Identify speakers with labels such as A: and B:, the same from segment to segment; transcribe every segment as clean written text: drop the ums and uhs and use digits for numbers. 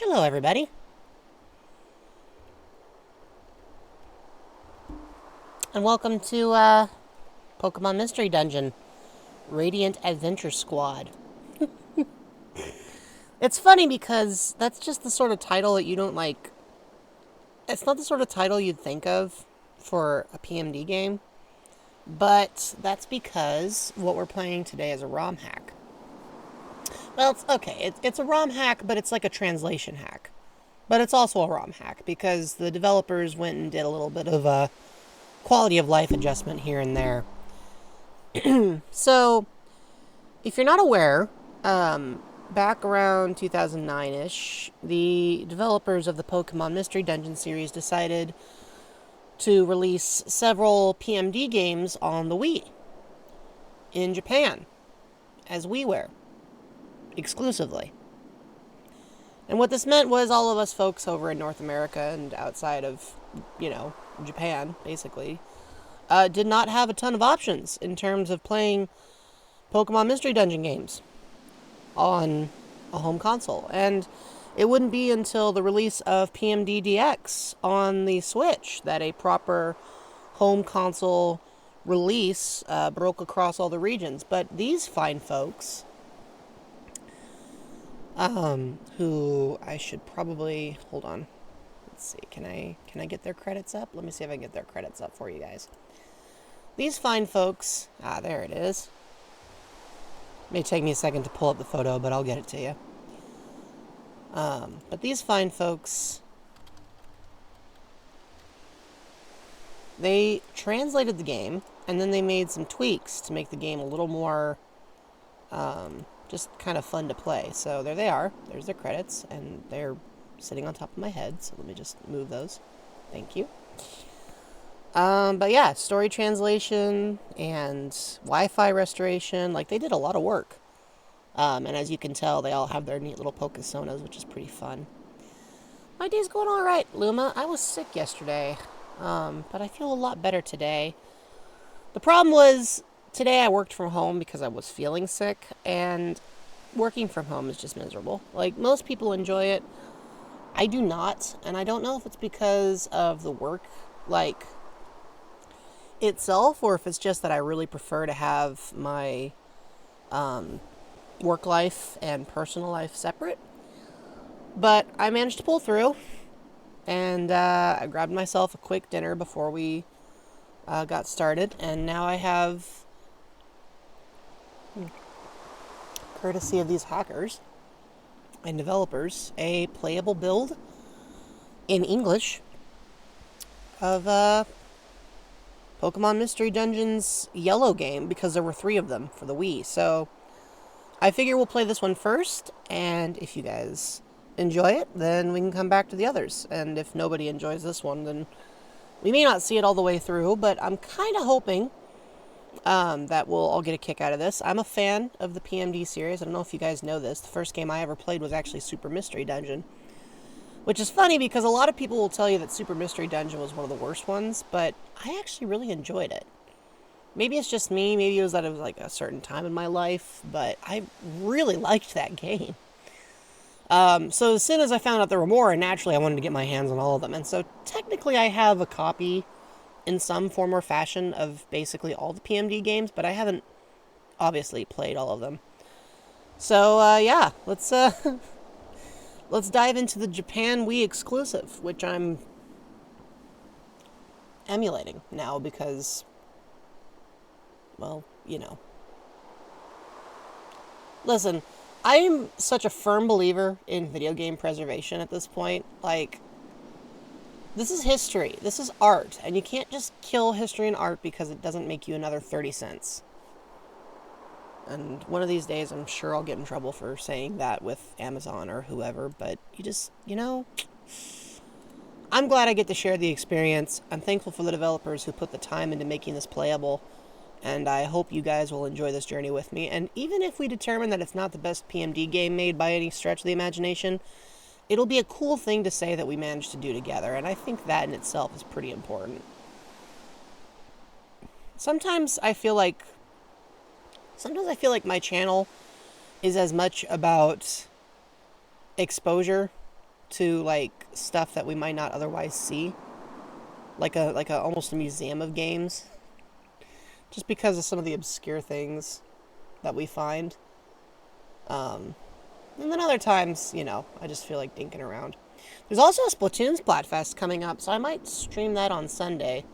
A: Hello, everybody. And welcome to Pokemon Mystery Dungeon Radiant Adventure Squad. It's funny because that's just the sort of title that you don't like. It's not the sort of title you'd think of for a PMD game, but that's because what we're playing today is a ROM hack. Well, it's okay. It's a ROM hack, but it's like a translation hack. But it's also a ROM hack because the developers went and did a little bit of a quality of life adjustment here and there. So, if you're not aware, back around 2009-ish, the developers of the Pokemon Mystery Dungeon series decided to release several PMD games on the Wii in Japan as WiiWare exclusively. And what this meant was all of us folks over in North America and outside of, Japan, basically, did not have a ton of options in terms of playing Pokemon Mystery Dungeon games on a home console. And it wouldn't be until the release of PMD DX on the Switch that a proper home console release broke across all the regions. But these fine folks, who I should probably hold on. Let's see. Can I get their credits up? Let me see if I can get their credits up for you guys. These fine folks. There it is. May take me a second to pull up the photo, but I'll get it to you. But these fine folks, they translated the game, and then they made some tweaks to make the game a little more, just kind of fun to play. So there they are. There's their credits, and they're sitting on top of my head, so let me just move those. Thank you. But yeah, story translation and Wi-Fi restoration, like they did a lot of work. And as you can tell, they all have their neat little Pokesonas, which is pretty fun. My day's going all right, Luma. I was sick yesterday, but I feel a lot better today. The problem was, today I worked from home because I was feeling sick, and working from home is just miserable. Like, most people enjoy it. I do not, and I don't know if it's because of the work, itself, or if it's just that I really prefer to have my work life and personal life separate. But I managed to pull through, and I grabbed myself a quick dinner before we got started, and now I have, courtesy of these hackers and developers, a playable build in English of Pokemon Mystery Dungeon's yellow game, because there were 3 of them for the Wii. So I figure we'll play this one first, and if you guys enjoy it, then we can come back to the others. And if nobody enjoys this one, then we may not see it all the way through, but I'm kind of hoping that we'll all get a kick out of this. I'm a fan of the PMD series. I don't know if you guys know this. The first game I ever played was actually Super Mystery Dungeon, which is funny because a lot of people will tell you that Super Mystery Dungeon was one of the worst ones, but I actually really enjoyed it. Maybe it's just me, maybe it was that it was like a certain time in my life, but I really liked that game. So as soon as I found out there were more, naturally I wanted to get my hands on all of them. And so technically I have a copy in some form or fashion of basically all the PMD games, but I haven't obviously played all of them. So yeah, let's let's dive into the Japan Wii exclusive, which I'm emulating now because, well, Listen, I'm such a firm believer in video game preservation at this point. Like, this is history. This is art. And you can't just kill history and art because it doesn't make you another 30 cents. And one of these days, I'm sure I'll get in trouble for saying that with Amazon or whoever, but you just, I'm glad I get to share the experience. I'm thankful for the developers who put the time into making this playable, and I hope you guys will enjoy this journey with me. And even if we determine that it's not the best PMD game made by any stretch of the imagination, it'll be a cool thing to say that we managed to do together, and I think that in itself is pretty important. Sometimes I feel like my channel is as much about exposure to like stuff that we might not otherwise see, like a almost a museum of games, just because of some of the obscure things that we find. And then other times, I just feel like dinking around. There's also a Splatoon Splatfest coming up, so I might stream that on Sunday.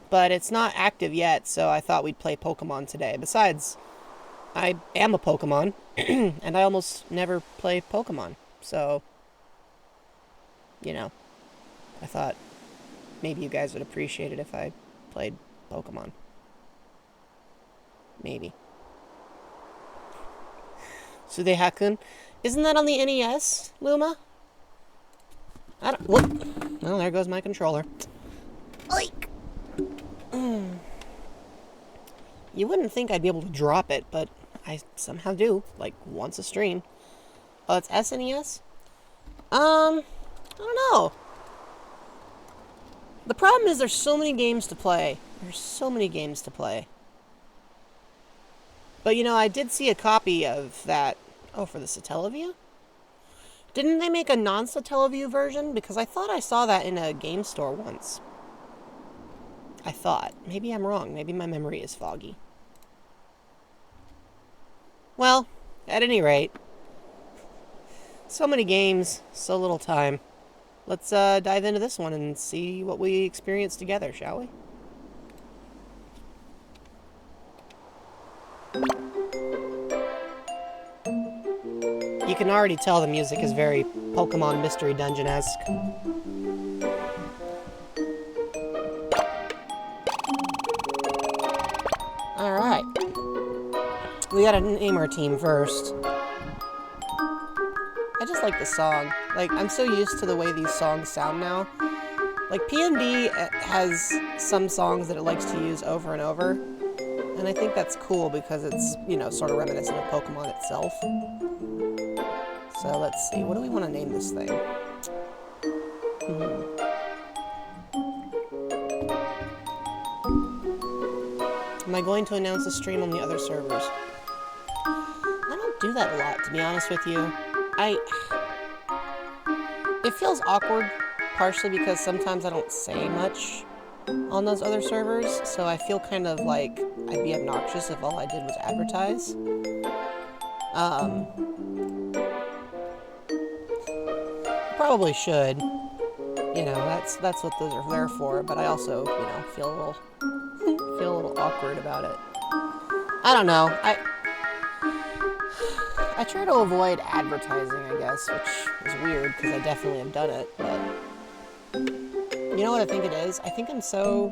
A: But it's not active yet, so I thought we'd play Pokemon today. Besides, I am a Pokemon, and I almost never play Pokemon. So, I thought maybe you guys would appreciate it if I played Pokemon. Maybe. Sudehakun. Isn't that on the NES, Luma? Whoop. Well, there goes my controller. Oink! You wouldn't think I'd be able to drop it, but I somehow do, like once a stream. Oh, it's SNES? I don't know. The problem is there's so many games to play. There's so many games to play. But I did see a copy of that. Oh, for the Satellaview? Didn't they make a non-Satellaview version? Because I thought I saw that in a game store once. I thought. Maybe I'm wrong. Maybe my memory is foggy. Well, at any rate, so many games, so little time. Let's dive into this one and see what we experience together, shall we? You can already tell the music is very Pokemon Mystery Dungeon-esque. Alright. We gotta name our team first. I just like the song. Like, I'm so used to the way these songs sound now. Like, PND has some songs that it likes to use over and over. And I think that's cool because it's, sort of reminiscent of Pokemon itself. So let's see. What do we want to name this thing? Am I going to announce a stream on the other servers? I don't do that a lot, to be honest with you. It feels awkward, partially because sometimes I don't say much on those other servers, so I feel kind of like I'd be obnoxious if all I did was advertise. Probably should. That's what those are there for, but I also, feel a little awkward about it. I don't know. I try to avoid advertising, I guess, which is weird because I definitely have done it, but you know what I think it is? I think I'm so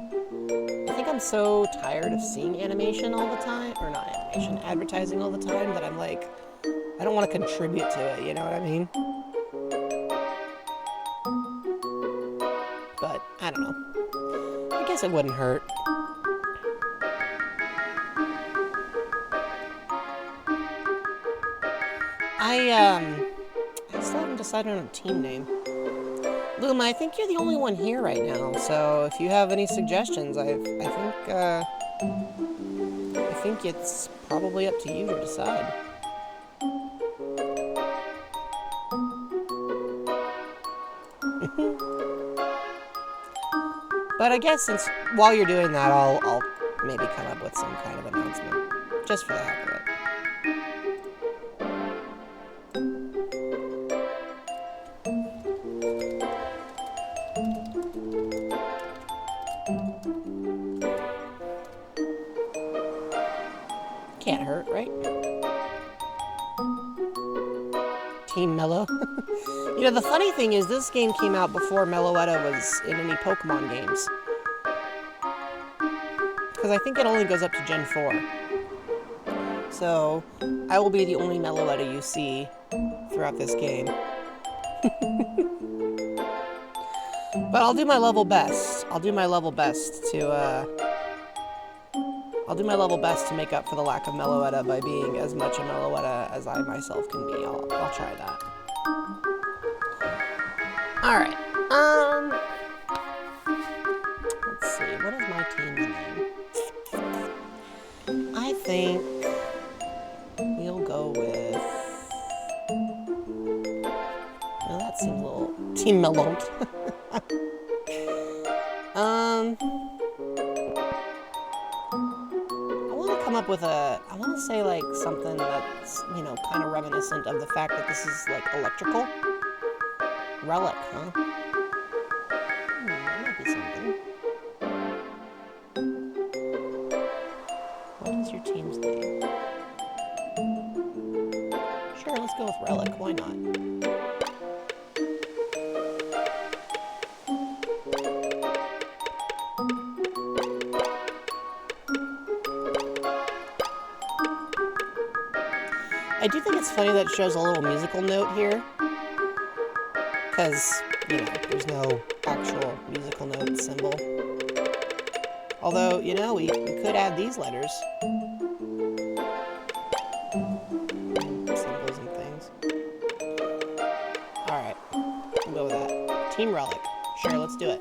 A: tired of seeing animation all the time, or not animation, advertising all the time, that I'm like, I don't want to contribute to it, you know what I mean? But, I don't know. I guess it wouldn't hurt. I still haven't decided on a team name. Luma, I think you're the only one here right now, so if you have any suggestions, I think it's probably up to you to decide. But I guess while you're doing that, I'll maybe come up with some kind of announcement, just for the heck of it. Can't hurt, right? Team Mellow. The funny thing is this game came out before Meloetta was in any Pokemon games. Because I think it only goes up to Gen 4. So, I will be the only Meloetta you see throughout this game. But I'll do my level best. I'll do my level best to make up for the lack of Meloetta by being as much a Meloetta as I myself can be. I'll try that. Alright, let's see, what is my team's name? I think we'll go with, well, That seems a little Team Melont. I want to come up with I want to say like something that's, you know, kind of reminiscent of the fact that this is like electrical. Relic, huh? That might be something. What is your team's name? Sure, let's go with Relic. Why not? I do think it's funny that it shows a little musical note here. Because, you know, there's no actual musical note symbol. Although, you know, we could add these letters. Symbols and things. Alright, we'll go with that. Team Relic. Sure, let's do it.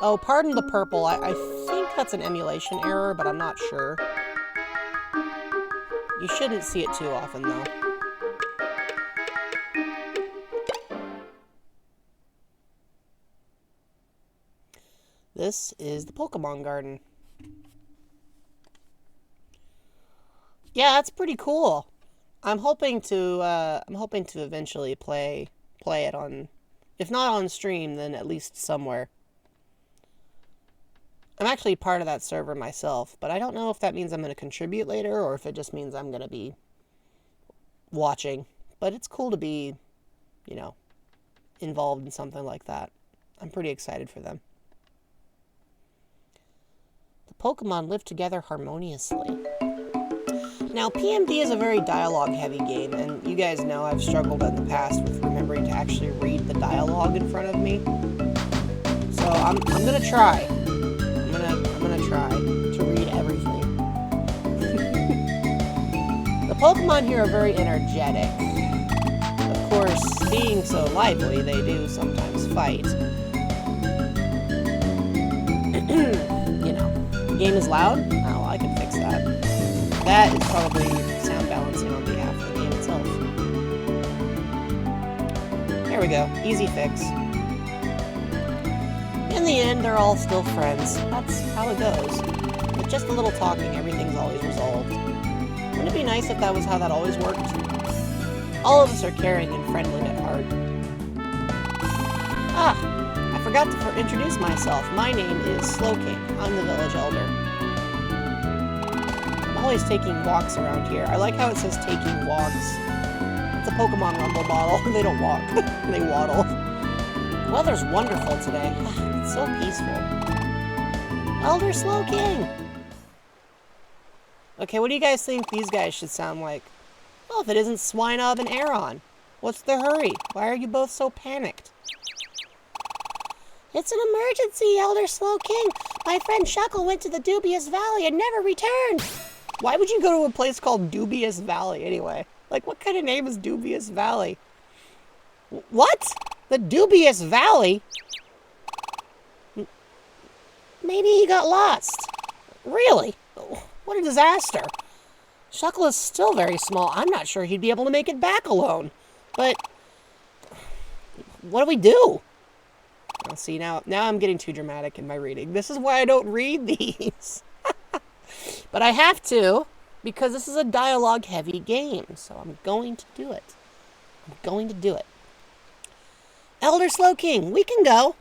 A: Oh, pardon the purple. I think that's an emulation error, but I'm not sure. You shouldn't see it too often, though. This is the Pokemon Garden. Yeah, that's pretty cool. I'm hoping to eventually play it on, if not on stream, then at least somewhere. I'm actually part of that server myself, but I don't know if that means I'm going to contribute later or if it just means I'm going to be watching. But it's cool to be, you know, involved in something like that. I'm pretty excited for them. The Pokemon live together harmoniously. Now, PMD is a very dialogue-heavy game, and you guys know I've struggled in the past with remembering to actually read the dialogue in front of me. So I'm gonna try. I'm gonna try to read everything. The Pokemon here are very energetic. Of course, being so lively, they do sometimes fight. You know, the game is loud? Oh, I can fix that. That is probably sound balancing on behalf of the game itself. There we go. Easy fix. In the end, they're all still friends. That's how it goes. With just a little talking, everything's always resolved. Wouldn't it be nice if that was how that always worked? All of us are caring and friendly at heart. Ah, I forgot to introduce myself. My name is Slowking. I'm the village elder. I'm always taking walks around here. I like how it says taking walks. It's a Pokemon Rumble bottle. They don't walk. They waddle. The weather's wonderful today. It's so peaceful. Elder Slowking! Okay, what do you guys think these guys should sound like? Well, if it isn't Swinub and Aron. What's the hurry? Why are you both so panicked? It's an emergency, Elder Slowking. My friend Shuckle went to the Dubious Valley and never returned. Why would you go to a place called Dubious Valley anyway? Like, what kind of name is Dubious Valley? What? The Dubious Valley? Maybe he got lost. Really? What a disaster. Shuckle is still very small. I'm not sure he'd be able to make it back alone. But what do we do? Well, see, now I'm getting too dramatic in my reading. This is why I don't read these. But I have to, because this is a dialogue-heavy game. So I'm going to do it. I'm going to do it. Elder Slowking, we can go.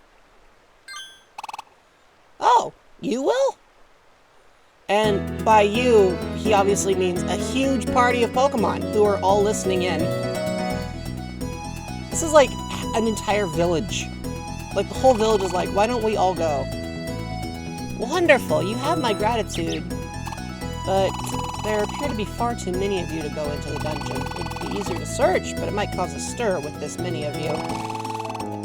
A: Oh, you will? And by you, he obviously means a huge party of Pokemon who are all listening in. This is like an entire village. Like, the whole village is like, why don't we all go? Wonderful, you have my gratitude. But there appear to be far too many of you to go into the dungeon. It'd be easier to search, but it might cause a stir with this many of you.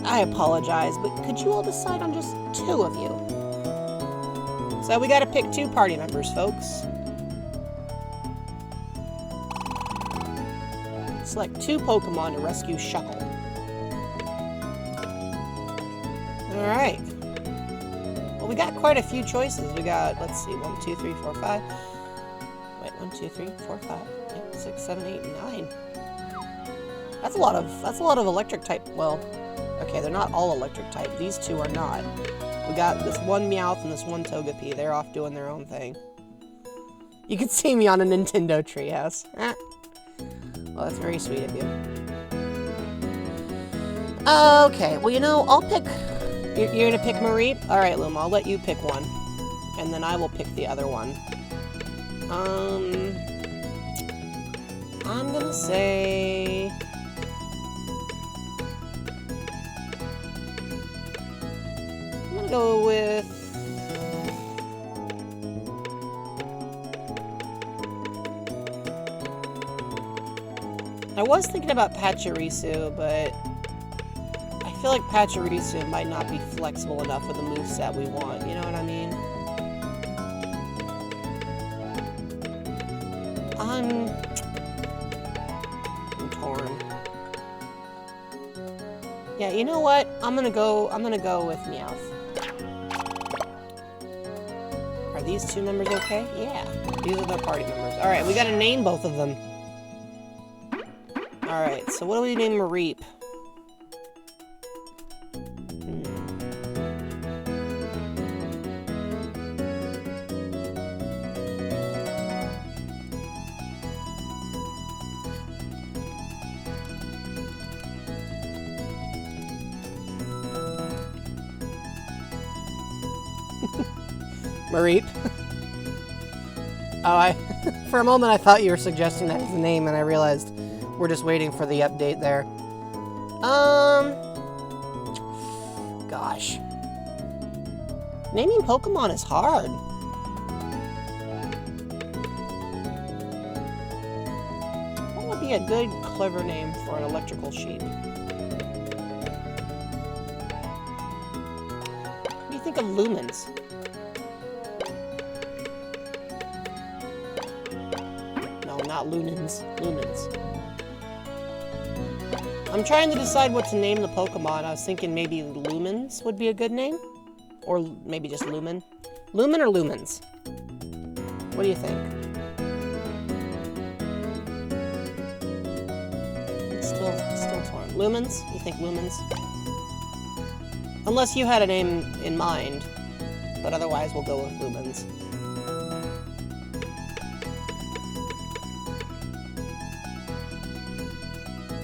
A: I apologize, but could you all decide on just 2 of you? So we gotta pick 2 party members, folks. Select 2 Pokemon to rescue Shuckle. Alright. Well, we got quite a few choices. We got, let's see, 1, 2, 3, 4, 5. Wait, 1, 2, 3, 4, 5, 6, 7, 8, 9. That's a lot of electric type. Well, okay, they're not all electric type. These two are not. We got this one Meowth and this one Togepi. They're off doing their own thing. You can see me on a Nintendo Treehouse. Well, that's very sweet of you. Okay, well, you know, I'll pick... You're gonna pick Mareep? Alright, Luma, I'll let you pick one. And then I will pick the other one. I'm gonna say... I'm gonna go with... I was thinking about Pachirisu, but I feel like Pachirisu might not be flexible enough with the moveset we want, you know what I mean? I'm torn. Yeah, you know what? I'm gonna go with Meowth. Are these two members okay? Yeah. These are the party members. Alright, we gotta name both of them. Alright, so what do we name Mareep? Mareep. Oh, for a moment I thought you were suggesting that as the name, and I realized we're just waiting for the update there. Gosh. Naming Pokemon is hard. What would be a good, clever name for an electrical sheep? What do you think of Lumens? No, not Lunens. Lumens. I'm trying to decide what to name the Pokemon. I was thinking maybe Lumens would be a good name. Or maybe just Lumen. Lumen or Lumens? What do you think? Still torn. Lumens? You think Lumens? Unless you had a name in mind. But otherwise we'll go with Lumens.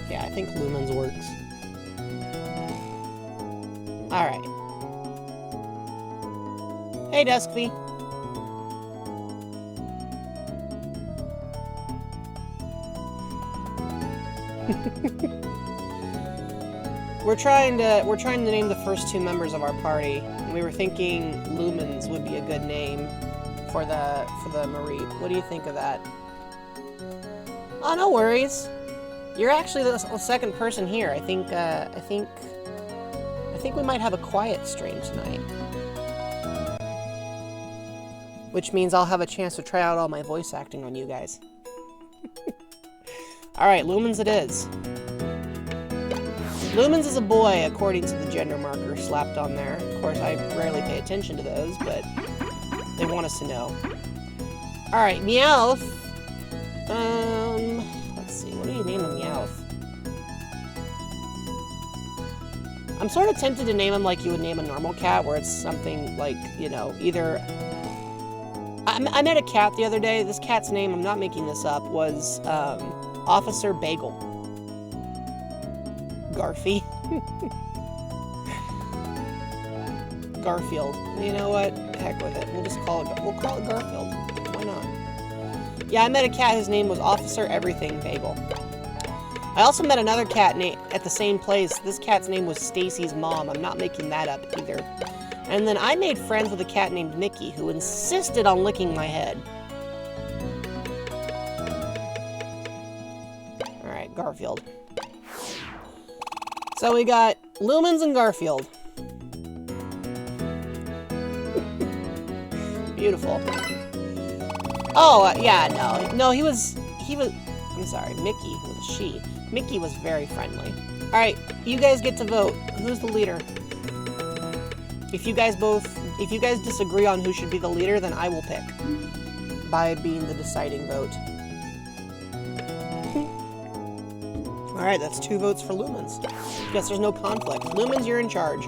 A: Yeah, I think Lumens works. Alright. Hey, Duskby. We're trying to name the first two members of our party, and we were thinking Lumens would be a good name for the Mareep. What do you think of that? Oh, no worries. You're actually the second person here. I think we might have a quiet stream tonight. Which means I'll have a chance to try out all my voice acting on you guys. Alright, Lumens it is. Lumens is a boy, according to the gender marker slapped on there. Of course, I rarely pay attention to those, but they want us to know. Alright, Meowth. Let's see, what do you name a Meowth? I'm sort of tempted to name him like you would name a normal cat, where it's something like, you know, either... I met a cat the other day. This cat's name, I'm not making this up, was Officer Bagel. Garfy. Garfield. You know what? Heck with it. We'll call it Garfield. Why not? Yeah, I met a cat. His name was Officer Everything Bagel. I also met another cat at the same place. This cat's name was Stacy's mom. I'm not making that up either. And then I made friends with a cat named Mickey who insisted on licking my head. Alright, Garfield. So we got Lumens and Garfield. Beautiful. Oh, yeah, no, he was, I'm sorry, Mickey was a she. Mickey was very friendly. Alright, you guys get to vote. Who's the leader? If you guys disagree on who should be the leader, then I will pick. By being the deciding vote. Alright, that's 2 votes for Lumens. Guess there's no conflict. Lumens, you're in charge.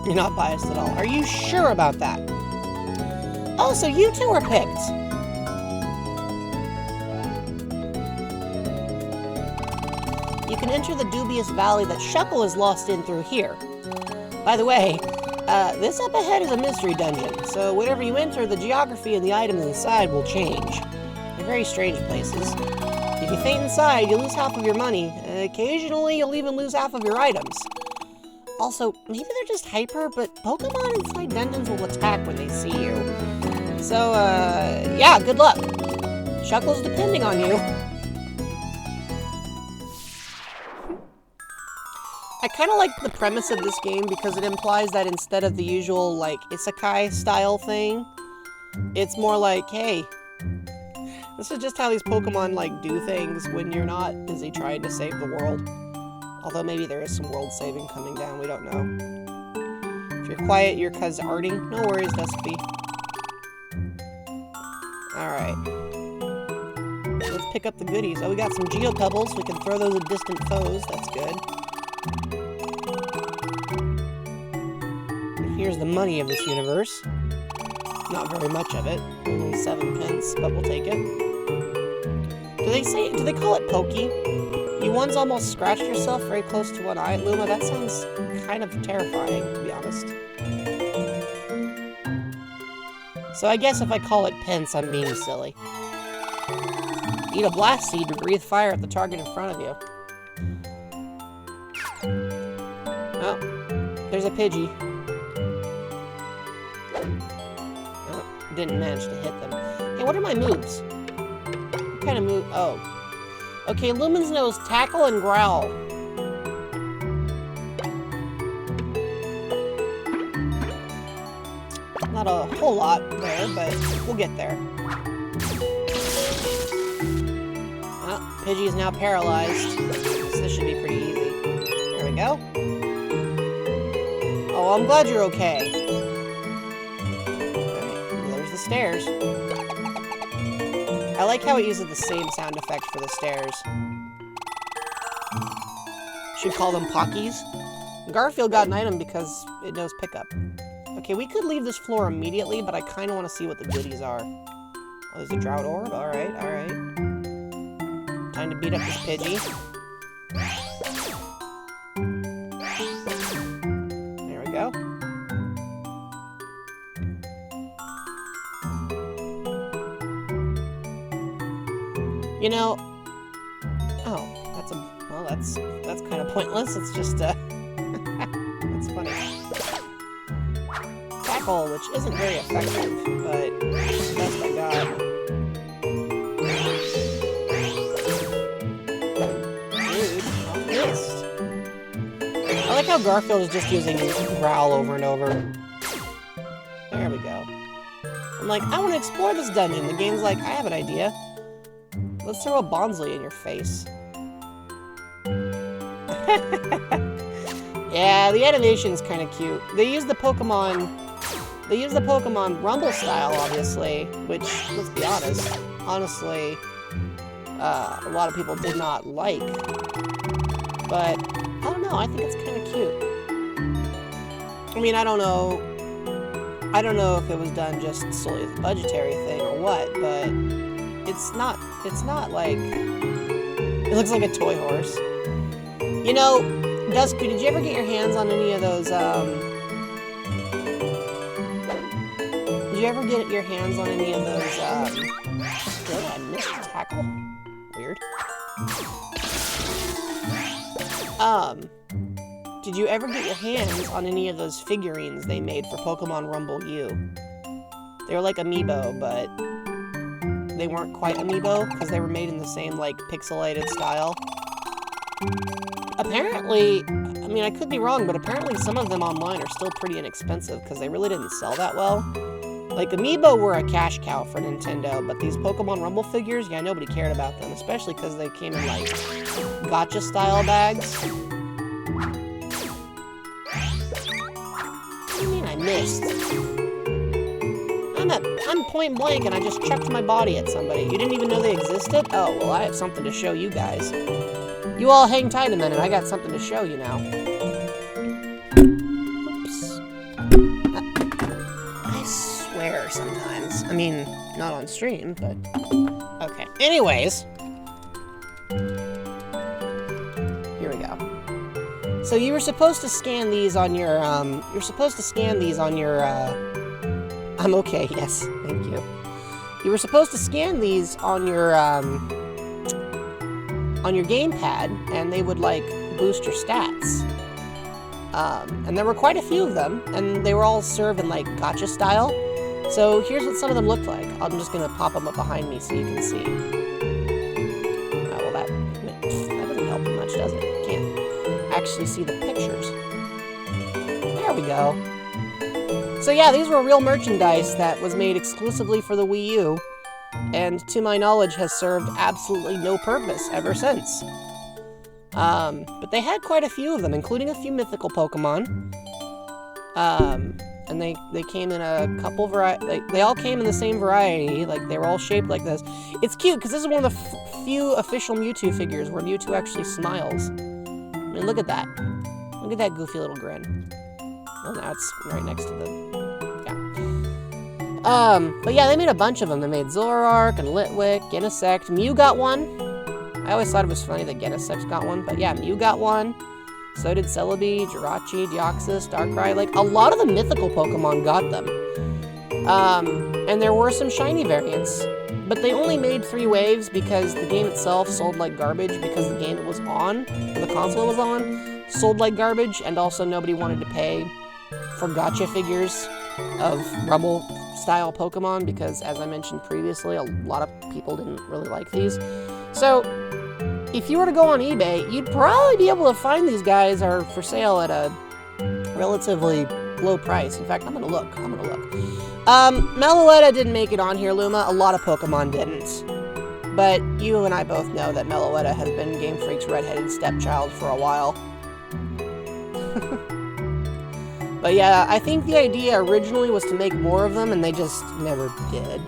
A: You're not biased at all. Are you sure about that? Oh, so you two are picked. You can enter the dubious valley that Shuckle is lost in through here. By the way, this up ahead is a mystery dungeon, so whenever you enter, the geography and the items inside will change. They're very strange places. If you faint inside, you lose half of your money. Occasionally, you'll even lose half of your items. Also, maybe they're just hyper, but Pokemon inside dungeons will attack when they see you. So, yeah, good luck. Shuckle's depending on you. I kind of like the premise of this game because it implies that instead of the usual, like, isekai-style thing, it's more like, hey, this is just how these Pokemon, like, do things when you're not busy trying to save the world. Although maybe there is some world saving coming down, we don't know. If you're quiet, you're cuz arting. No worries, Dusty. Alright. Let's pick up the goodies. Oh, we got some Geopebbles. We can throw those at distant foes. That's good. Here's the money of this universe. Not very much of it. Only 7 pence, but we'll take it. Do they call it pokey? You once almost scratched yourself very close to one eye, Luma. That sounds kind of terrifying, to be honest. So I guess if I call it pence, I'm being silly. Eat a blast seed to breathe fire at the target in front of you. Oh, there's a Pidgey. Oh, didn't manage to hit them. Hey, what are my moves? What kind of move? Oh. Okay, Lumens knows Tackle and Growl. Not a whole lot there, but we'll get there. Well, Pidgey is now paralyzed, so this should be pretty easy. There we go. Oh, I'm glad you're okay. Alright, there's the stairs. I like how it uses the same sound effect for the stairs. Should call them Pockies. Garfield got an item because it knows pickup. Okay, we could leave this floor immediately, but I kind of want to see what the goodies are. Oh, there's a Drought Orb? Alright, alright. Time to beat up this Pidgey. There we go. You know... Oh, that's kind of pointless. It's just, that's funny. Tackle, which isn't very effective, but it's the best I got. Dude, I missed. I like how Garfield is just using Growl over and over. There we go. I'm like, I want to explore this dungeon. The game's like, I have an idea. Let's throw a Bonsly in your face. Yeah, the animation's kind of cute. They use the Pokemon Rumble style, obviously, which, let's be honest, honestly, a lot of people did not like. But, I don't know, I think it's kind of cute. I mean, I don't know if it was done just solely as a budgetary thing or what, but it's not like, it looks like a toy horse. You know, Dusky, did you ever get your hands on any of those, did I miss a tackle? Weird. Did you ever get your hands on any of those figurines they made for Pokemon Rumble U? They were like Amiibo, but they weren't quite Amiibo, because they were made in the same, like, pixelated style. Apparently, I mean, I could be wrong, but apparently some of them online are still pretty inexpensive, because they really didn't sell that well. Like, Amiibo were a cash cow for Nintendo, but these Pokemon Rumble figures, yeah, nobody cared about them, especially because they came in, like, gacha-style bags. What do you mean I missed? I'm point blank and I just chucked my body at somebody. You didn't even know they existed? Oh, well, I have something to show you guys. You all hang tight a minute. I got something to show you now. Oops. I swear sometimes. I mean, not on stream, but... Okay. Anyways. Here we go. So you were supposed to scan these on your, I'm okay, yes, thank you. You were supposed to scan these on your gamepad, and they would, like, boost your stats. And there were quite a few of them, and they were all served in, like, gacha style. So here's what some of them looked like. I'm just gonna pop them up behind me so you can see. Oh, well, that doesn't help you much, does it? You can't actually see the pictures. There we go. So yeah, these were real merchandise that was made exclusively for the Wii U, and to my knowledge has served absolutely no purpose ever since. But they had quite a few of them, including a few mythical Pokemon. And they came in a couple they all came in the same variety, like they were all shaped like this. It's cute, because this is one of the few official Mewtwo figures where Mewtwo actually smiles. I mean, look at that. Look at that goofy little grin. Well, now it's right next to the... yeah. But yeah, they made a bunch of them. They made Zoroark and Litwick, Genesect. Mew got one. I always thought it was funny that Genesect got one, but yeah, Mew got one. So did Celebi, Jirachi, Deoxys, Darkrai. Like, a lot of the mythical Pokemon got them. And there were some shiny variants. But they only made 3 waves because the game itself sold like garbage, because the game it was on, or the console it was on, sold like garbage, and also nobody wanted to pay for gacha figures of Rumble-style Pokemon, because, as I mentioned previously, a lot of people didn't really like these. So, if you were to go on eBay, you'd probably be able to find these guys are for sale at a relatively low price. In fact, I'm gonna look. Meloetta didn't make it on here, Luma. A lot of Pokemon didn't. But you and I both know that Meloetta has been Game Freak's redheaded stepchild for a while. But yeah, I think the idea originally was to make more of them, and they just never did.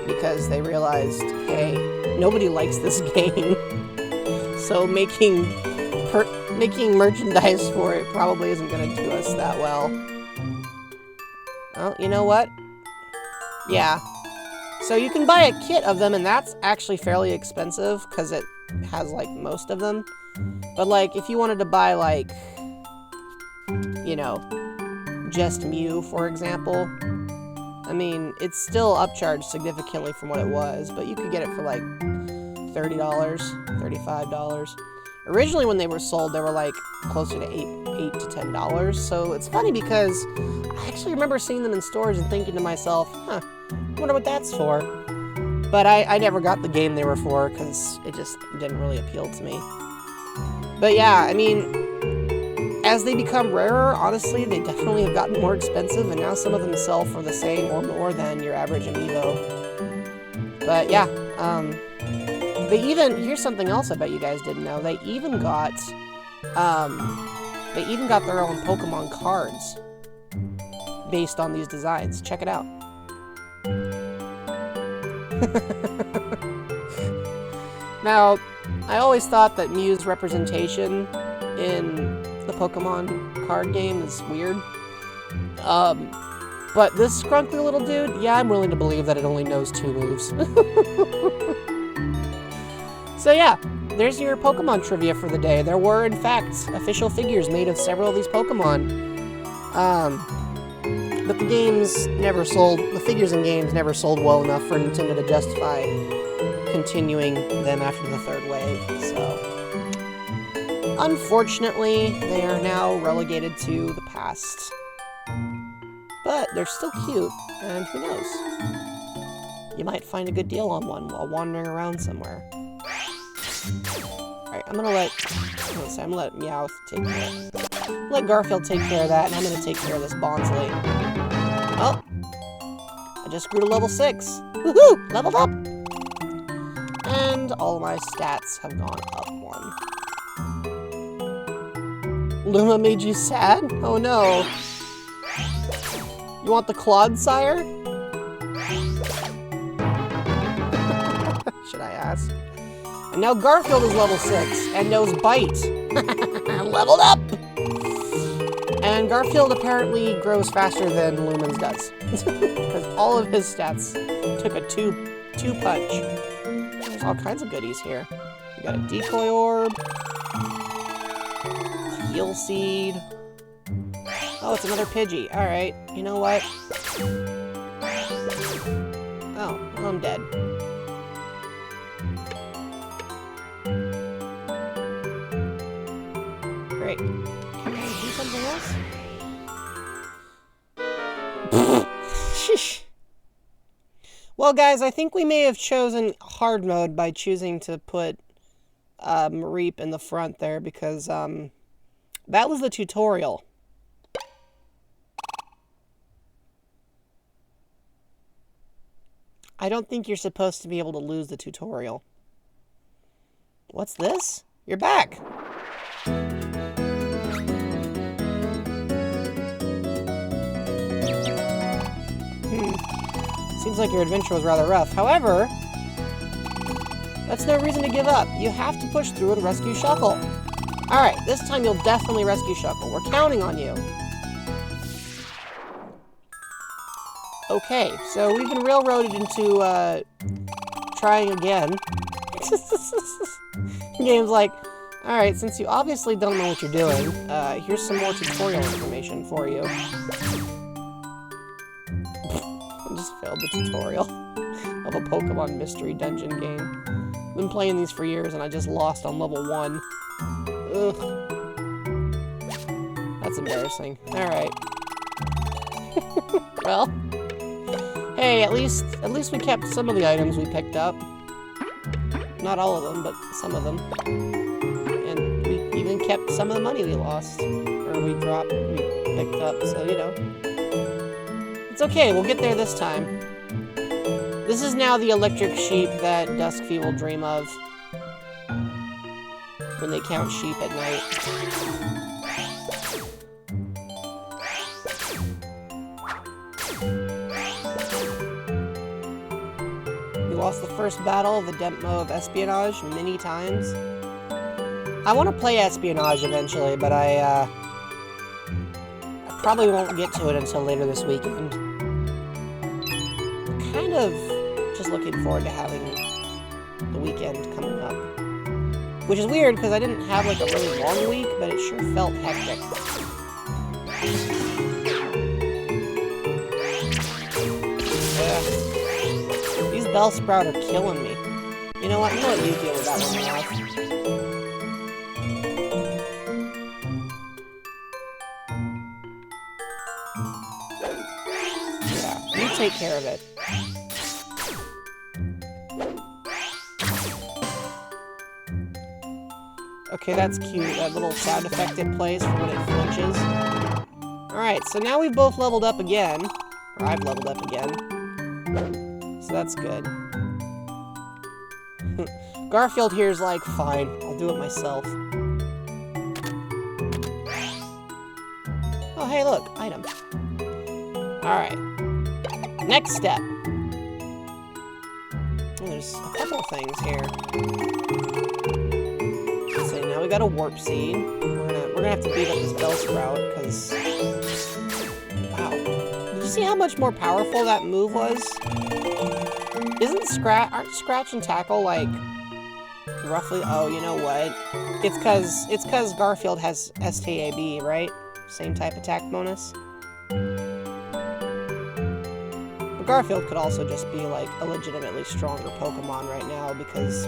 A: Because they realized, hey, nobody likes this game. So making merchandise for it probably isn't going to do us that well. Well, you know what? Yeah. So you can buy a kit of them, and that's actually fairly expensive, because it has, like, most of them. But, like, if you wanted to buy, like, you know, just Mew, for example, I mean, it's still upcharged significantly from what it was, but you could get it for, like, $30, $35. Originally, when they were sold, they were, like, closer to $8 to $10, so it's funny because I actually remember seeing them in stores and thinking to myself, huh, I wonder what that's for. But I never got the game they were for, because it just didn't really appeal to me. But yeah, I mean, as they become rarer, honestly, they definitely have gotten more expensive, and now some of them sell for the same or more than your average Amiibo. But yeah, here's something else I bet you guys didn't know. They even got their own Pokemon cards based on these designs. Check it out. Now, I always thought that Mew's representation in the Pokemon card game is weird. But this scrunkly little dude, yeah, I'm willing to believe that it only knows 2 moves. So yeah, there's your Pokemon trivia for the day. There were, in fact, official figures made of several of these Pokemon. But the figures and games never sold well enough for Nintendo to justify continuing them after the 3rd wave, so... Unfortunately, they are now relegated to the past. But they're still cute, and who knows? You might find a good deal on one while wandering around somewhere. Alright, I'm gonna let Meowth take care. Let Garfield take care of that, and I'm gonna take care of this Bonsly. Oh! I just grew to level 6. Woohoo! Leveled up! And all of my stats have gone up 1. Luma made you sad? Oh no. You want the Clodsire? Should I ask? And now Garfield is level 6 and knows Bite. Leveled up! And Garfield apparently grows faster than Lumens does. Because all of his stats took a two punch. There's all kinds of goodies here. We got a Decoy Orb. Heal Seed. Oh, it's another Pidgey. Alright, you know what? Oh, I'm dead. Great. Can I do something else? Sheesh. Well, guys, I think we may have chosen hard mode by choosing to put Mareep in the front there because that was the tutorial. I don't think you're supposed to be able to lose the tutorial. What's this? You're back! Seems like your adventure was rather rough. However, that's no reason to give up. You have to push through and rescue Shuckle. Alright, this time you'll definitely rescue Shuckle. We're counting on you. Okay, so we've been railroaded into, trying again. The game's like, alright, since you obviously don't know what you're doing, here's some more tutorial information for you. I just failed the tutorial of a Pokemon Mystery Dungeon game. I've been playing these for years and I just lost on level 1. Ugh. That's embarrassing. Alright. Well, hey, at least we kept some of the items we picked up. Not all of them, but some of them. And we even kept some of the money we lost. Or we picked up, so you know. It's okay, we'll get there this time. This is now the electric sheep that Duskfy will dream of when they count sheep at night. We lost the first battle of the demo of Espionage many times. I want to play Espionage eventually, but I probably won't get to it until later this weekend. Kind of just looking forward to having the weekend coming up. Which is weird, because I didn't have like a really long week, but it sure felt hectic. Yeah. These Bellsprout are killing me. You know what? I'm gonna let you deal with that one now. Yeah, you take care of it. Okay, that's cute. That little sound effect it plays for when it flinches. Alright, so now we've both leveled up again. Or I've leveled up again. So that's good. Garfield here is like, fine, I'll do it myself. Oh, hey, look, item. Alright. Next step. Oh, there's a couple of things here. So now we got a Warp Seed. We're gonna have to beat up this Bellsprout, because... Wow. Did you see how much more powerful that move was? Aren't Scratch and Tackle, like, roughly... Oh, you know what? It's because Garfield has STAB, right? Same type attack bonus. But Garfield could also just be, like, a legitimately stronger Pokemon right now, because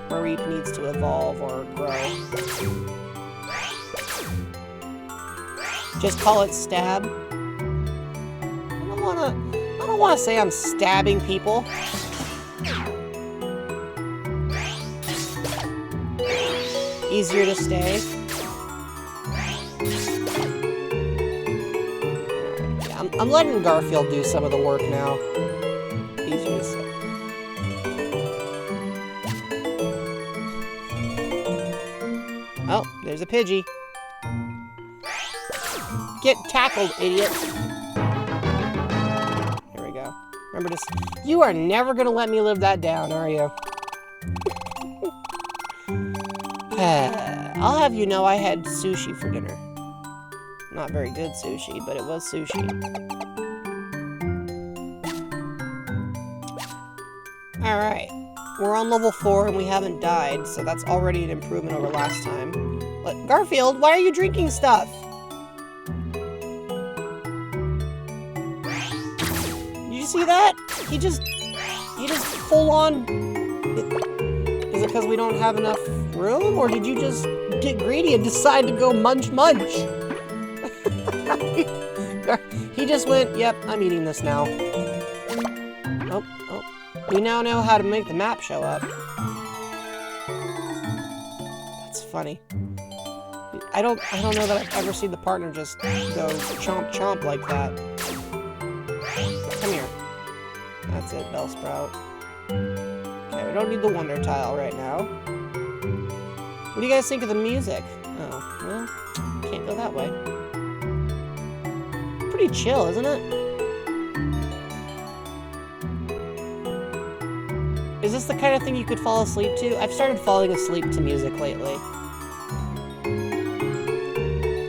A: Mareep needs to evolve or grow. Just call it Stab. I don't wanna say I'm stabbing people. Easier to stay. Yeah, I'm letting Garfield do some of the work now. Easier to stay. Oh, there's a Pidgey. Get tackled, idiot. You are never gonna let me live that down, are you? I'll have you know I had sushi for dinner. Not very good sushi, but it was sushi. Alright. We're on level 4 and we haven't died, so that's already an improvement over last time. But Garfield, why are you drinking stuff? Did you see that? He just full on... Is it because we don't have enough room? Or did you just get greedy and decide to go munch? He just went, yep, I'm eating this now. Oh. We now know how to make the map show up. That's funny. I don't know that I've ever seen the partner just go chomp chomp like that. Come here. That's it, Bellsprout. Okay, we don't need the Wonder Tile right now. What do you guys think of the music? Oh, well, can't go that way. Pretty chill, isn't it? Is this the kind of thing you could fall asleep to? I've started falling asleep to music lately.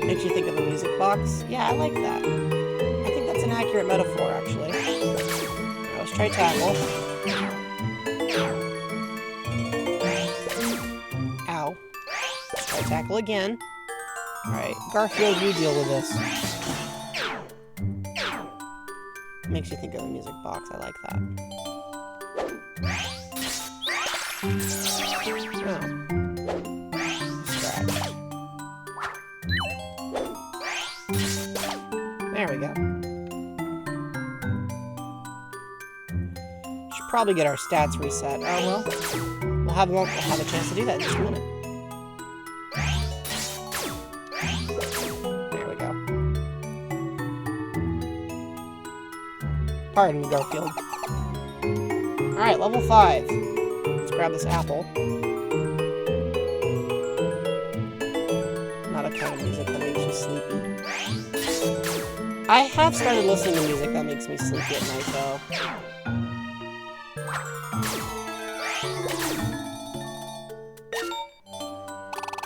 A: Makes you think of the music box? Yeah, I like that. I think that's an accurate metaphor, actually. Right, let's try tackle. Ow. Let's try tackle again. Alright, Garfield, you deal with this. Makes you think of the music box, I like that. Oh. Scratch. There we go. Should probably get our stats reset. Oh well. We'll have a chance to do that in just a minute. There we go. Pardon me, Garfield. Alright, level 5. Grab this apple. Not a kind of music that makes you sleepy. I have started listening to music that makes me sleepy at night, though.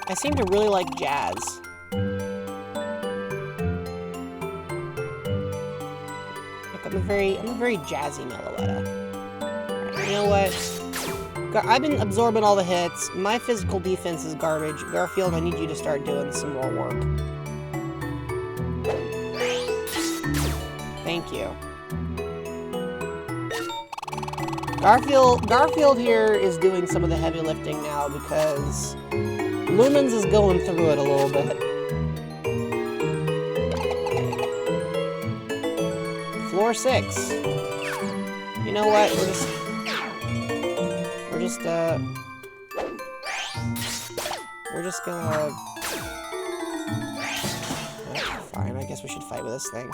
A: I seem to really like jazz. Like I'm a very jazzy Meloetta. Right, you know what? I've been absorbing all the hits. My physical defense is garbage. Garfield, I need you to start doing some more work. Thank you. Garfield here is doing some of the heavy lifting now because Lumens is going through it a little bit. Floor 6. You know what? We're just gonna... fine, I guess we should fight with this thing.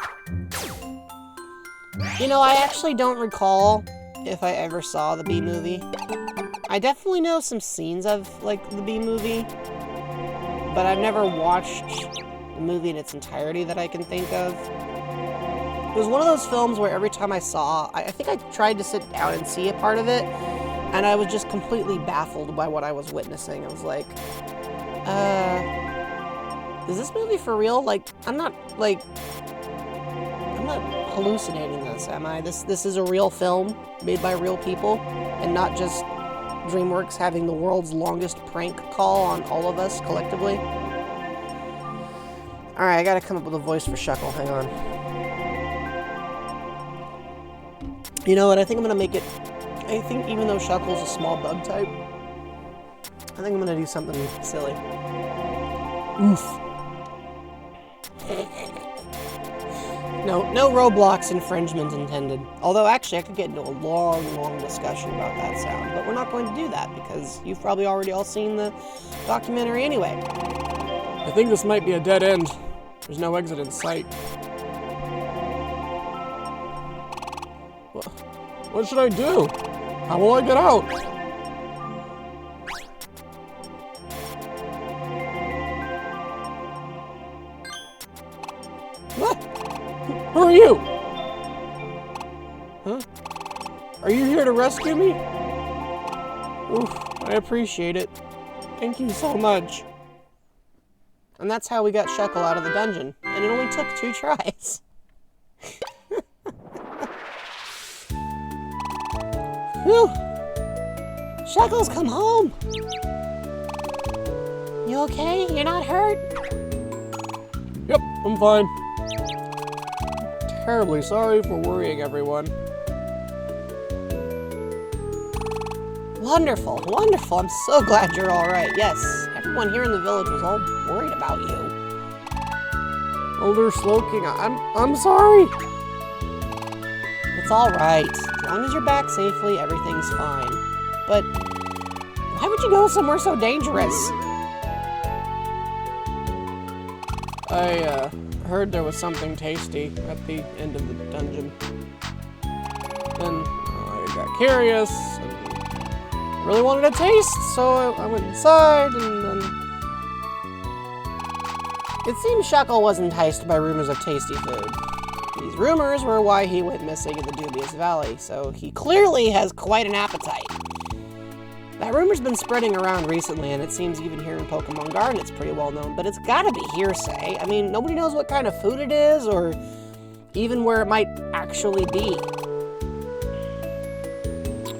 A: You know, I actually don't recall if I ever saw the B-movie. I definitely know some scenes of, like, the B-movie, but I've never watched the movie in its entirety that I can think of. It was one of those films where every time I saw... I think I tried to sit down and see a part of it, and I was just completely baffled by what I was witnessing. I was like, is this movie for real? Like, I'm not hallucinating this, am I? This is a real film made by real people, and not just DreamWorks having the world's longest prank call on all of us collectively. Alright, I gotta come up with a voice for Shuckle, hang on. You know what, I think I'm gonna make it... I think even though Shuckle's a small bug type, I think I'm gonna do something silly. Oof. No Roblox infringement intended. Although, actually, I could get into a long discussion about that sound, but we're not going to do that because you've probably already all seen the documentary anyway. I think this might be a dead end. There's no exit in sight. What should I do? How will I get out? What? Who are you? Huh? here to rescue me? Oof, I appreciate it. Thank you so much. And that's how we got Shekel out of the dungeon. And it only took 2 tries. Whew. Shekel's come home. You okay? You're not hurt? Yep, I'm fine. Terribly sorry for worrying everyone. Wonderful, wonderful. I'm so glad you're all right. Yes, everyone here in the village was all worried about you. Elder Slowking, I'm sorry. It's all right. As long as you're back safely, everything's fine. But why would you go somewhere so dangerous? I heard there was something tasty at the end of the dungeon. Then I got curious and really wanted a taste, so I went inside and then... It seems Shekel was enticed by rumors of tasty food. These rumors were why he went missing in the Dubious Valley, so he clearly has quite an appetite. That rumor's been spreading around recently, and it seems even here in Pokemon Garden it's pretty well known, but it's gotta be hearsay. I mean, nobody knows what kind of food it is, or even where it might actually be.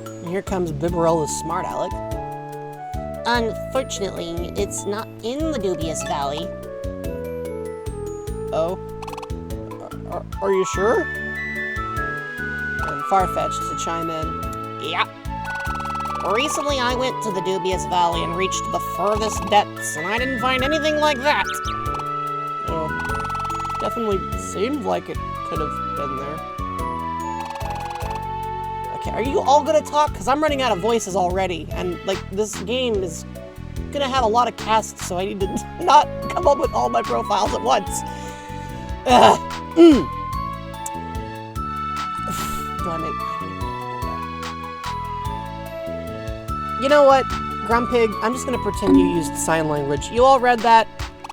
A: And here comes Bibarel the Smart Aleck. Unfortunately, it's not in the Dubious Valley. Oh? Are you sure? And Farfetch'd to chime in. Yeah. Recently I went to the Dubious Valley and reached the furthest depths, and I didn't find anything like that. Oh, definitely seemed like it could have been there. Okay, are you all gonna talk? Because I'm running out of voices already, and, like, this game is gonna have a lot of casts, so I need to not come up with all my profiles at once. Do I make... You know what, Grumpig, I'm just gonna pretend you used sign language. You all read that?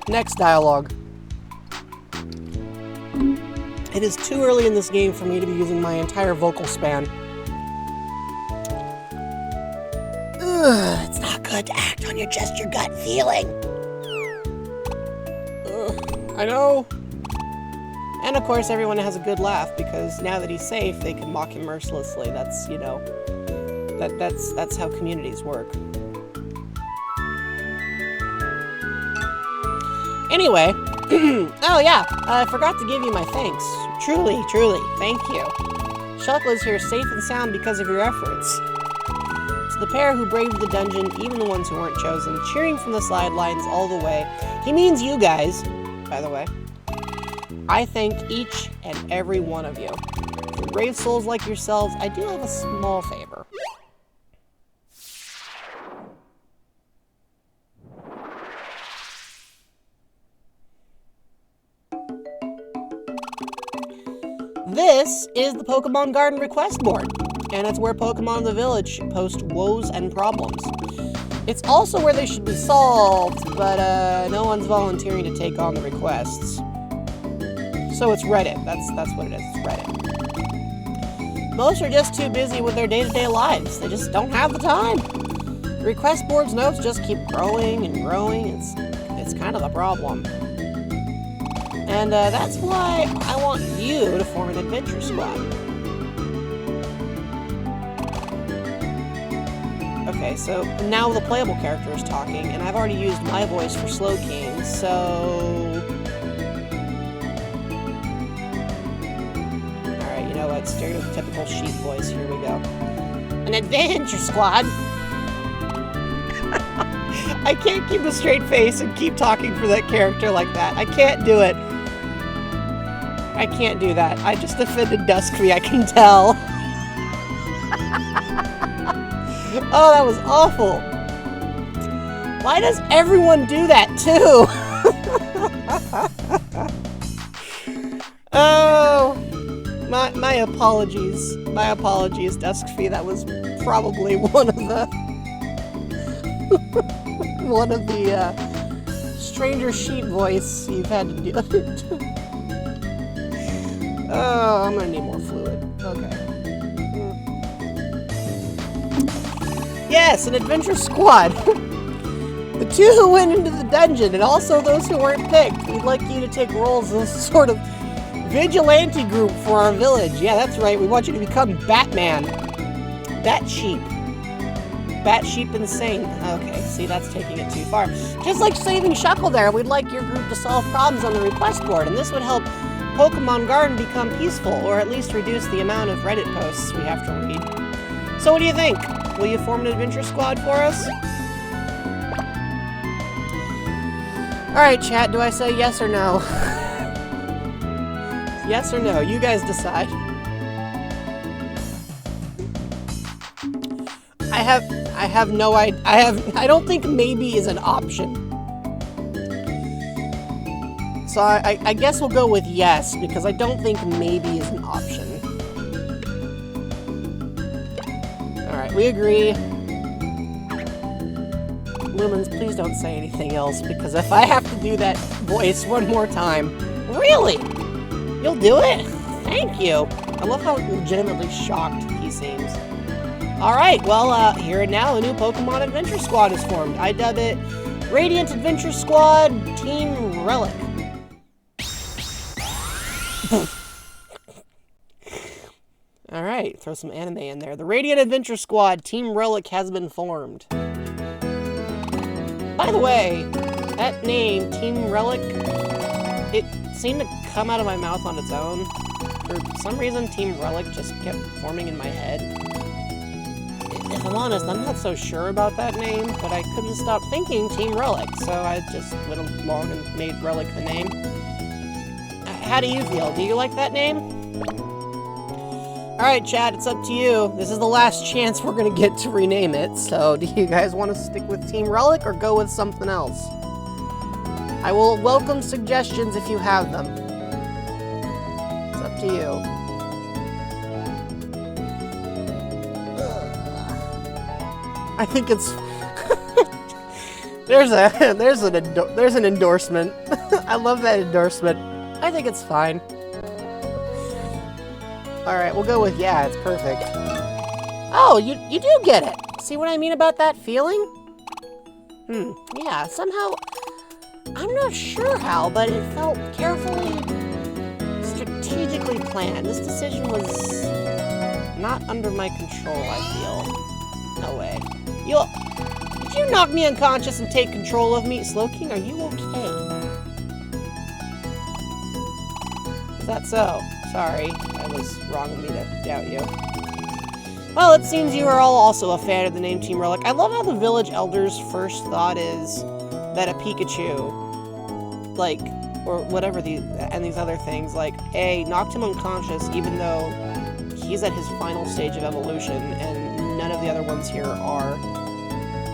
A: Next dialogue. It is too early in this game for me to be using my entire vocal span. Ugh, it's not good to act on your gut feeling. I know. And of course, everyone has a good laugh, because now that he's safe, they can mock him mercilessly. That's, you know, that's how communities work. Anyway, oh yeah, I forgot to give you my thanks. Truly, thank you. Shekel is here safe and sound because of your efforts. To the pair who braved the dungeon, even the ones who weren't chosen, cheering from the sidelines all the way. He means you guys, by the way. I thank each and every one of you. For brave souls like yourselves, I do have a small favor. This is the Pokemon Garden request board, and it's where Pokemon in the village post woes and problems. It's also where they should be solved, but no one's volunteering to take on the requests. So it's Reddit. That's what it is. It's Reddit. Most are just too busy with their day-to-day lives. They just don't have the time. The request board's notes just keep growing and growing. It's kind of the problem. And that's why I want you to form an adventure squad. Okay, so now the playable character is talking, and I've already used my voice for Slowking, so... Alright, you know what? Stereotypical sheep voice. Here we go. An adventure squad! I can't keep a straight face and keep talking for that character like that. I can't do it. I can't do that. I just offended Dusktree, I can tell. Oh, that was awful. Why does everyone do that, too? Oh, my apologies. My apologies, Dusktree. That was probably one of the stranger sheep voice you've had to do. Oh, I'm gonna need more fluid. Okay. Yes, an adventure squad. The two who went into the dungeon, and also those who weren't picked. We'd like you to take roles as a sort of vigilante group for our village. Yeah, that's right. We want you to become Batman. Bat-sheep. Bat-sheep insane. Okay, see, that's taking it too far. Just like saving Shuckle there, we'd like your group to solve problems on the request board, and this would help Pokemon Garden become peaceful, or at least reduce the amount of Reddit posts we have to read. So what do you think? Will you form an adventure squad for us? Alright, chat, do I say yes or no? Yes or no? You guys decide. I have no idea. I don't think maybe is an option. So I guess we'll go with yes, because I don't think maybe is an option. Alright, we agree. Lumens, please don't say anything else, because if I have to do that voice one more time... Really? You'll do it? Thank you. I love how legitimately shocked he seems. Alright, well, here and now, a new Pokemon Adventure Squad is formed. I dub it Radiant Adventure Squad Team Relic. Alright, throw some anime in there. The Radiant Adventure Squad Team Relic has been formed. By the way, that name, Team Relic, it seemed to come out of my mouth on its own. For some reason, Team Relic just kept forming in my head. If I'm honest, I'm not so sure about that name, but I couldn't stop thinking Team Relic, so I just went along and made Relic the name. How do you feel? Do you like that name? Alright, chat, it's up to you. This is the last chance we're gonna get to rename it, so do you guys want to stick with Team Relic or go with something else? I will welcome suggestions if you have them. It's up to you. I think it's... there's an endorsement. I love that endorsement. I think it's fine. Alright, we'll go with yeah, it's perfect. Oh, you do get it! See what I mean about that feeling? Yeah, somehow... I'm not sure how, but it felt carefully, strategically planned. This decision was not under my control, I feel. No way. Did you knock me unconscious and take control of me? Slowking, are you okay? Is that so? Sorry, that was wrong of me to doubt you. Well, it seems you are all also a fan of the name Team Relic. I love how the village elders' first thought is that a Pikachu, like, or whatever and these other things, like, A, knocked him unconscious even though he's at his final stage of evolution and none of the other ones here are.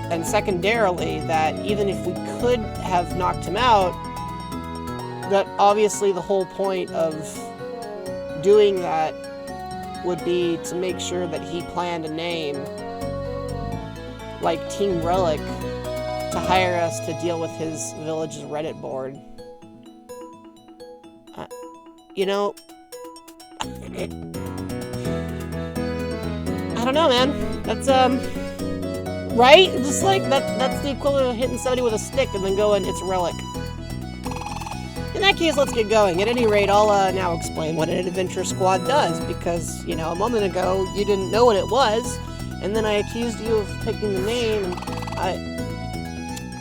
A: And secondarily, that even if we could have knocked him out, that obviously the whole point of doing that would be to make sure that he planned a name like Team Relic to hire us to deal with his village's Reddit board. You know, I don't know, man. That's, right? Just like, that's the equivalent of hitting somebody with a stick and then going, it's Relic. In that case, let's get going. At any rate, I'll now explain what an adventure squad does, because, you know, a moment ago, you didn't know what it was, and then I accused you of picking the name, and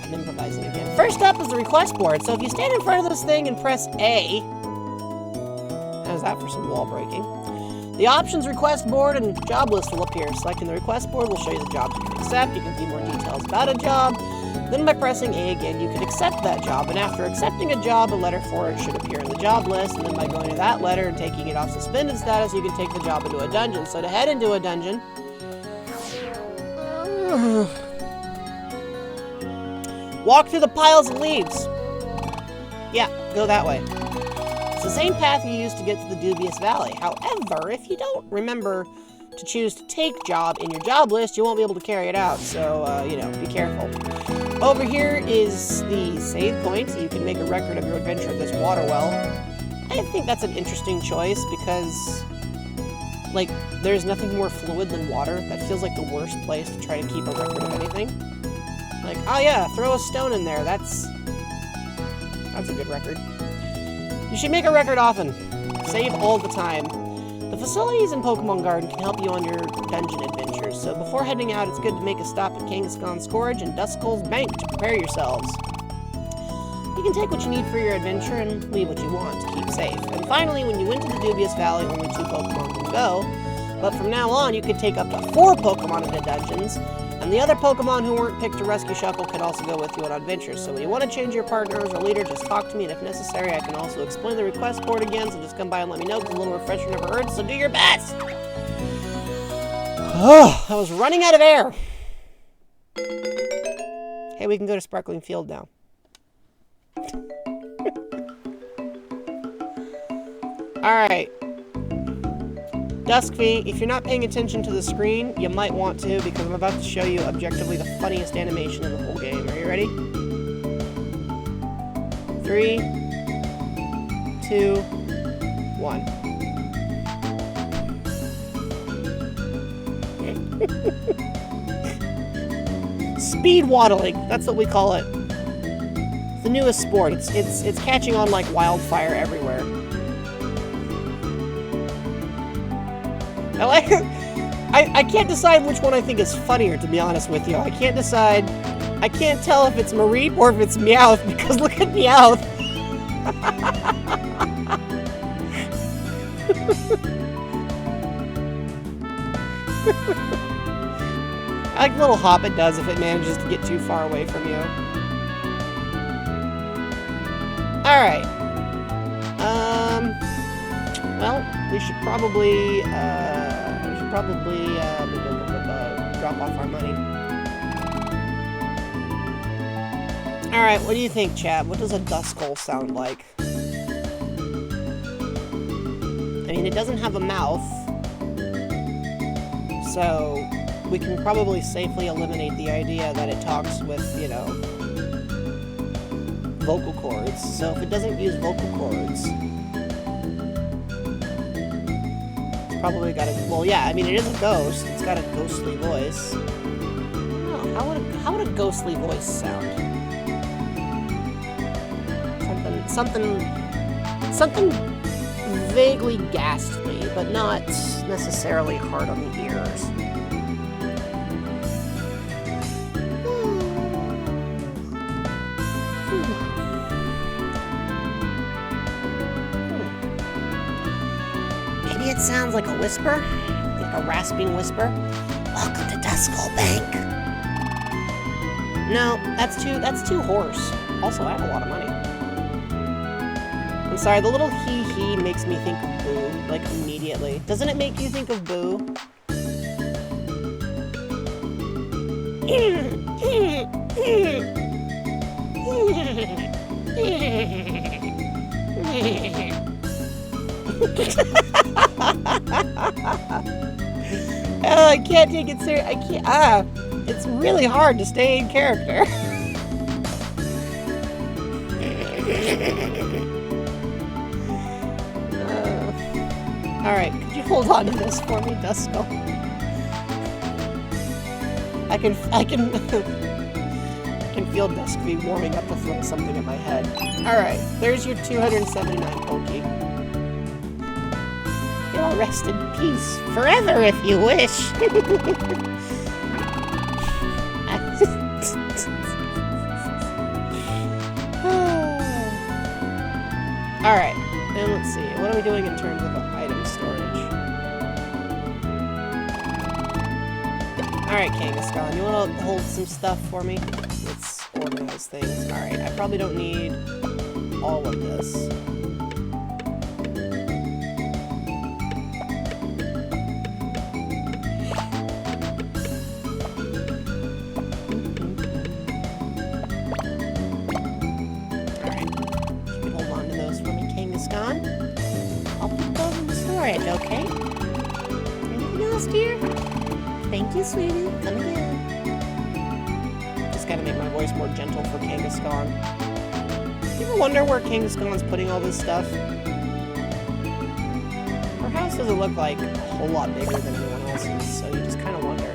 A: I'm improvising again. First up is the request board. So if you stand in front of this thing and press A, how's that for some wall breaking? The options request board and job list will appear. Selecting the request board will show you the jobs you can accept. You can view more details about a job. Then by pressing A again, you can accept that job. And after accepting a job, a letter for it should appear in the job list. And then by going to that letter and taking it off suspended status, you can take the job into a dungeon. So to head into a dungeon, walk through the piles of leaves. Yeah, go that way. It's the same path you used to get to the Dubious Valley. However, if you don't remember to choose to take job in your job list, you won't be able to carry it out. So, you know, be careful. Over here is the save point, so you can make a record of your adventure at this water well. I think that's an interesting choice because, like, there's nothing more fluid than water. That feels like the worst place to try to keep a record of anything. Like, oh yeah, throw a stone in there. That's a good record. You should make a record often. Save all the time. The facilities in Pokemon Garden can help you on your dungeon adventures, so before heading out, it's good to make a stop at Kangaskhan's Gorge and Duskull's Bank to prepare yourselves. You can take what you need for your adventure and leave what you want to keep safe. And finally, when you went to the Dubious Valley, only 2 Pokemon can go, but from now on, you could take up to 4 Pokemon into dungeons, and the other Pokemon who weren't picked to rescue Shuckle can also go with you on adventures. So when you want to change your partners or leader, just talk to me, and if necessary, I can also explain the request board again, so just come by and let me know, because a little refresher never hurts, so do your best! Oh, I was running out of air! Hey, we can go to Sparkling Field now. Alright. Duskfy, if you're not paying attention to the screen, you might want to, because I'm about to show you objectively the funniest animation in the whole game. Are you ready? 3, 2, 1. Speed waddling, that's what we call it. It's the newest sport. It's catching on like wildfire everywhere. I can't decide which one I think is funnier, to be honest with you. I can't tell if it's Mareep or if it's Meowth, because look at Meowth. I like the little hop it does if it manages to get too far away from you. Alright. Well, we should probably drop off our money. Alright, what do you think, chat? What does a Duskull sound like? I mean, it doesn't have a mouth, so we can probably safely eliminate the idea that it talks with, you know, vocal cords. So if it doesn't use vocal cords, it's probably got a... Well, yeah, I mean, it is a ghost. It's got a ghostly voice. Oh, how would a ghostly voice sound? Something vaguely ghastly, but not necessarily hard on the ears. Maybe it sounds like a whisper, like a rasping whisper. Welcome to Duskull Bank. No, that's too hoarse. Also, I have a lot of money. I'm sorry, the little hee-hee makes me think of Boo, like, immediately. Doesn't it make you think of Boo? Oh, I can't take it serious. I can't. It's really hard to stay in character. Alright, could you hold on to this for me, Duskull? I can feel Duskfy warming up to throw something at my head. Alright, there's your 279 Poke. You'll rest in peace forever if you wish. Alright, and let's see. What are we doing in terms of item storage? Alright, Kangaskhan, you want to hold some stuff for me? Let's organize things. Alright, I probably don't need all of this. I'll put those in storage, okay? Anything else, dear? Thank you, sweetie. Come again. Just gotta make my voice more gentle for Kangaskhan. You ever wonder where Kangaskhan's putting all this stuff? Or how just doesn't look like a whole lot bigger than anyone else's, so you just kind of wonder.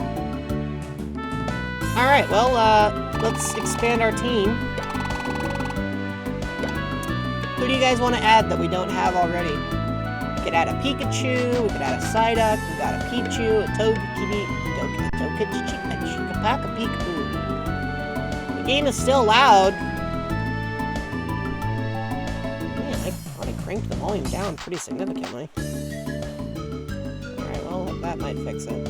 A: Alright, well, let's expand our team. Who do you guys want to add that we don't have already? We could add a Pikachu, we could add a Psyduck, we got a Pichu, a Togekibi, a Chikapaka, a Peekaboo. The game is still loud. Man, I already cranked the volume down pretty significantly. Alright, well, that might fix it.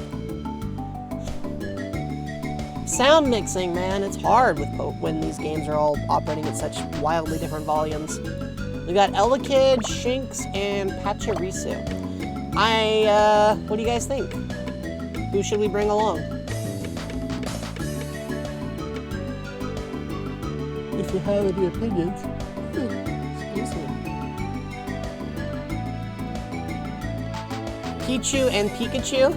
A: Sound mixing, man, it's hard with when these games are all operating at such wildly different volumes. We got Elekid, Shinx, and Pachirisu. What do you guys think? Who should we bring along? If you have any opinions. Excuse me. Pichu and Pikachu?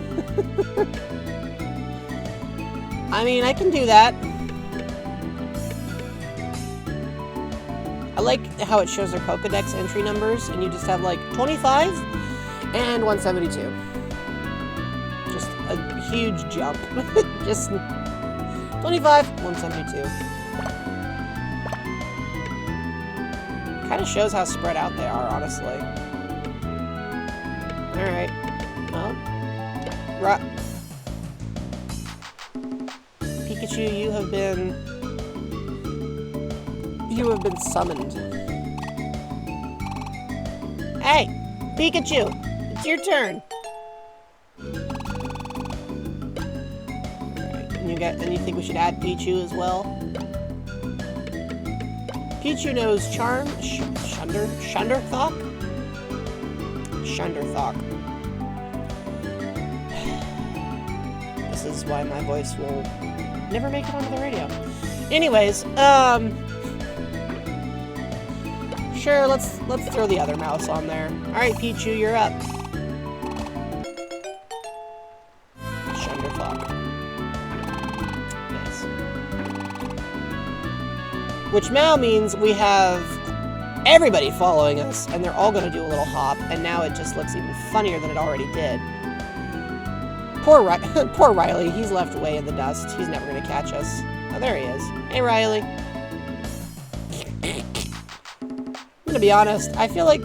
A: I mean, I can do that. I like how it shows their Pokedex entry numbers, and you just have like 25 and 172. Just a huge jump. Just 25, 172. Kind of shows how spread out they are, honestly. Alright. Well. Pikachu, you have been summoned. Hey! Pikachu! It's your turn! Alright, and you think we should add Pichu as well? Pichu knows Charm, Shunderthok? Shunderthok. This is why my voice will never make it onto the radio. Anyways, sure, let's throw the other mouse on there. Alright, Pichu, you're up. Shunderthok. Nice. Which now means we have everybody following us, and they're all gonna do a little hop, and now it just looks even funnier than it already did. Poor Riley, he's left way in the dust. He's never gonna catch us. Oh, there he is. Hey, Riley. I'm gonna be honest, I feel like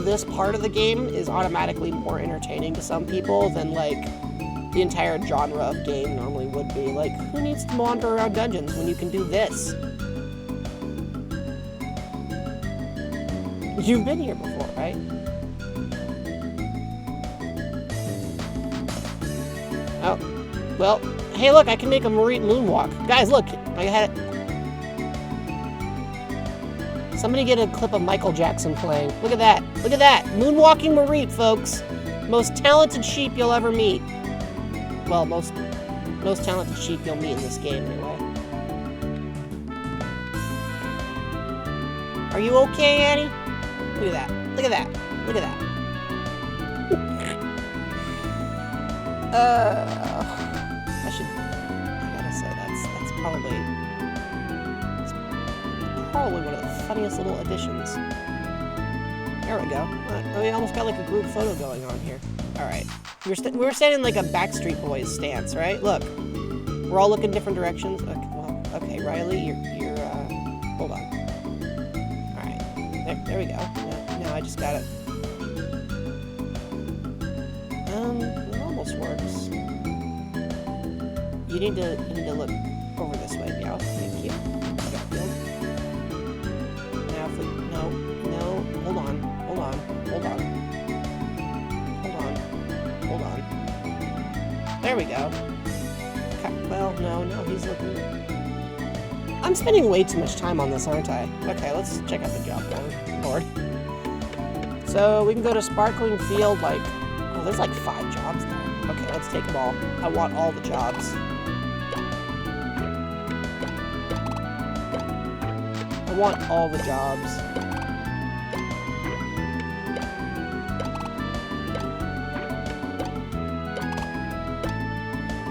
A: this part of the game is automatically more entertaining to some people than, like, the entire genre of game normally would be. Like, who needs to wander around dungeons when you can do this? You've been here before, right? Oh, well, hey look, I can make a Mareep moonwalk. Guys, look, I had it. Somebody get a clip of Michael Jackson playing. Look at that. Look at that. Moonwalking Mareep, folks. Most talented sheep you'll ever meet. Well, most talented sheep you'll meet in this game, anyway. Are you okay, Annie? Look at that. Look at that. Look at that. I gotta say, that's probably one of the funniest little additions. There we go. We almost got like a group photo going on here. Alright. We were standing like a Backstreet Boys stance, right? Look. We're all looking different directions. Okay, Riley, you're hold on. Alright. There we go. Now I just got it. It almost works. You need to look over this way, Meow. Thank you. Now if we no, hold on. There we go. Well, no, he's looking. I'm spending way too much time on this, aren't I? Okay, let's check out the job board. So we can go to Sparkling Field, like, oh, there's like 5 jobs there. Okay, let's take them all. I want all the jobs. I want all the jobs.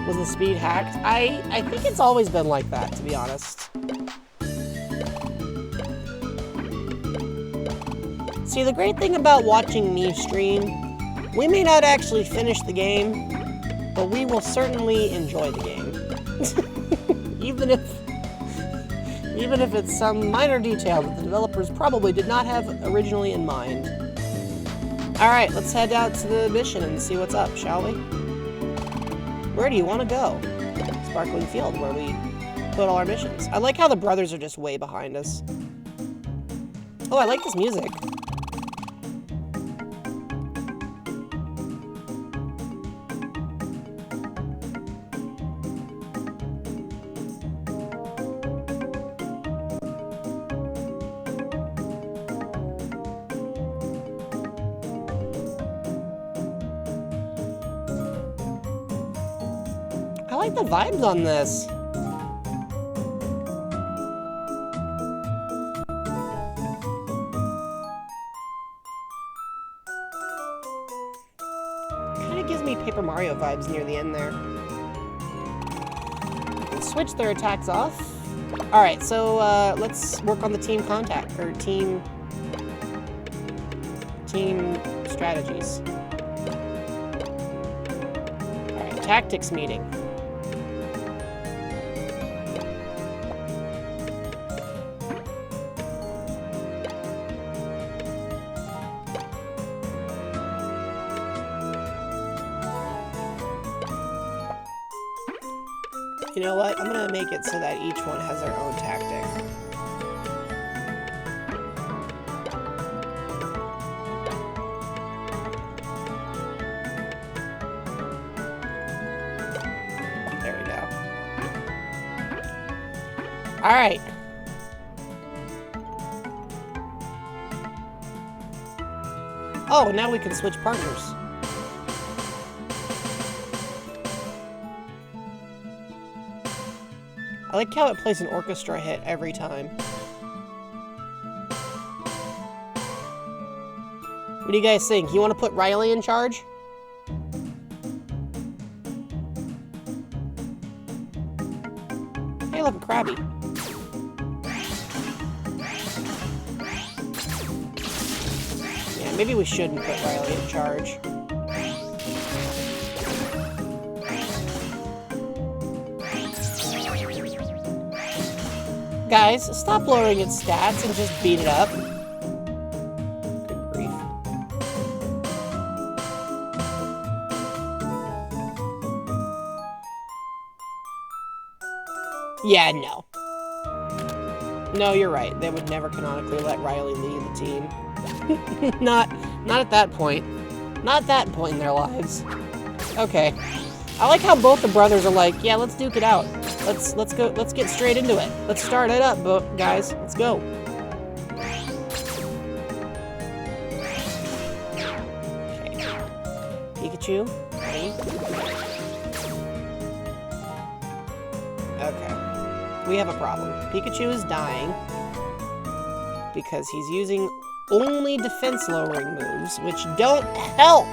A: Was the speed hacked? I think it's always been like that, to be honest. See, the great thing about watching me stream We may not actually finish the game, but we will certainly enjoy the game. Even if it's some minor detail that the developers probably did not have originally in mind. Alright, let's head out to the mission and see what's up, shall we? Where do you want to go? Sparkling Field, where we put all our missions. I like how the brothers are just way behind us. Oh, I like this music. I like the vibes on this. Kind of gives me Paper Mario vibes near the end there. Let's switch their attacks off. Alright, so let's work on the team contact, or team strategies. Alright, tactics meeting. You know what? I'm gonna make it so that each one has their own tactic. There we go. Alright. Oh, now we can switch partners. I like how it plays an orchestra hit every time. What do you guys think? You want to put Riley in charge? Hey, look, a Krabby. Yeah, maybe we shouldn't put Riley in charge. Guys, stop lowering its stats and just beat it up. Good grief. Yeah, no. No, you're right. They would never canonically let Riley lead the team. Not at that point. Not that point in their lives. Okay. I like how both the brothers are like, yeah, let's duke it out. Let's go. Let's get straight into it. Let's start it up, guys. Let's go. Okay. Pikachu, ready? Okay. We have a problem. Pikachu is dying because he's using only defense lowering moves, which don't help.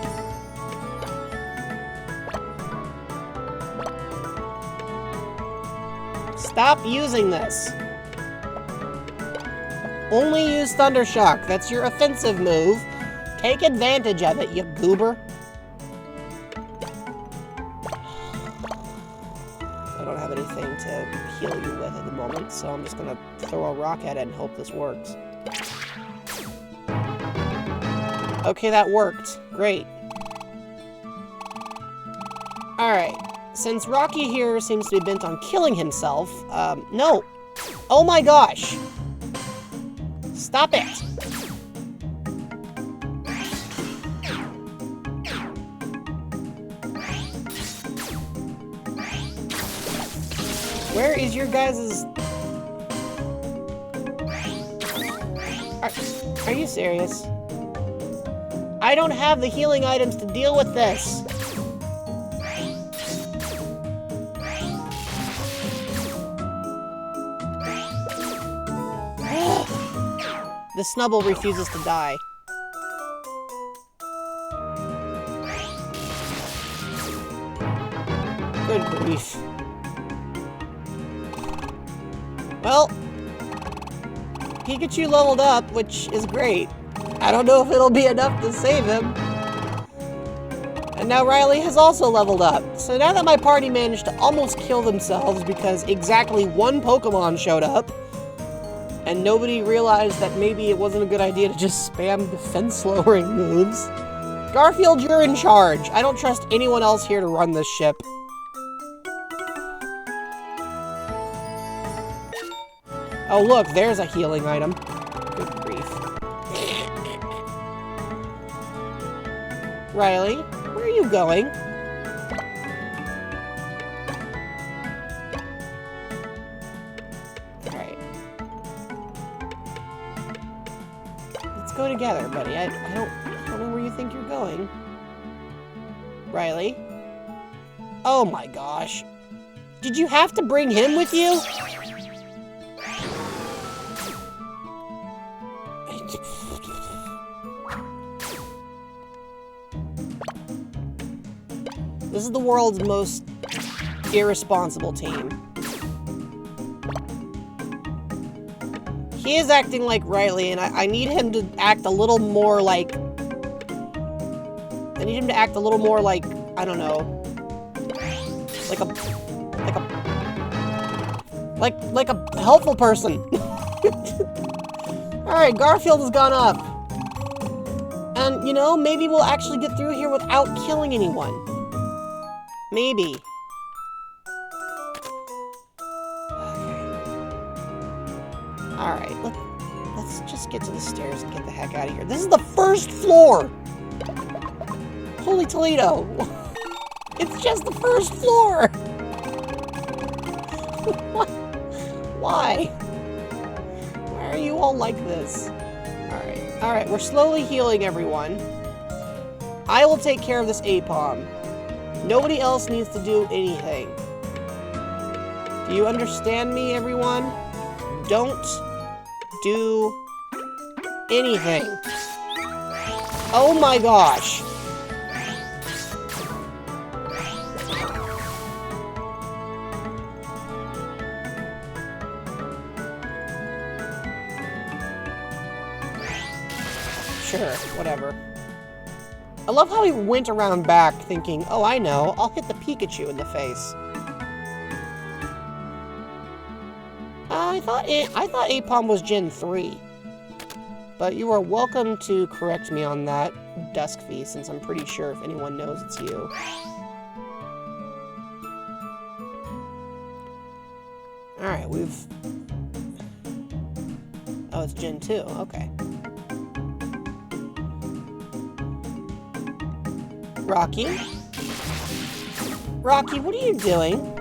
A: Stop using this. Only use Thunder Shock. That's your offensive move. Take advantage of it, you goober. I don't have anything to heal you with at the moment, so I'm just gonna throw a rock at it and hope this works. Okay, that worked. Great. Alright. Since Rocky here seems to be bent on killing himself, no. Oh my gosh. Stop it. Where is your guys'... Are you serious? I don't have the healing items to deal with this. The Snubbull refuses to die. Good grief. Well, Pikachu leveled up, which is great. I don't know if it'll be enough to save him. And now Riley has also leveled up. So now that my party managed to almost kill themselves because exactly one Pokemon showed up, and nobody realized that maybe it wasn't a good idea to just spam defense lowering moves. Garfield, you're in charge. I don't trust anyone else here to run this ship. Oh look, there's a healing item. Good grief. Riley, where are you going? Alright. Let's go together, buddy. I don't know where you think you're going. Riley? Oh my gosh. Did you have to bring him with you? This is the world's most irresponsible team. He is acting like Riley, and I need him to act a little more like... I need him to act a little more like, I don't know... Like a helpful person. Alright, Garfield has gone up. And, you know, maybe we'll actually get through here without killing anyone. Maybe. Alright, let's just get to the stairs and get the heck out of here. This is the first floor! Holy Toledo! It's just the first floor! What? Why? Why are you all like this? Alright, we're slowly healing everyone. I will take care of this Aipom. Nobody else needs to do anything. Do you understand me, everyone? Don't do anything. Oh my gosh. Sure, whatever. I love how he went around back thinking, oh, I know, I'll hit the Pikachu in the face. I thought Aipom was Gen 3. But you are welcome to correct me on that, Duskfy, since I'm pretty sure if anyone knows, it's you. Alright, we've... Oh, it's Gen 2, okay. Rocky? Rocky, what are you doing?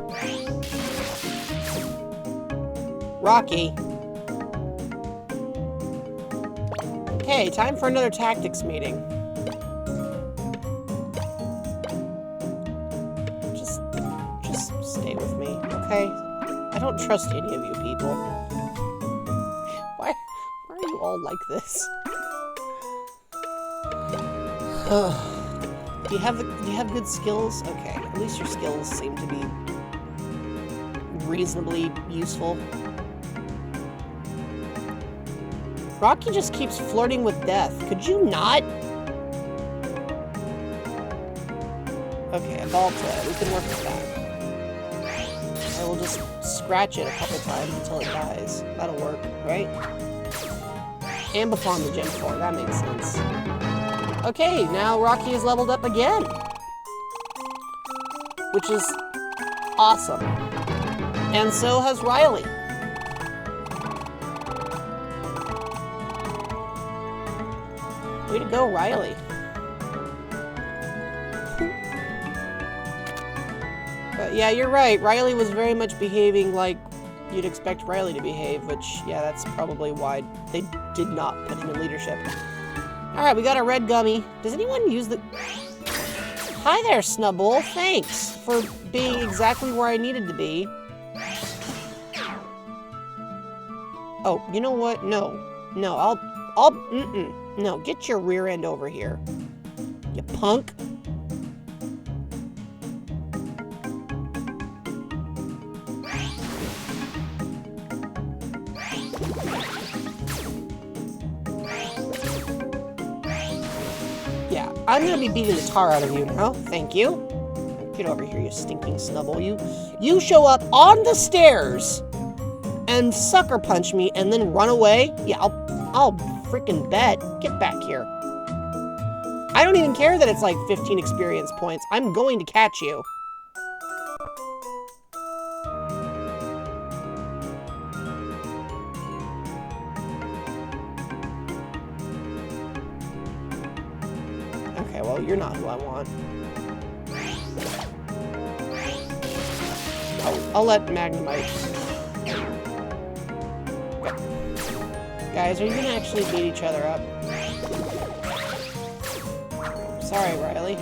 A: Rocky. Okay, time for another tactics meeting. Just stay with me, okay? I don't trust any of you people. Why are you all like this? Do you have good skills? Okay, at least your skills seem to be reasonably useful. Rocky just keeps flirting with death. Could you not? Okay, a ball play. We can work with that. I will just scratch it a couple times until it dies. That'll work, right? Ambipom the Gen 4. That makes sense. Okay, now Rocky is leveled up again. Which is awesome. And so has Riley. Way to go, Riley. But yeah, you're right. Riley was very much behaving like you'd expect Riley to behave, which, yeah, that's probably why they did not put him in leadership. Alright, we got a red gummy. Does anyone use the... Hi there, Snubbull. Thanks for being exactly where I needed to be. Oh, you know what? No, no, get your rear end over here. You punk. I'm gonna be beating the tar out of you now. Thank you. Get over here, you stinking snubble. You show up on the stairs and sucker punch me and then run away? Yeah, I'll freaking bet. Get back here. I don't even care that it's like 15 experience points. I'm going to catch you. Okay, well, you're not who I want. I'll let Magnemite. Guys, are you gonna actually beat each other up? Sorry, Riley.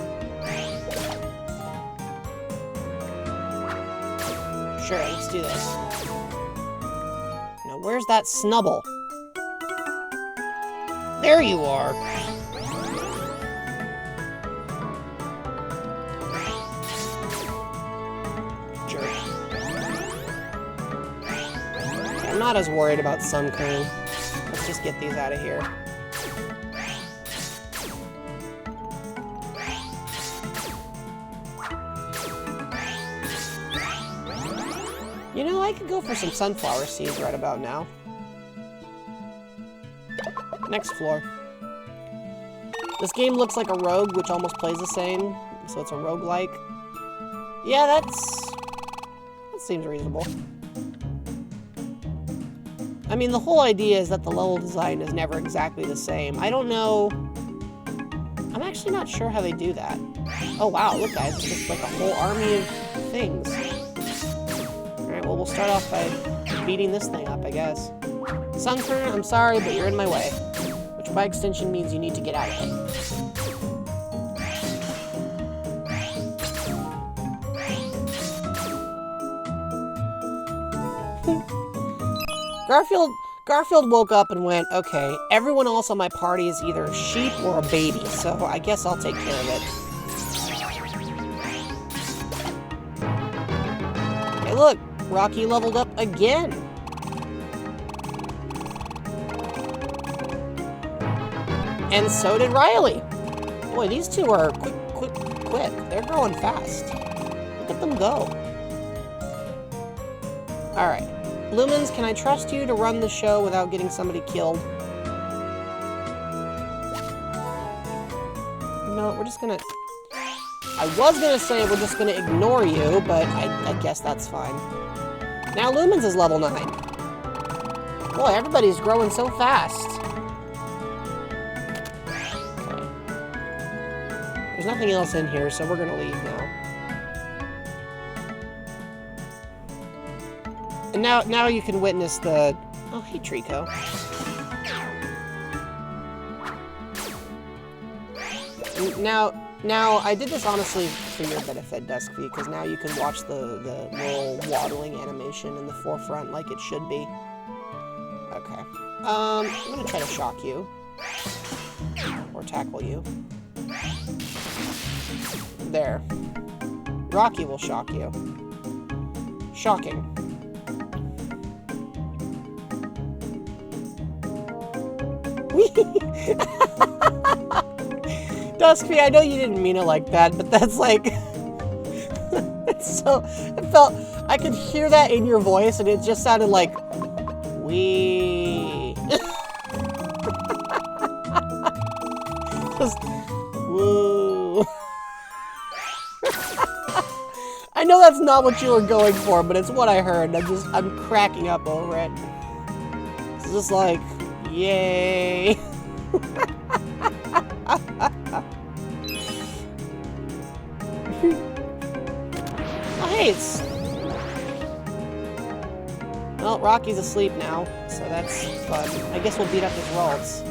A: Sure, let's do this. Now, where's that Snubble? There you are. Jerk. I'm not as worried about Sunkern. Let's just get these out of here. You know, I could go for some sunflower seeds right about now. Next floor. This game looks like a rogue, which almost plays the same, so it's a roguelike. Yeah, that seems reasonable. I mean, the whole idea is that the level design is never exactly the same. I don't know... I'm actually not sure how they do that. Oh wow, look guys, it's just like a whole army of things. Alright, well we'll start off by beating this thing up, I guess. Sunkern, I'm sorry, but you're in my way. Which by extension means you need to get out of it. Garfield woke up and went, okay, everyone else on my party is either a sheep or a baby, so I guess I'll take care of it. Hey look, Rocky leveled up again. And so did Riley. Boy, these two are quick. They're growing fast. Look at them go. Alright. Lumens, can I trust you to run the show without getting somebody killed? No, we're just gonna... I was gonna say we're just gonna ignore you, but I guess that's fine. Now Lumens is level 9. Boy, everybody's growing so fast. Okay. There's nothing else in here, so we're gonna leave now. And now you can witness the... Oh, hey, Trico. Now, I did this honestly for your benefit, Duskfy, because now you can watch the little waddling animation in the forefront like it should be. Okay. I'm gonna try to shock you. Or tackle you. There. Rocky will shock you. Shocking. Duskfy, I know you didn't mean it like that, but that's like... it's so... I could hear that in your voice, and it just sounded like... Wee... just... Woo... I know that's not what you were going for, but it's what I heard. I'm cracking up over it. It's just like... Yay! Oh, hey, it's... Well, Rocky's asleep now, so that's fun. I guess we'll beat up his Ralts.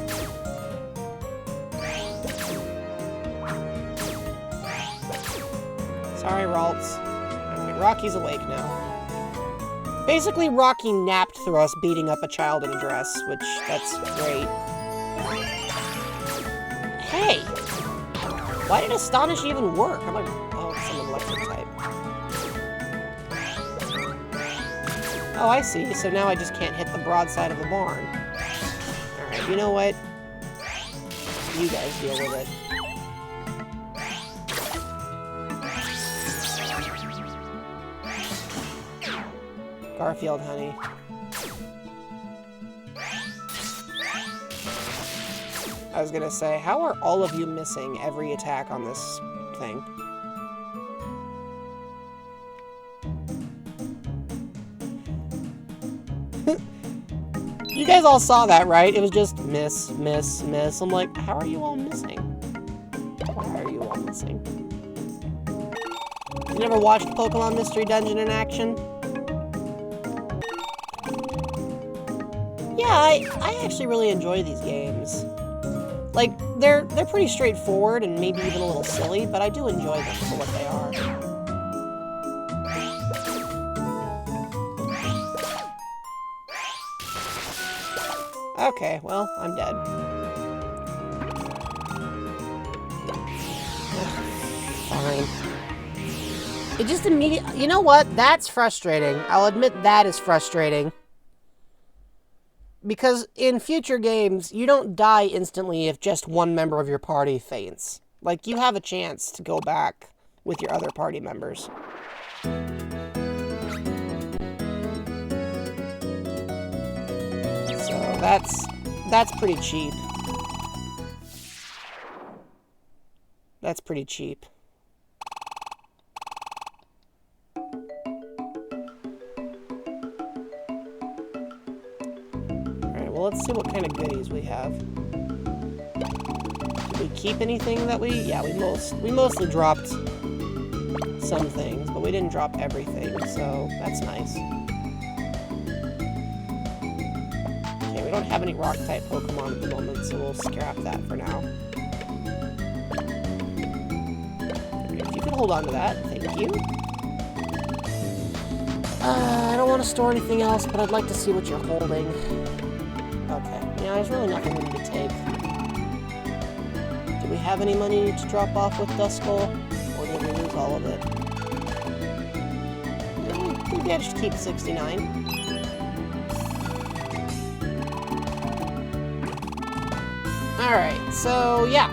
A: Sorry, Ralts. Alright, Rocky's awake now. Basically, Rocky napped through us beating up a child in a dress, which, that's great. Hey! Why did Astonish even work? I'm like, oh, it's an electric type. Oh, I see. So now I just can't hit the broadside of the barn. Alright, you know what? You guys deal with it. Garfield, honey. I was gonna say, how are all of you missing every attack on this thing? You guys all saw that, right? It was just miss, miss, miss. I'm like, how are you all missing? Why are you all missing? You never watched Pokemon Mystery Dungeon in action? Yeah, I actually really enjoy these games. Like, they're pretty straightforward and maybe even a little silly, but I do enjoy them for what they are. Okay, well, I'm dead. Fine. It just immediately... You know what? That's frustrating. I'll admit that is frustrating. Because in future games, you don't die instantly if just one member of your party faints. Like, you have a chance to go back with your other party members. So that's pretty cheap. That's pretty cheap. Well, let's see what kind of goodies we have. Did we keep anything that we... Yeah, we mostly dropped some things, but we didn't drop everything, so that's nice. Okay, we don't have any rock-type Pokemon at the moment, so we'll scrap that for now. Okay, if you could hold on to that, thank you. I don't want to store anything else, but I'd like to see what you're holding. Okay. Yeah, there's really nothing we need to take. Do we have any money to drop off with Duskull? Or did we lose all of it? We managed to keep 69. Alright, so yeah.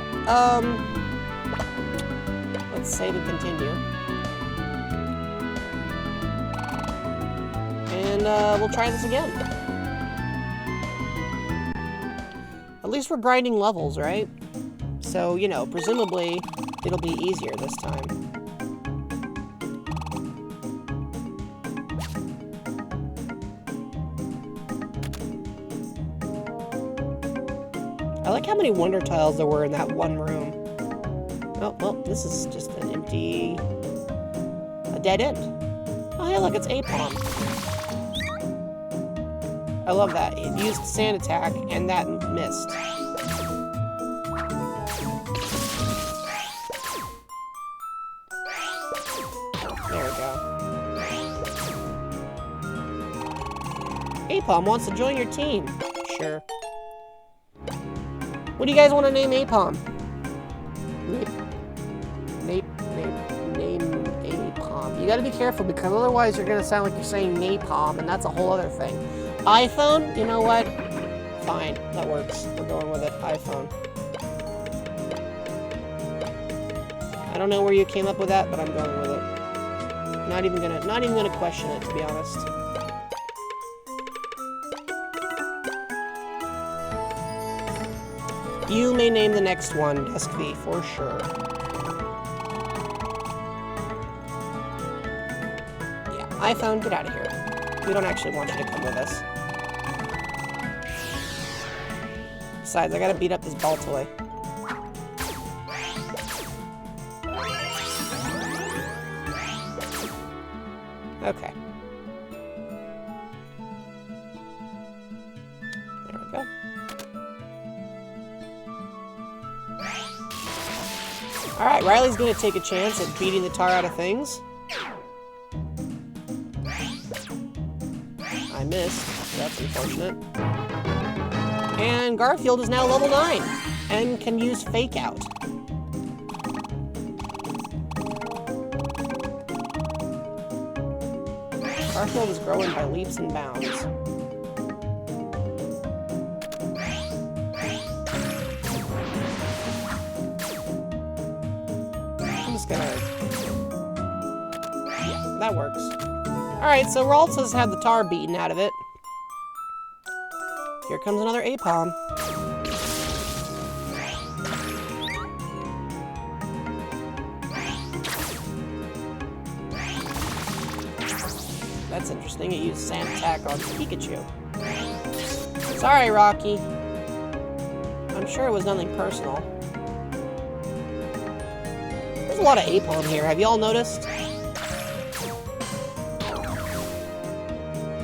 A: Let's save and continue. And we'll try this again. At least we're grinding levels, right? So, you know, presumably, it'll be easier this time. I like how many wonder tiles there were in that one room. Oh, well, this is just an empty... a dead end. Oh, hey, look, it's Aipom. I love that. It used Sand Attack, and that missed. There we go. Aipom wants to join your team. Sure. What do you guys want to name Aipom? Name Aipom. You gotta be careful, because otherwise you're gonna sound like you're saying napalm, and that's a whole other thing. iPhone? You know what? Fine, that works. We're going with it. iPhone. I don't know where you came up with that, but I'm going with it. Not even gonna question it, to be honest. You may name the next one Duskv, for sure. Yeah, iPhone, get out of here. We don't actually want you to come with us. Besides, I gotta beat up this Baltoy. Okay. There we go. Alright, Riley's gonna take a chance at beating the tar out of things. I missed. That's unfortunate. And Garfield is now level 9 and can use Fake Out. Garfield is growing by leaps and bounds. I'm just gonna... Yeah, that works. Alright, so Ralts has had the tar beaten out of it. Here comes another Aipom. That's interesting. It used Sand Attack on Pikachu. Sorry, Rocky. I'm sure it was nothing personal. There's a lot of Aipom here. Have y'all noticed?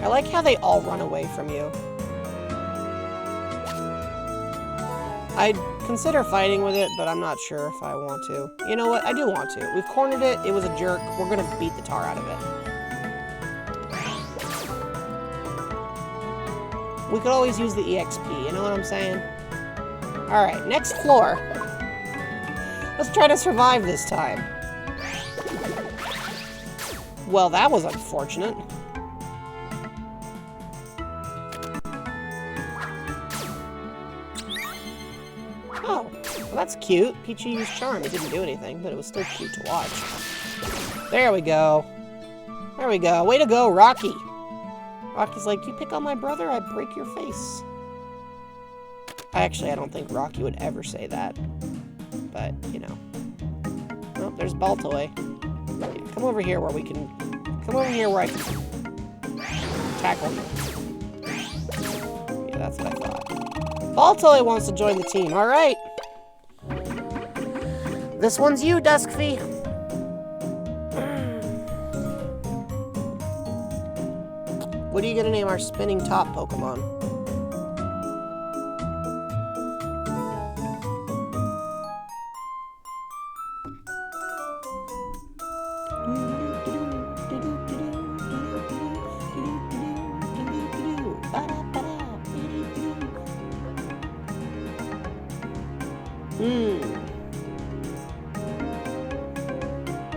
A: I like how they all run away from you. I'd consider fighting with it, but I'm not sure if I want to. You know what? I do want to. We've cornered it. It was a jerk. We're gonna beat the tar out of it. We could always use the EXP, you know what I'm saying? Alright, next floor. Let's try to survive this time. Well, that was unfortunate. Oh, well, that's cute. Pichu used Charm. It didn't do anything, but it was still cute to watch. There we go. There we go. Way to go, Rocky. Rocky's like, you pick on my brother, I break your face. I don't think Rocky would ever say that. But, you know. Oh, there's Baltoy. Yeah, come over here where we can... Come over here where I can tackle you. Yeah, that's what I thought. Baltoy wants to join the team. Alright. This one's you, Duskfy. What are you gonna name our spinning top Pokemon?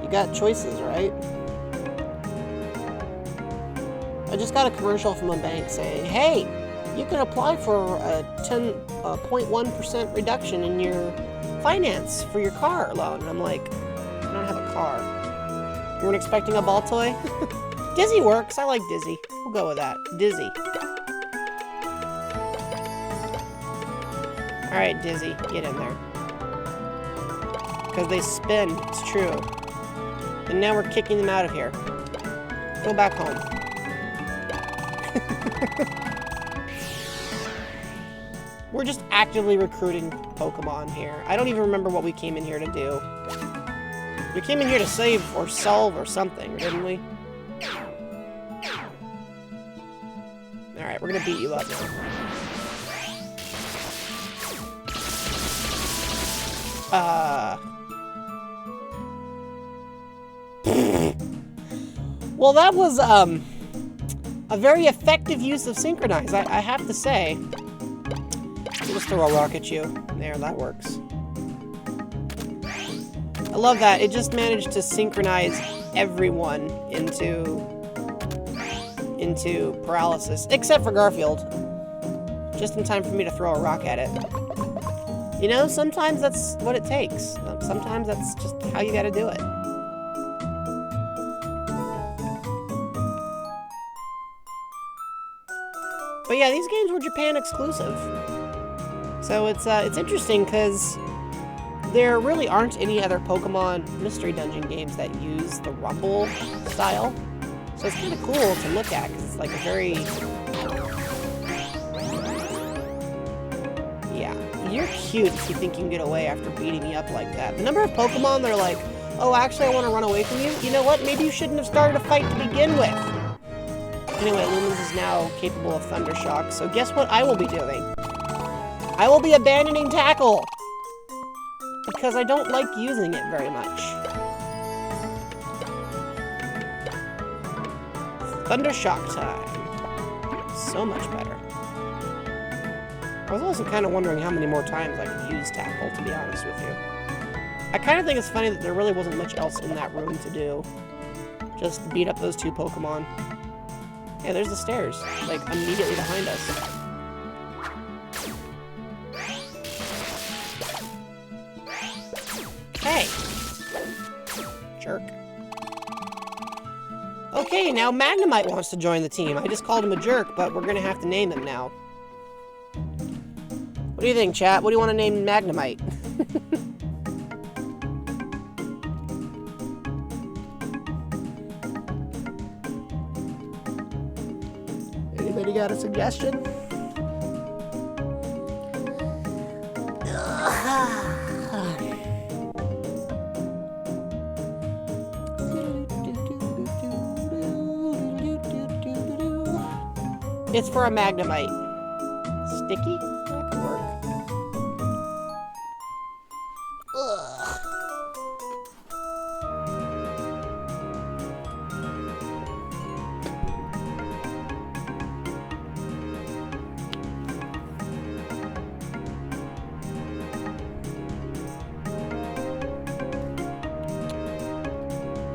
A: You got choices, right? I just got a commercial from a bank saying, hey, you can apply for a 10.1% reduction in your finance for your car loan. And I'm like, I don't have a car. You weren't expecting a Baltoy? Dizzy works. I like Dizzy. We'll go with that. Dizzy. Alright, Dizzy, get in there. Because they spin, it's true. And now we're kicking them out of here. Go back home. We're just actively recruiting Pokemon here. I don't even remember what we came in here to do. We came in here to save or solve or something, didn't we? Alright, we're gonna beat you up now. Well, that was, a very effective use of Synchronize, I have to say. I'll just throw a rock at you. There, that works. I love that. It just managed to synchronize everyone into paralysis, except for Garfield. Just in time for me to throw a rock at it. You know, sometimes that's what it takes. Sometimes that's just how you gotta do it. But yeah, these games were Japan exclusive. So it's interesting because there really aren't any other Pokemon Mystery Dungeon games that use the Rumble style. So it's kind of cool to look at because it's like a very... Yeah, you're cute if you think you can get away after beating me up like that. The number of Pokemon that are like, oh, actually I want to run away from you. You know what? Maybe you shouldn't have started a fight to begin with. Anyway, Lumens is now capable of Thunder Shock, so guess what I will be doing? I will be abandoning Tackle! Because I don't like using it very much. Thunder Shock time. So much better. I was also kind of wondering how many more times I could use Tackle, to be honest with you. I kind of think it's funny that there really wasn't much else in that room to do. Just beat up those two Pokemon. Yeah, there's the stairs, like, immediately behind us. Hey! Jerk. Okay, Okay, now Magnemite wants to join the team. I just called him a jerk, but we're gonna have to name him now. What do you think, chat? What do you want to name Magnemite? Anybody got a suggestion? It's for a Magnemite. Sticky? That could work. Ugh.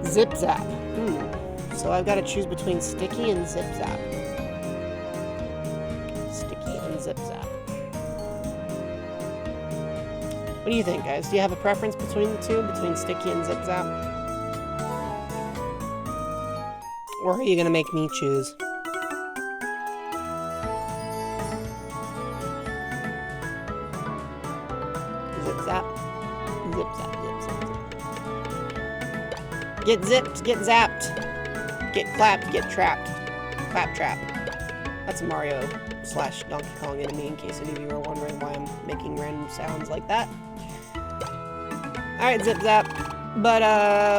A: Zip Zap. So I've got to choose between Sticky and Zip Zap. Sticky and Zip Zap. What do you think, guys? Do you have a preference between the two? Between Sticky and Zip Zap? Or are you going to make me choose? Zip Zap. Zip Zap. Zip Zap. Get zipped. Get zapped. Get clapped. Get trapped. Clap trap. That's a Mario / Donkey Kong enemy, in case any of you are wondering why I'm making random sounds like that. Alright, Zip Zap. But,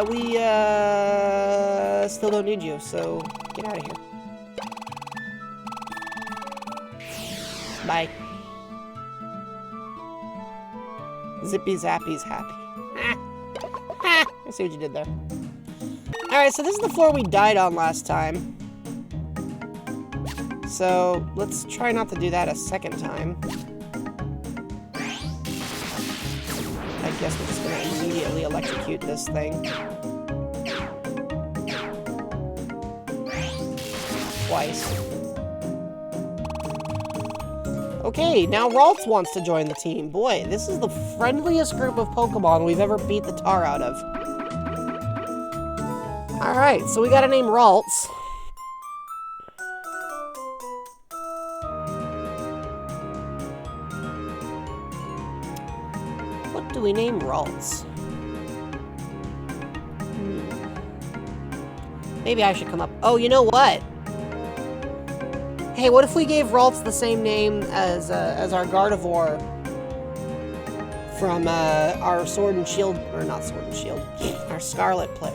A: we, still don't need you, so get out of here. Bye. Zippy Zappy's happy. I see what you did there. Alright, so this is the floor we died on last time. So, let's try not to do that a second time. I guess we're just gonna immediately electrocute this thing. Twice. Okay, now Ralts wants to join the team. Boy, this is the friendliest group of Pokemon we've ever beat the tar out of. Alright, so we gotta name Ralts. What do we name Ralts? Maybe I should come up... Oh, you know what? Hey, what if we gave Ralts the same name as our Gardevoir from our Sword and Shield... Or not Sword and Shield. Our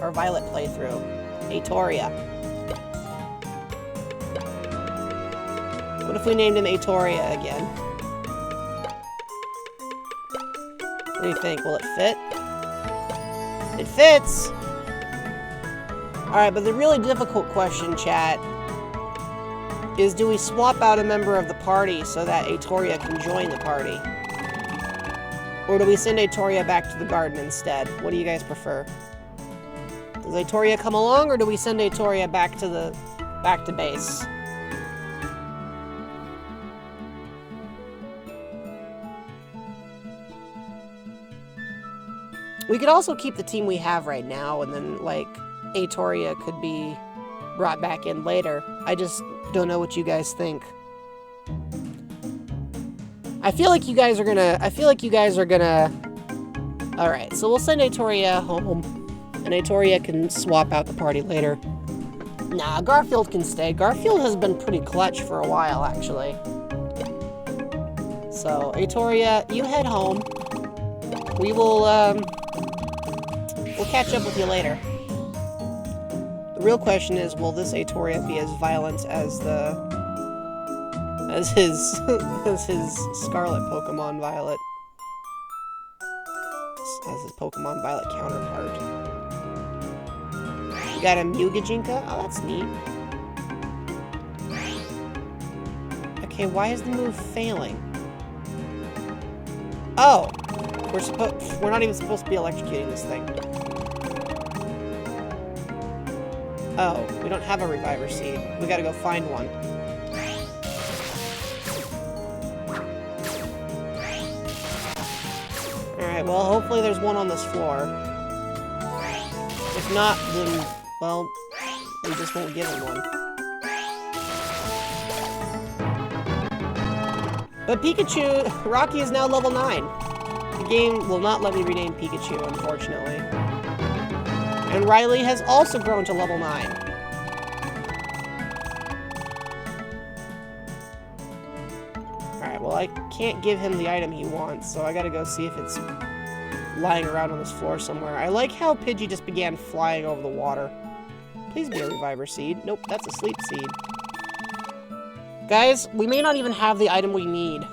A: or Violet playthrough. Aetoria. What if we named him Aetoria again? What do you think? Will it fit? It fits! Alright, but the really difficult question, chat, is do we swap out a member of the party so that Aetoria can join the party? Or do we send Aetoria back to the garden instead? What do you guys prefer? Does Aetoria come along, or do we send Aetoria back to base? We could also keep the team we have right now, and then, like, Aetoria could be brought back in later. I just don't know what you guys think. I feel like you guys are gonna... Alright, so we'll send Aetoria home, and Aetoria can swap out the party later. Nah, Garfield can stay. Garfield has been pretty clutch for a while, actually. So, Aetoria, you head home. We will, we'll catch up with you later. The real question is, will this Aetoria be as violent as his Scarlet Pokemon Violet? As his Pokemon Violet counterpart. You got a Mugajinka? Oh, that's neat. Okay, why is the move failing? Oh! We're not even supposed to be electrocuting this thing. Oh, we don't have a Reviver Seed. We gotta go find one. Alright, well, hopefully there's one on this floor. If not, then, well, We just won't give him one. But Pikachu, Rocky is now level 9. The game will not let me rename Pikachu, unfortunately. And Riley has also grown to level 9. Alright, well I can't give him the item he wants, so I gotta go see if it's lying around on this floor somewhere. I like how Pidgey just began flying over the water. Please be a Reviver Seed. Nope, that's a Sleep Seed. Guys, we may not even have the item we need.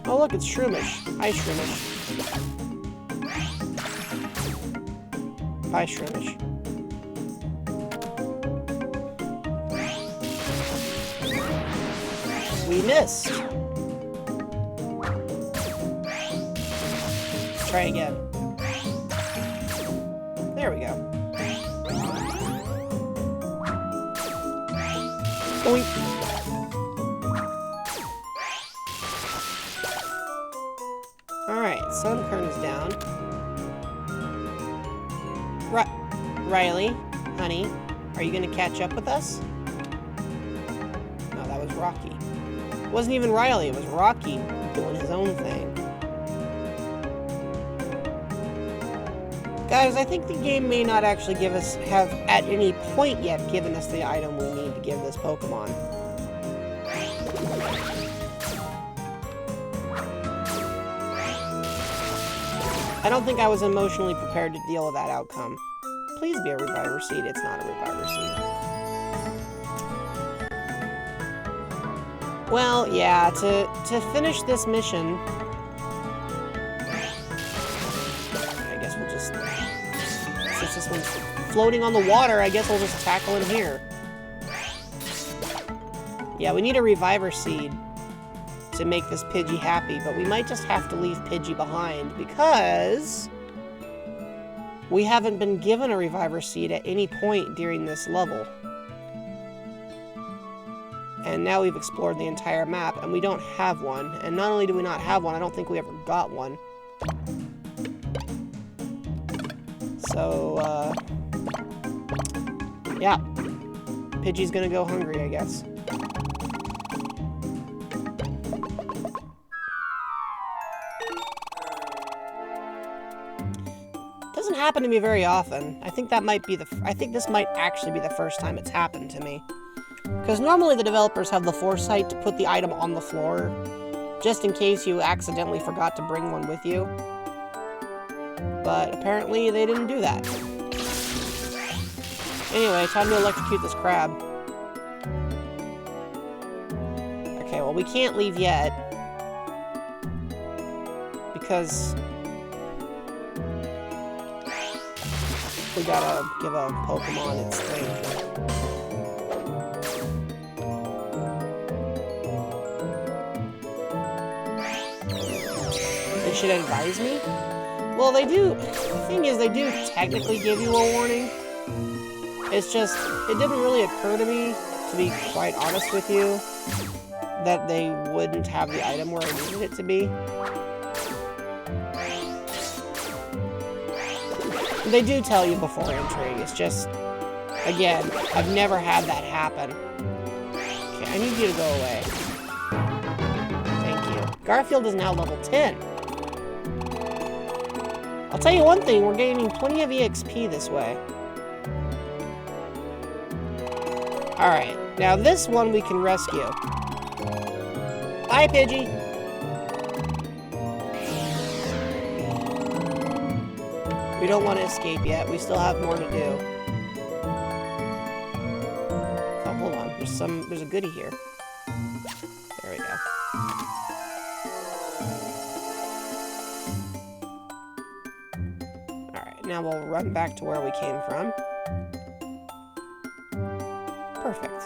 A: Oh look, it's Shroomish. Hi, Shroomish. Hi, Shroomish. We missed. Let's try again. There we go. Boink. Alright, Sunkern is down. Riley, honey, are you gonna catch up with us? No, that was Rocky. It wasn't even Riley, it was Rocky doing his own thing. Guys, I think the game may not actually have at any point yet given us the item we need to give this Pokemon. I don't think I was emotionally prepared to deal with that outcome. Please be a Reviver Seed. It's not a Reviver Seed. Well, yeah, to finish this mission, I guess we'll just, since this one's floating on the water, I guess we'll just tackle him here. Yeah, we need a Reviver Seed to make this Pidgey happy, but we might just have to leave Pidgey behind because we haven't been given a Reviver Seed at any point during this level. And now we've explored the entire map, and we don't have one. And not only do we not have one, I don't think we ever got one. So, yeah. Pidgey's gonna go hungry, I guess. Doesn't happen to me very often. I think that might be I think this might actually be the first time it's happened to me. Because normally the developers have the foresight to put the item on the floor, just in case you accidentally forgot to bring one with you. But apparently they didn't do that. Anyway, time to electrocute this crab. Okay, well we can't leave yet. Because we gotta give a Pokemon its thing. They should advise me? Well, they do. The thing is, they do technically give you a warning. It's just, it didn't really occur to me, to be quite honest with you, that they wouldn't have the item where I needed it to be. They do tell you before entering. It's just, again, I've never had that happen. Okay, I need you to go away. Thank you. Garfield is now level 10. I'll tell you one thing, we're gaining plenty of EXP this way. Alright, now this one we can rescue. Bye, Pidgey! We don't want to escape yet, we still have more to do. Oh, hold on, there's a goodie here. There we go. Now we'll run back to where we came from. Perfect.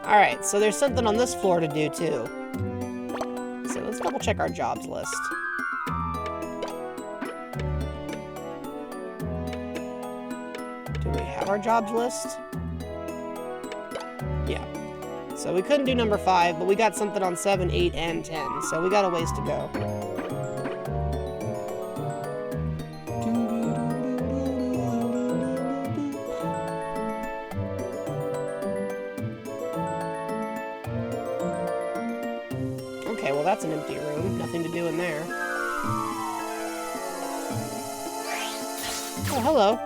A: Alright, so there's something on this floor to do too. So let's double check our jobs list. Do we have our jobs list? So we couldn't do number 5, but we got something on 7, 8, and 10. So we got a ways to go. Okay, well that's an empty room. Nothing to do in there. Oh, hello.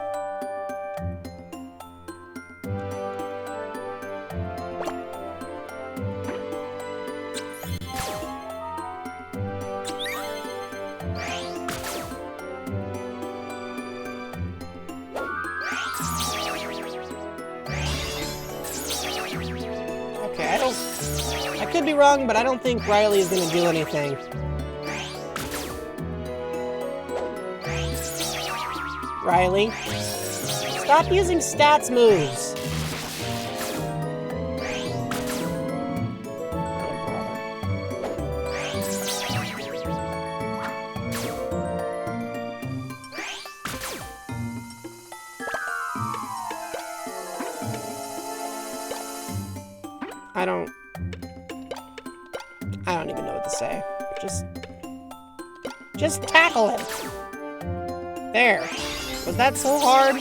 A: I could be wrong, but I don't think Riley is going to do anything. Riley, stop using stats moves. I don't even know what to say. Just tackle him. There. Was that so hard?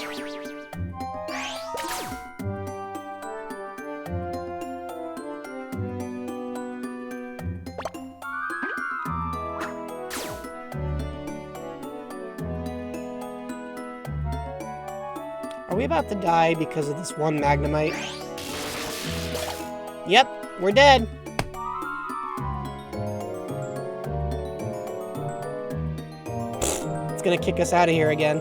A: Are we about to die because of this one Magnemite? Yep, we're dead. It's gonna kick us out of here again.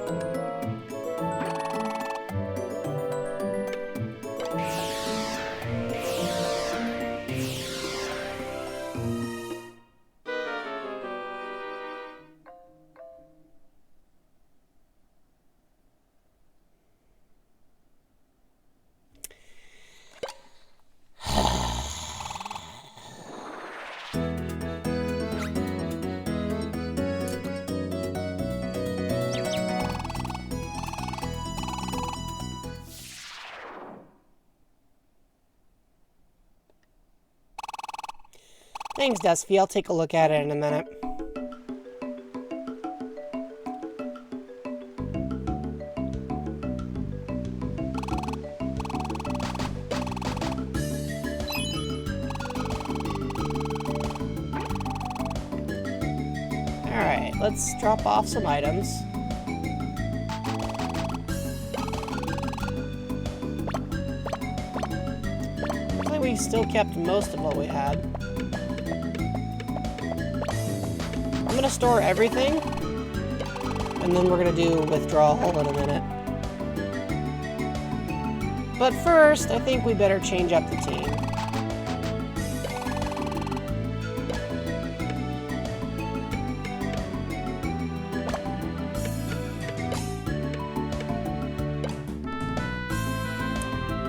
A: Thanks, Dusty. I'll take a look at it in a minute. Alright, let's drop off some items. I think we still kept most of what we had. I'm gonna store everything, and then we're gonna do withdrawal in a minute. But first, I think we better change up the team.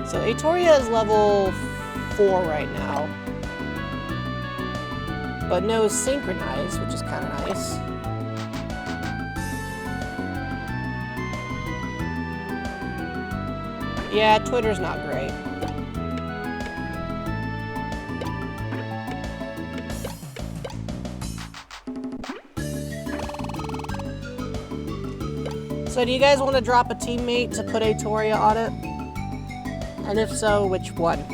A: So Aetoria is level 4 right now. But no synchronize, which is kind of nice. Yeah, Twitter's not great. So do you guys want to drop a teammate to put Aetoria on it? And if so, which one?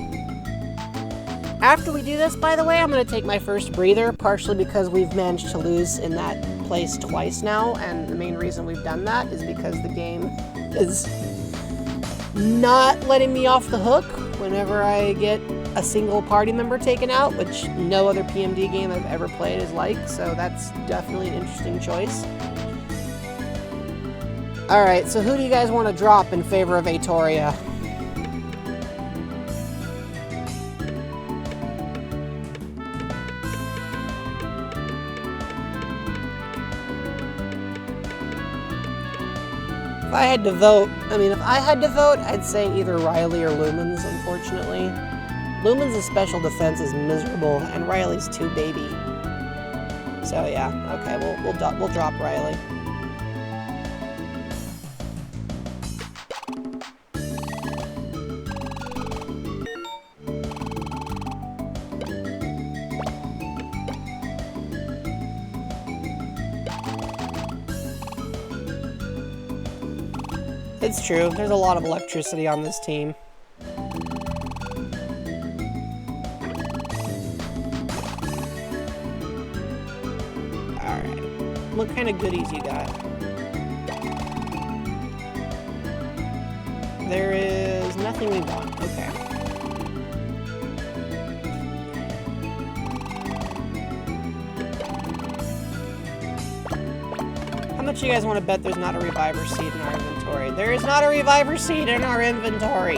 A: After we do this, by the way, I'm going to take my first breather, partially because we've managed to lose in that place twice now, and the main reason we've done that is because the game is not letting me off the hook whenever I get a single party member taken out, which no other PMD game I've ever played is like, so that's definitely an interesting choice. Alright, so who do you guys want to drop in favor of Aetoria? If I had to vote, if I had to vote, I'd say either Riley or Lumens, unfortunately. Lumens' special defense is miserable, and Riley's too baby. So yeah, okay, we'll drop Riley. It's true. There's a lot of electricity on this team. Alright. What kind of goodies you got? There is nothing we want. Okay. How much you guys want to bet there's not a reviver seed in our inventory? There is not a reviver seed in our inventory.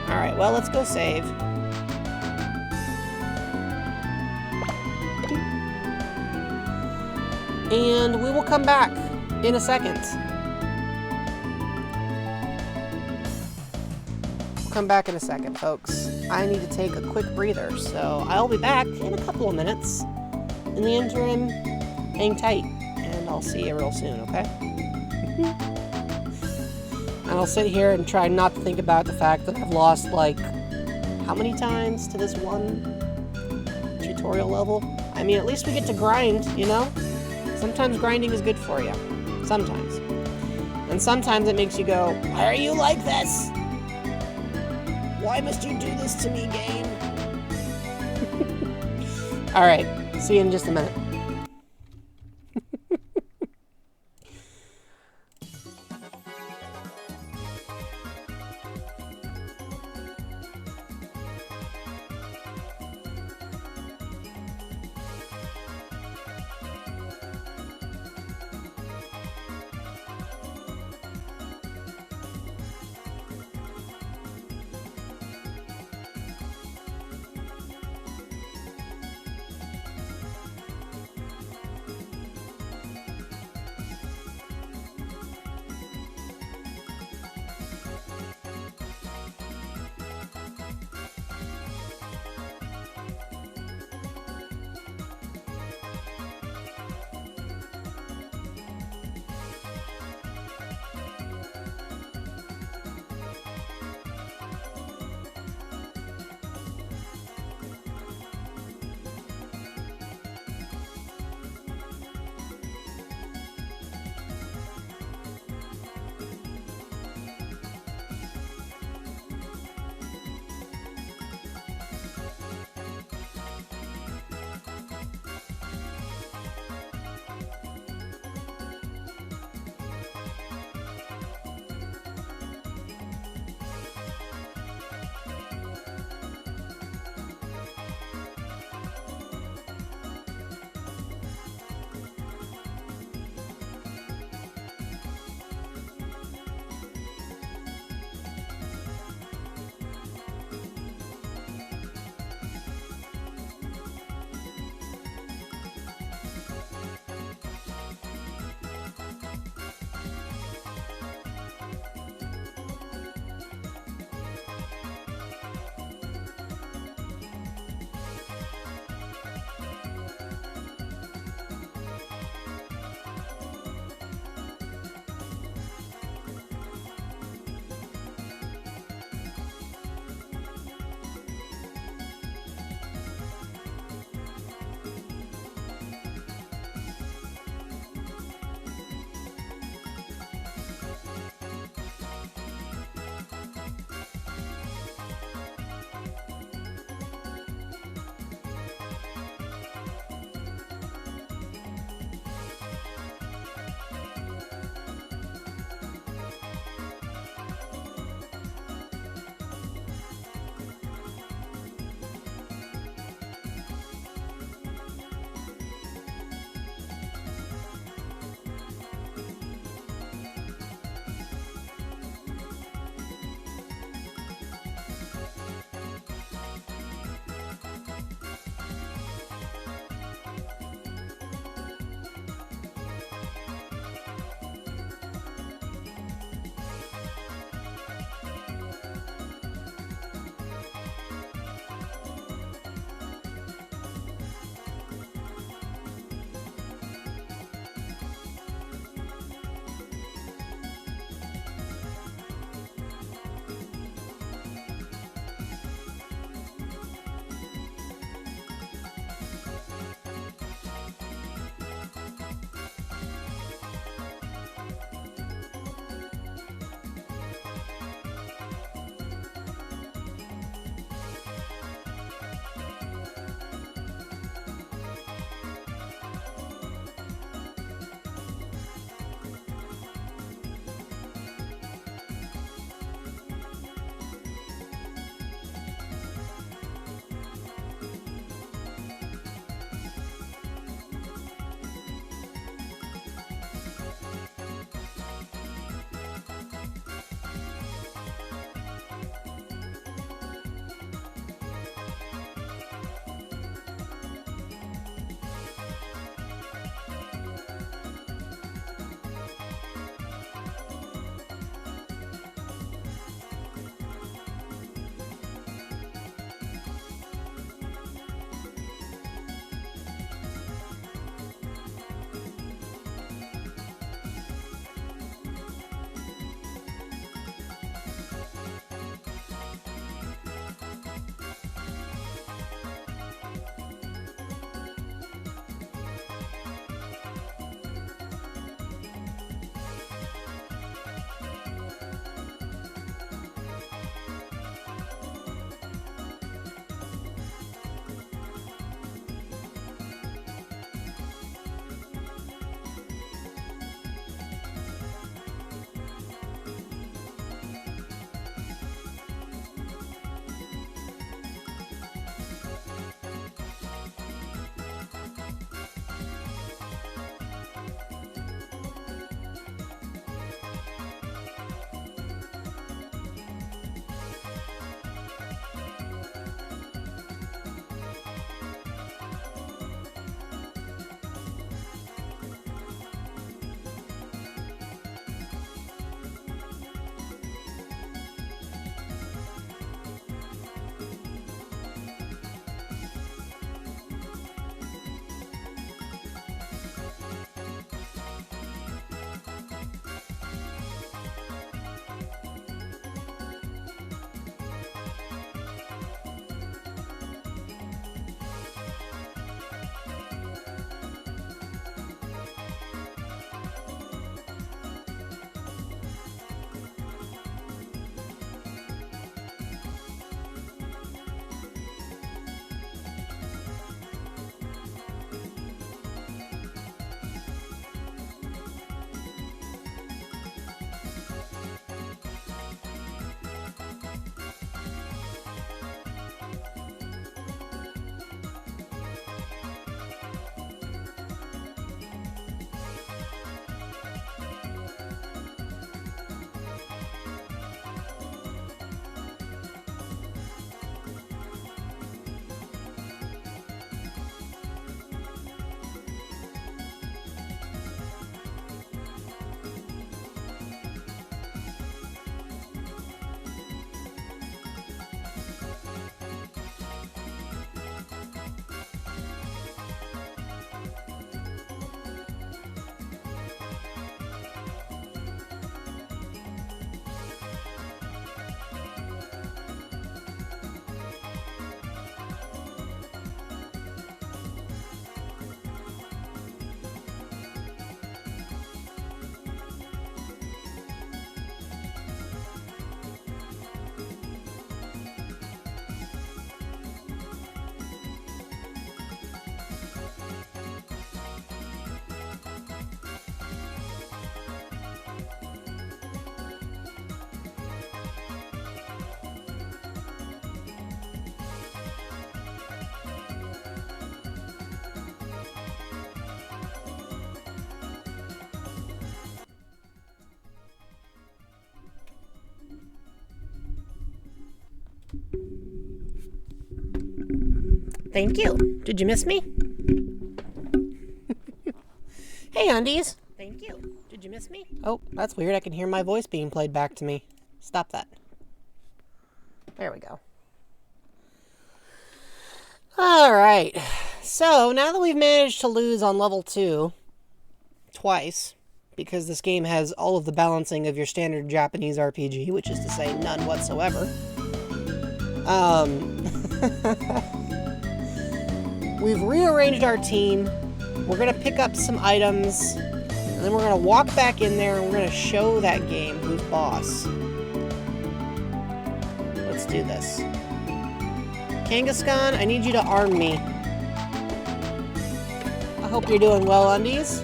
A: Alright, well, let's go save. And we will come back in a second. We'll come back in a second, folks. I need to take a quick breather, so I'll be back in a couple of minutes. In the interim, hang tight, and I'll see you real soon, okay? And I'll sit here and try not to think about the fact that I've lost, like, how many times to this one tutorial level? I mean, at least we get to grind, you know? Sometimes grinding is good for you. Sometimes. And sometimes it makes you go, why are you like this? Why must you do this to me, game? Alright, see you in just a minute. Thank you. Did you miss me? Hey, undies. Thank you. Did you miss me? Oh, that's weird. I can hear my voice being played back to me. Stop that. There we go. Alright. So, now that we've managed to lose on level 2 twice, because this game has all of the balancing of your standard Japanese RPG, which is to say none whatsoever. We've rearranged our team. We're going to pick up some items, and then we're going to walk back in there, and we're going to show that game who's boss. Let's do this. Kangaskhan, I need you to arm me. I hope you're doing well, undies.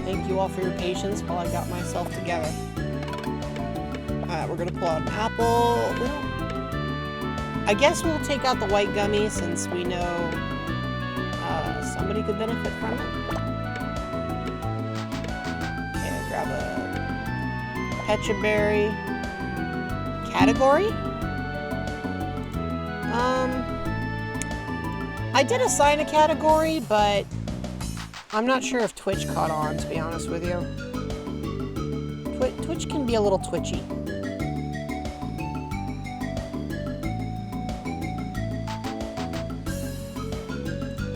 A: Thank you all for your patience while I got myself together. Alright, we're going to pull out an apple. Well, I guess we'll take out the white gummy since we know somebody could benefit from it. Okay, grab a Pecha Berry. Category? I did assign a category, but I'm not sure if Twitch caught on, to be honest with you. Twitch can be a little twitchy.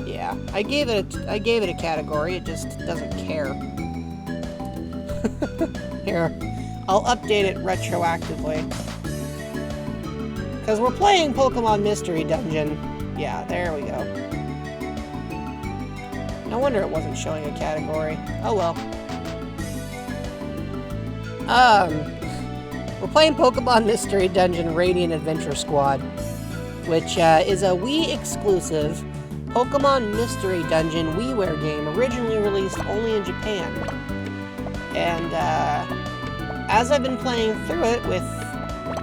A: Yeah, I gave it a category. It just doesn't care. Here, I'll update it retroactively. Because we're playing Pokemon Mystery Dungeon. Yeah, there we go. No wonder it wasn't showing a category. Oh well. We're playing Pokemon Mystery Dungeon Radiant Adventure Squad, which is a Wii exclusive Pokemon Mystery Dungeon WiiWare game originally released only in Japan. And as I've been playing through it with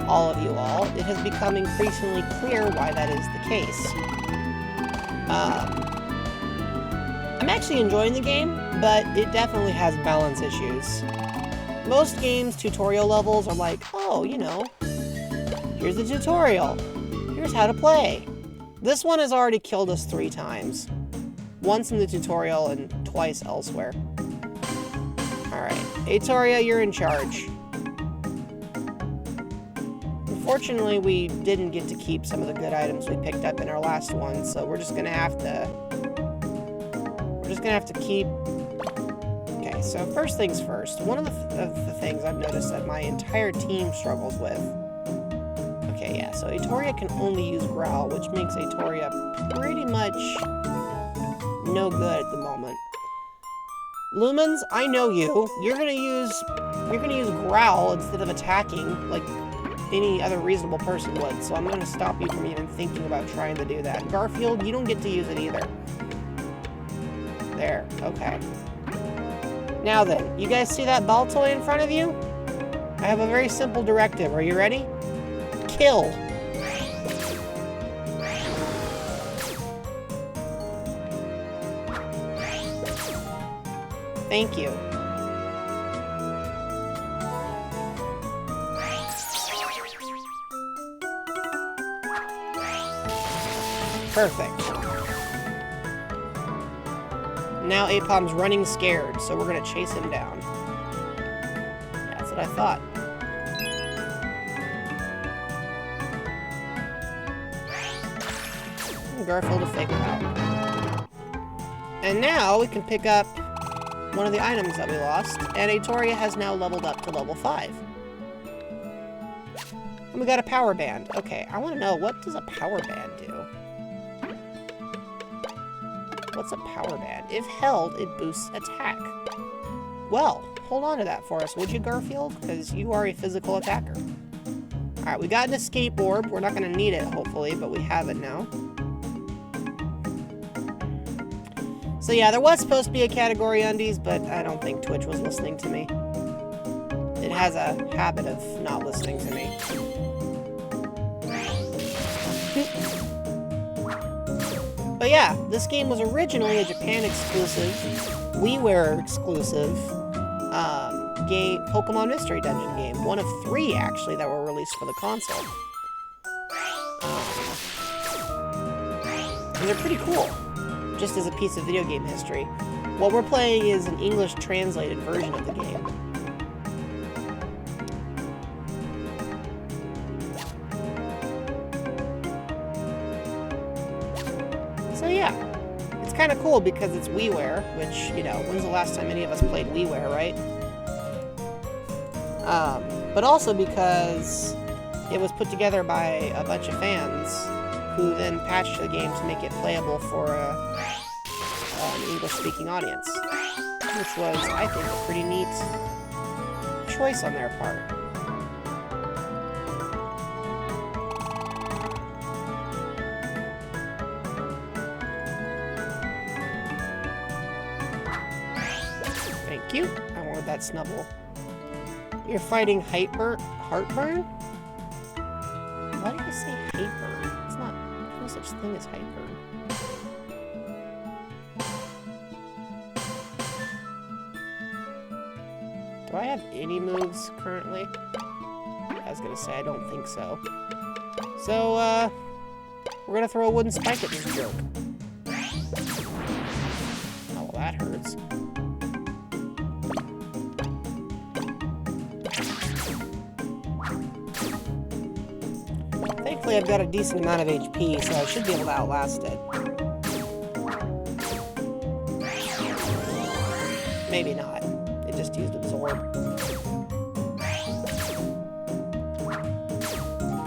A: all of you all, it has become increasingly clear why that is the case. I'm actually enjoying the game, but it definitely has balance issues. Most games' tutorial levels are like, oh, you know, here's the tutorial. Here's how to play. This one has already killed us 3 times. Once in the tutorial and twice elsewhere. Alright, Aetoria, you're in charge. Unfortunately, we didn't get to keep some of the good items we picked up in our last one, so we're just gonna have to keep... Okay, so first things first. One of the things I've noticed that my entire team struggles with... Okay, yeah, so Aetoria can only use Growl, which makes Aetoria pretty much no good at the moment. Lumens, I know you. You're gonna use Growl instead of attacking, like any other reasonable person would, so I'm gonna stop you from even thinking about trying to do that. Garfield, you don't get to use it either. There, okay. Now then, you guys see that Baltoy in front of you? I have a very simple directive. Are you ready? Kill! Thank you. Perfect. Now Apom's running scared, so we're gonna chase him down. That's what I thought. Garfield to fake him out. And now we can pick up one of the items that we lost, and Aetoria has now leveled up to level 5. And we got a power band. Okay, I want to know, what does a power band do? What's a power band? If held, it boosts attack. Well, hold on to that for us, would you, Garfield? Because you are a physical attacker. Alright, we got an escape orb. We're not going to need it, hopefully, but we have it now. So yeah, there was supposed to be a category undies, but I don't think Twitch was listening to me. It has a habit of not listening to me. But yeah, this game was originally a Japan exclusive, WiiWare exclusive game, Pokemon Mystery Dungeon game. One of 3, actually, that were released for the console. And they're pretty cool, just as a piece of video game history. What we're playing is an English translated version of the game. So yeah, it's kind of cool because it's WiiWare, which, you know, when's the last time any of us played WiiWare, right? But also because it was put together by a bunch of fans who then patched the game to make it playable for an English-speaking audience, which was, I think, a pretty neat choice on their part. Thank you. I wanted that Snubbull. You're fighting Heartburn? Why did you say Heartburn? It's not, there's no such thing as Heartburn. Do I have any moves currently? I was gonna say, I don't think so. So, we're gonna throw a wooden spike at this jerk. Oh, well, that hurts. Thankfully, I've got a decent amount of HP, so I should be able to outlast it. Maybe not. It just used Absorb.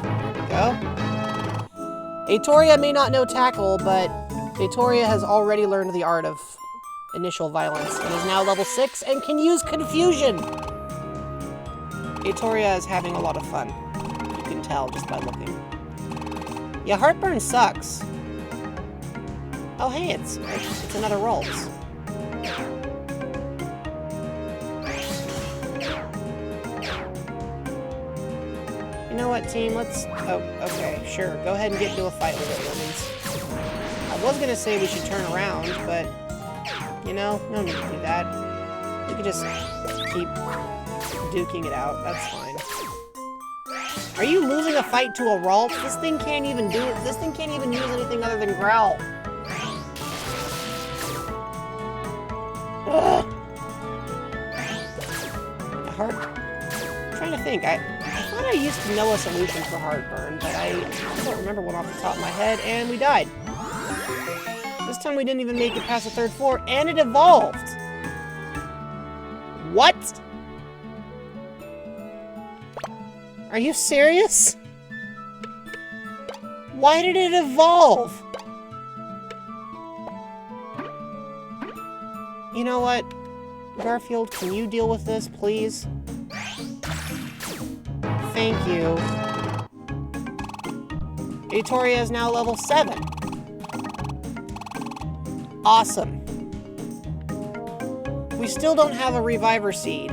A: There we go. Aetoria may not know Tackle, but Aetoria has already learned the art of initial violence and is now level 6 and can use Confusion! Aetoria is having a lot of fun. You can tell just by looking. Yeah, Heartburn sucks. Oh, hey, it's another Ralts. You know what, team? Let's... Oh, okay, sure. Go ahead and get into a fight with it, Lemons. I was gonna say we should turn around, but... You know, no need to do that. We could just keep duking it out. That's fine. Are you losing a fight to a Ralt? This thing can't even do it. This thing can't even use anything other than Growl. Ugh. I'm trying to think. I thought I used to know a solution for Heartburn, but I don't remember one off the top of my head, and we died. This time we didn't even make it past the 3rd floor, and it evolved! What? Are you serious? Why did it evolve? You know what? Garfield, can you deal with this, please? Thank you. Aetoria is now level 7. Awesome. We still don't have a Reviver Seed.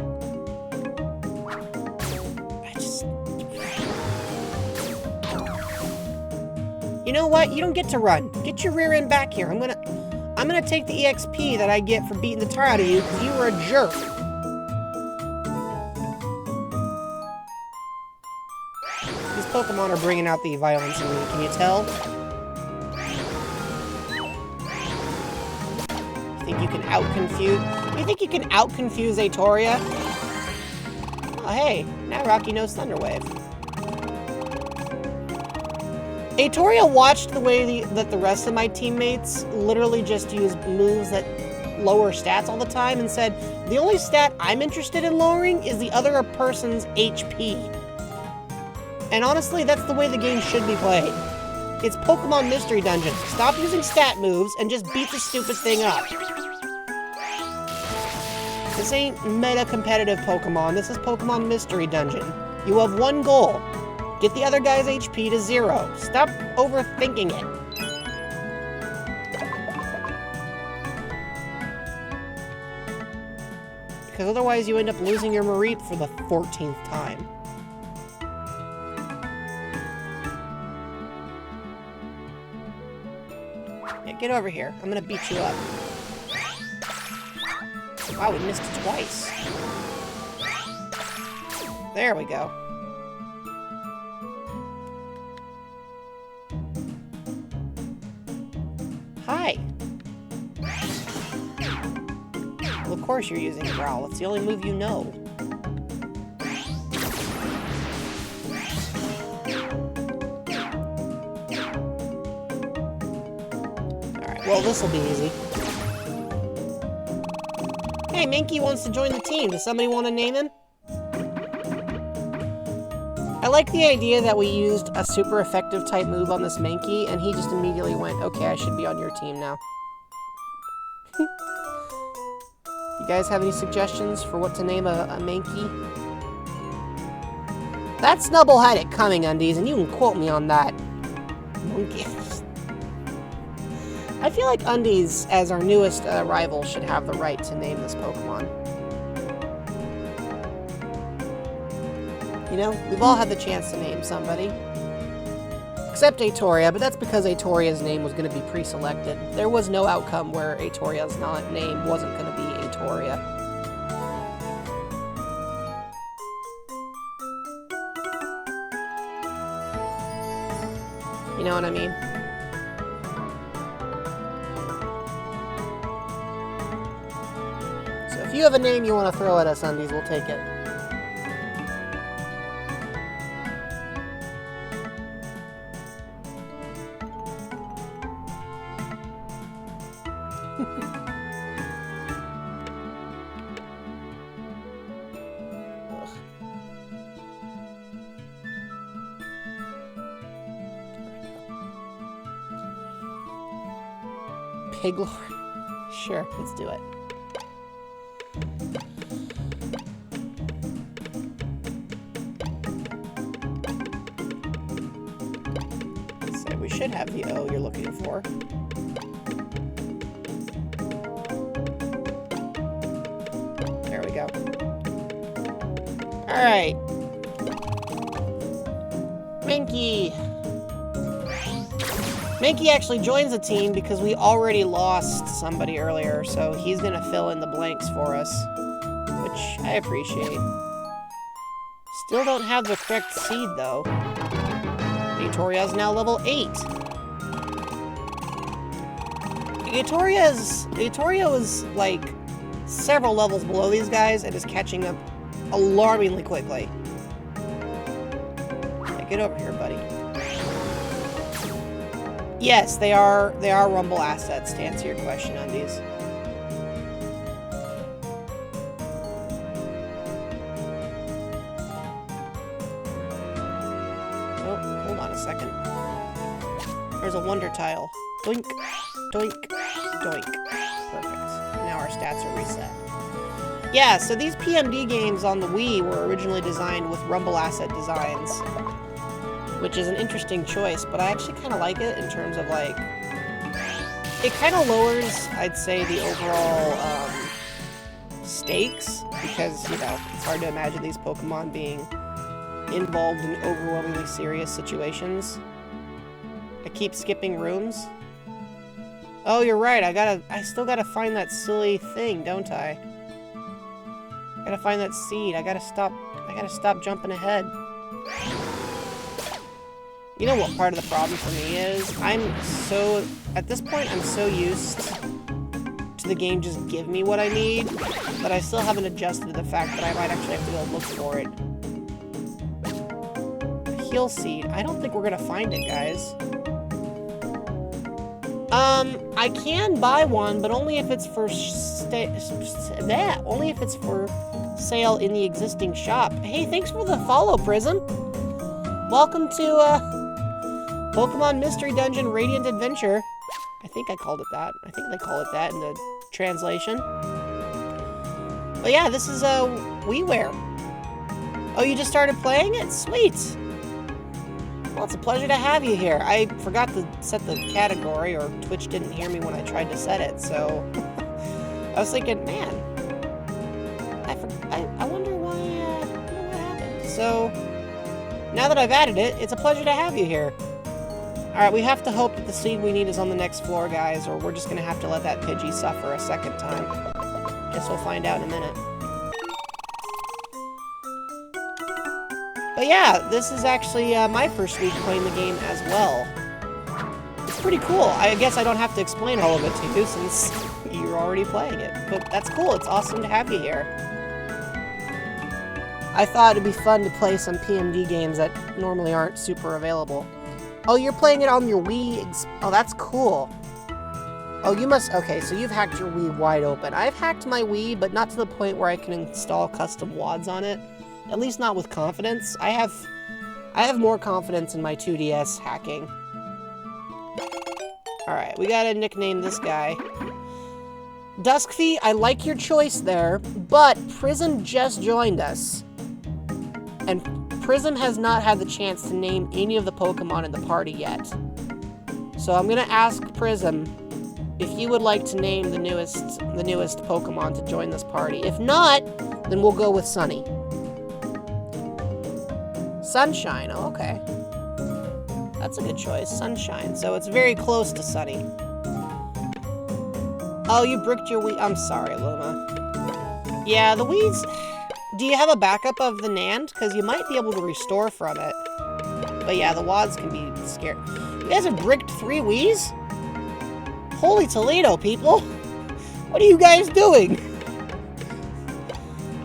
A: You know what? You don't get to run. Get your rear end back here. I'm gonna take the EXP that I get for beating the tar out of you because you were a jerk. These Pokemon are bringing out the violence in me. Can you tell? You think you can out-confuse? You think you can out-confuse Aetoria? Oh, hey. Now Rocky knows Thunder Wave. Aetoria watched the way that the rest of my teammates literally just use moves that lower stats all the time and said, the only stat I'm interested in lowering is the other person's HP. And honestly, that's the way the game should be played. It's Pokemon Mystery Dungeon. Stop using stat moves and just beat the stupid thing up. This ain't meta-competitive Pokemon. This is Pokemon Mystery Dungeon. You have one goal. Get the other guy's HP to 0. Stop overthinking it. Because otherwise you end up losing your Mareep for the 14th time. Yeah, get over here. I'm gonna beat you up. Wow, we missed twice. There we go. Hi. Well, of course you're using Growl. It's the only move you know. Alright, well, this'll be easy. Hey, Mankey wants to join the team. Does somebody want to name him? I like the idea that we used a super effective type move on this Mankey, and he just immediately went, okay, I should be on your team now. You guys have any suggestions for what to name a Mankey? That Snubbull had it coming, Undies, and you can quote me on that. Monkey. I feel like Undies, as our newest rival, should have the right to name this Pokemon. You know, we've all had the chance to name somebody. Except Atoria, but that's because Atoria's name was going to be pre-selected. There was no outcome where Atoria's name wasn't going to be Atoria. You know what I mean? So if you have a name you want to throw at us, Undies, we'll take it. Piglor? Sure, let's do it. So we should have the O you're looking for. There we go. Alright. Mankey! Mankey actually joins the team because we already lost somebody earlier, so he's gonna fill in the blanks for us, which I appreciate. Still don't have the correct seed, though. Atoria is now level 8. Atoria was, like, several levels below these guys and is catching up alarmingly quickly. Yeah, get over here, buddy. Yes, they are Rumble assets, to answer your question, Undies. Oh, hold on a second. There's a Wonder Tile. Doink, doink, doink. Perfect. Now our stats are reset. Yeah, so these PMD games on the Wii were originally designed with Rumble asset designs, which is an interesting choice, but I actually kind of like it in terms of, like, it kind of lowers, I'd say, the overall stakes, because, you know, it's hard to imagine these Pokemon being involved in overwhelmingly serious situations. I keep skipping rooms. Oh, you're right, I still gotta find that silly thing, don't I? Gotta find that seed. I gotta stop jumping ahead. You know what part of the problem for me is? At this point, I'm so used to the game just give me what I need, that I still haven't adjusted to the fact that I might actually have to go look for it. Heal seed. I don't think we're gonna find it, guys. I can buy one, but only if it's for only if it's for sale in the existing shop. Hey, thanks for the follow, Prism. Welcome to Pokemon Mystery Dungeon Radiant Adventure. I think I called it that. I think they call it that in the translation. But yeah, this is WiiWare. Oh, you just started playing it? Sweet. Well, it's a pleasure to have you here. I forgot to set the category, or Twitch didn't hear me when I tried to set it, so I was thinking, man, I wonder why, what happened. So now that I've added it, it's a pleasure to have you here. Alright, we have to hope that the seed we need is on the next floor, guys, or we're just gonna have to let that Pidgey suffer a second time. Guess we'll find out in a minute. But yeah, this is actually my first week playing the game as well. It's pretty cool. I guess I don't have to explain all of it to you since you're already playing it. But that's cool. It's awesome to have you here. I thought it'd be fun to play some PMD games that normally aren't super available. Oh, you're playing it on your Wii? Oh, that's cool. Oh, you must... Okay, so you've hacked your Wii wide open. I've hacked my Wii, but not to the point where I can install custom WADs on it. At least not with confidence. I have more confidence in my 2DS hacking. Alright, we gotta nickname this guy. Duskfy, I like your choice there, but Prism just joined us. And Prism has not had the chance to name any of the Pokemon in the party yet. So I'm gonna ask Prism if you would like to name the newest Pokemon to join this party. If not, then we'll go with Sunny. Sunshine, oh, okay. That's a good choice, Sunshine. So it's very close to Sunny. Oh, you bricked your Wii. I'm sorry, Luma. Yeah, the Wii's... Do you have a backup of the NAND? Because you might be able to restore from it. But yeah, the WADs can be scary. You guys have bricked 3 Wiis? Holy Toledo, people! What are you guys doing?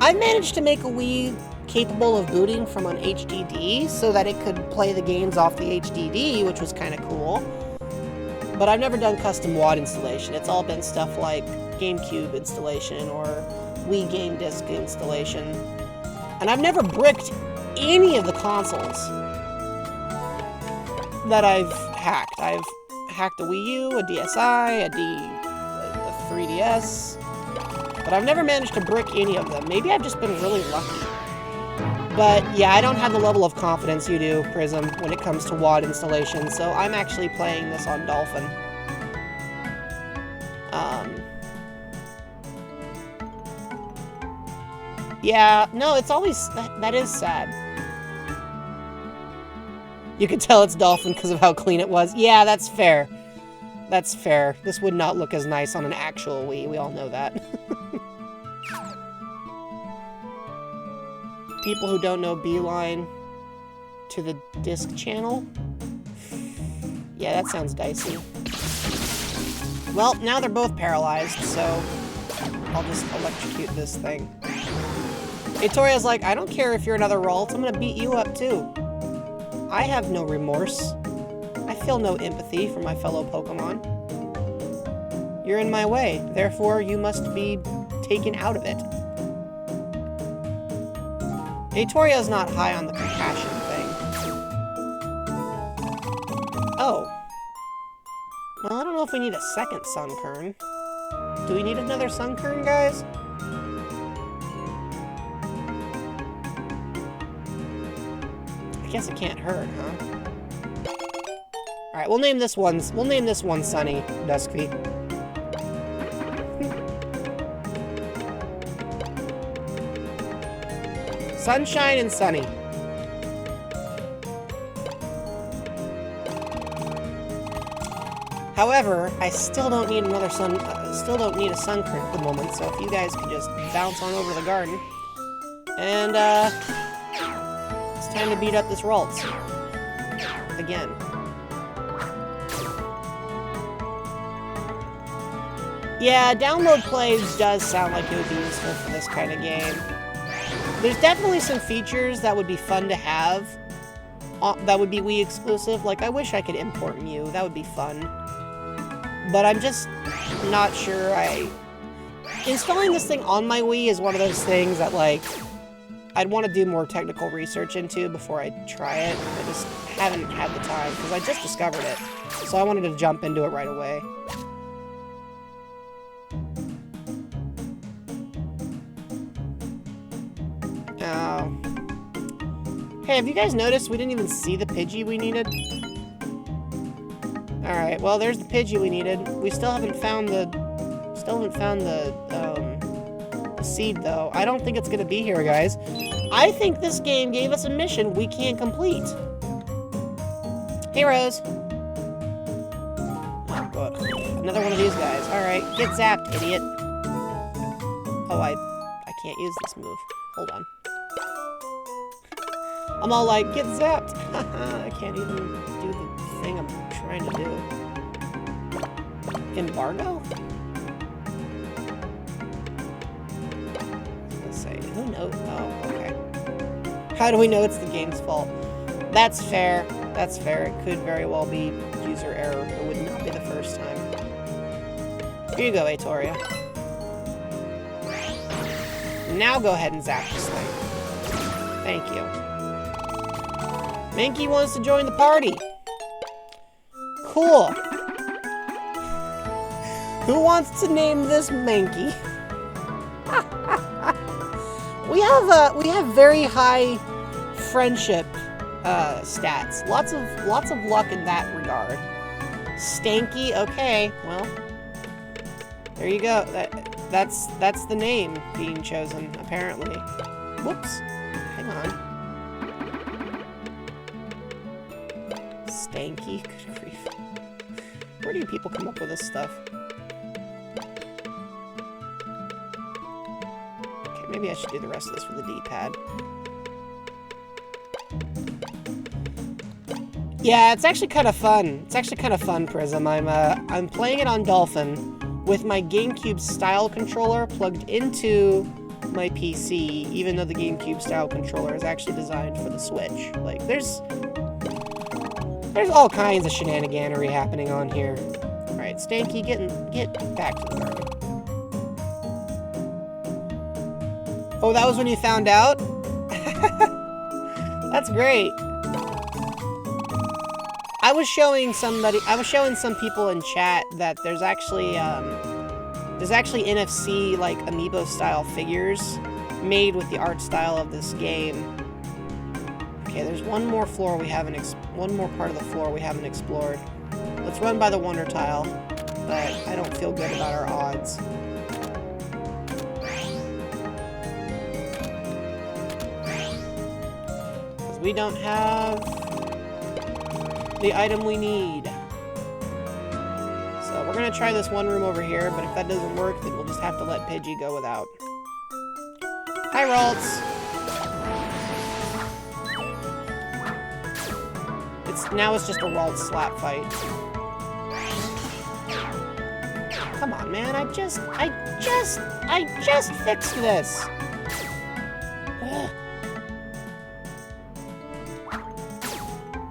A: I managed to make a Wii capable of booting from an HDD so that it could play the games off the HDD, which was kind of cool. But I've never done custom WAD installation. It's all been stuff like GameCube installation or Wii Game Disc installation. And I've never bricked any of the consoles that I've hacked. I've hacked a Wii U, a DSi, a 3DS, but I've never managed to brick any of them. Maybe I've just been really lucky. But yeah, I don't have the level of confidence you do, Prism, when it comes to WAD installation, so I'm actually playing this on Dolphin. Yeah, no, it's always... That is sad. You can tell it's Dolphin because of how clean it was. Yeah, that's fair. That's fair. This would not look as nice on an actual Wii. We all know that. People who don't know Beeline to the disc channel? Yeah, that sounds dicey. Well, now they're both paralyzed, so I'll just electrocute this thing. Victoria's like, I don't care if you're another Ralt, I'm gonna beat you up too. I have no remorse. I feel no empathy for my fellow Pokemon. You're in my way, therefore you must be taken out of it. Victoria's not high on the compassion thing. Oh. Well, I don't know if we need a second Sunkern. Do we need another Sunkern, guys? I guess it can't hurt, huh? Alright, we'll name this one Sunny, Duskfy. Sunshine and Sunny. However, I still don't need another still don't need a Sunkern at the moment, so if you guys could just bounce on over to the garden. And, it's time to beat up this Ralts. Again. Yeah, download plays does sound like it would be useful for this kind of game. There's definitely some features that would be fun to have that would be Wii exclusive. Like, I wish I could import Mew. That would be fun. But I'm just not sure installing this thing on my Wii is one of those things that, like, I'd want to do more technical research into before I try it. I just haven't had the time, because I just discovered it. So I wanted to jump into it right away. Oh. Hey, have you guys noticed we didn't even see the Pidgey we needed? Alright, well, there's the Pidgey we needed. We still haven't found the seed, though. I don't think it's gonna be here, guys. I think this game gave us a mission we can't complete. Hey, Rose. Oh, God. Another one of these guys. Alright, get zapped, idiot. Oh, I can't use this move. Hold on. I'm all like, get zapped. I can't even do the thing I'm trying to do. Embargo? Let's say, who knows? Oh, okay. How do we know it's the game's fault? That's fair. That's fair. It could very well be user error. It would not be the first time. Here you go, Aetoria. Now go ahead and zap this thing. Thank you. Mankey wants to join the party. Cool. Who wants to name this Mankey? we have very high friendship stats. Lots of luck in that regard. Stanky. Okay. Well, there you go. That's the name being chosen, apparently. Whoops. Hang on. Stanky? Good grief. Where do you people come up with this stuff? Okay, maybe I should do the rest of this with a D-pad. Yeah, it's actually kind of fun. It's actually kind of fun, Prism. I'm playing it on Dolphin with my GameCube style controller plugged into my PC, even though the GameCube style controller is actually designed for the Switch. Like, there's all kinds of shenaniganery happening on here. Alright, Stanky, get back to the garden. Oh, that was when you found out? That's great. I was showing some people in chat that there's actually NFC, like, amiibo-style figures made with the art style of this game. Okay, there's one more floor we haven't, one more part of the floor we haven't explored. Let's run by the Wonder Tile, but I don't feel good about our odds. Because we don't have the item we need. So we're gonna try this one room over here, but if that doesn't work, then we'll just have to let Pidgey go without. Hi, Ralts! Now it's just a Ralts slap fight. Come on, man, I just fixed this! Ugh.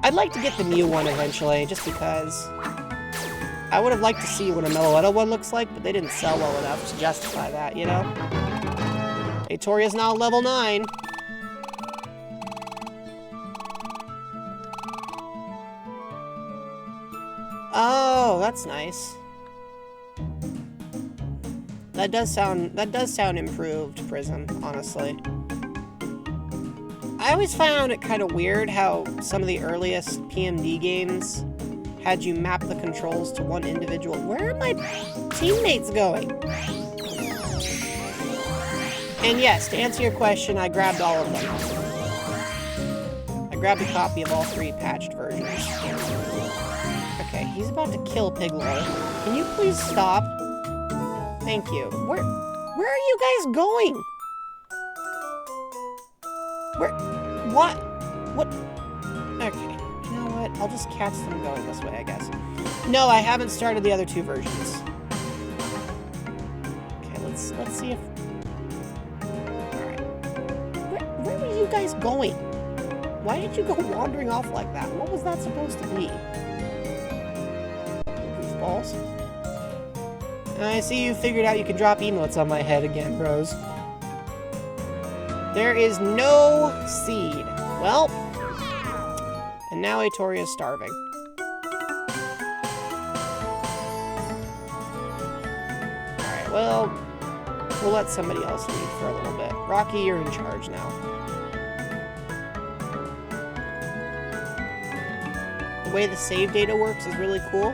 A: I'd like to get the Mew one eventually, just because. I would have liked to see what a Meloetta one looks like, but they didn't sell well enough to justify that, you know? Aetoria's now level 9. Oh, that's nice. That does sound improved, Prism, honestly. I always found it kind of weird how some of the earliest PMD games had you map the controls to one individual. Where are my teammates going? And yes, to answer your question, I grabbed all of them. I grabbed a copy of all 3 patched versions. Okay, he's about to kill Piglo. Can you please stop? Thank you. Where are you guys going? What? Okay, you know what? I'll just catch them going this way, I guess. No, I haven't started the other 2 versions. Okay, let's see if... Alright. Where were you guys going? Why did you go wandering off like that? What was that supposed to be? Goofballs. I see you figured out you can drop emotes on my head again, bros. There is no seed. Well, and now Aetoria is starving. Alright, well, we'll let somebody else lead for a little bit. Rocky, you're in charge now. The way the save data works is really cool.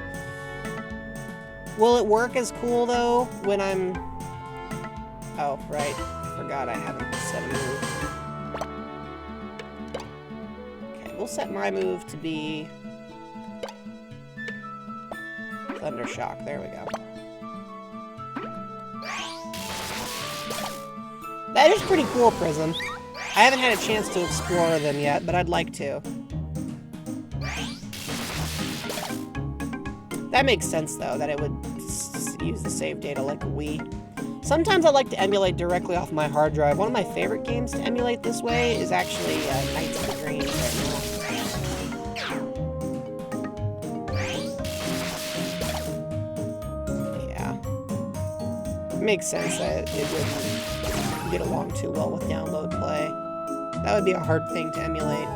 A: Will it work as cool, though, when I'm... Oh, right. Forgot I haven't set a move. Okay, we'll set my move to be... Thundershock. There we go. That is pretty cool, Prism. I haven't had a chance to explore them yet, but I'd like to. That makes sense, though, that it would use the save data like a Wii. Sometimes I like to emulate directly off my hard drive. One of my favorite games to emulate this way is actually Knights of the Dreams right now. Yeah. It makes sense that it wouldn't get along too well with download play. That would be a hard thing to emulate.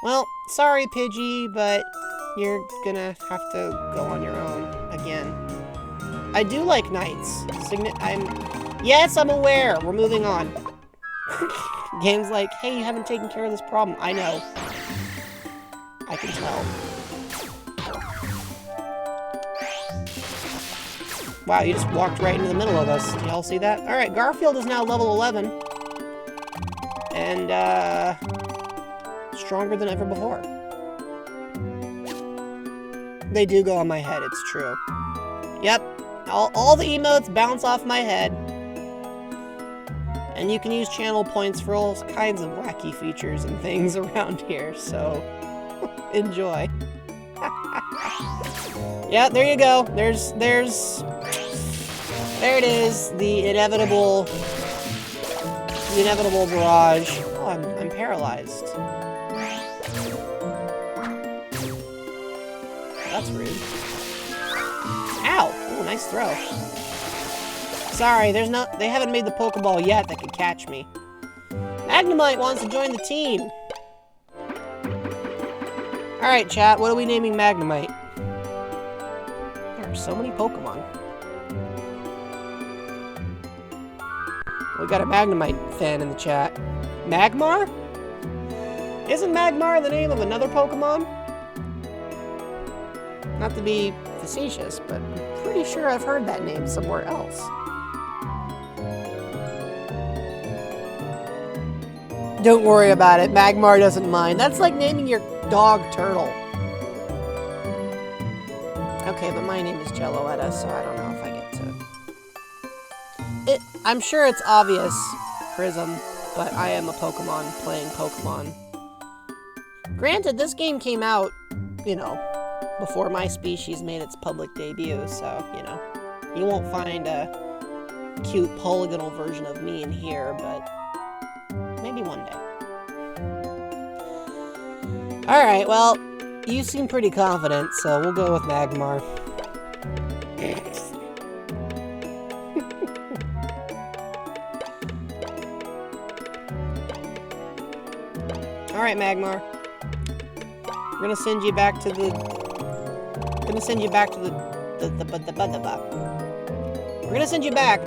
A: Well, sorry, Pidgey, but you're gonna have to go on your own again. I do like Knights. Yes, I'm aware. We're moving on. Game's like, hey, you haven't taken care of this problem. I know. I can tell. Wow, you just walked right into the middle of us. Did y'all see that? Alright, Garfield is now level 11. And, stronger than ever before. They do go on my head, it's true. Yep, all the emotes bounce off my head. And you can use channel points for all kinds of wacky features and things around here, so enjoy. Yeah, there you go. There it is, the inevitable barrage. Oh, I'm paralyzed. That's rude. Ow! Oh, nice throw. Sorry, they haven't made the Pokeball yet that can catch me. Magnemite wants to join the team. Alright, chat, what are we naming Magnemite? There are so many Pokemon. We got a Magnemite fan in the chat. Magmar? Isn't Magmar the name of another Pokemon? Not to be facetious, but I'm pretty sure I've heard that name somewhere else. Don't worry about it, Magmar doesn't mind. That's like naming your dog Turtle. Okay, but my name is Jelloetta, so I don't know if I get to... I'm sure it's obvious, Prism, but I am a Pokemon playing Pokemon. Granted, this game came out, you know, before my species made its public debut, so, you know, you won't find a cute polygonal version of me in here, but maybe one day. Alright, well, you seem pretty confident, so we'll go with Magmar. Alright, Magmar. We're gonna send you back to the... We're gonna send you back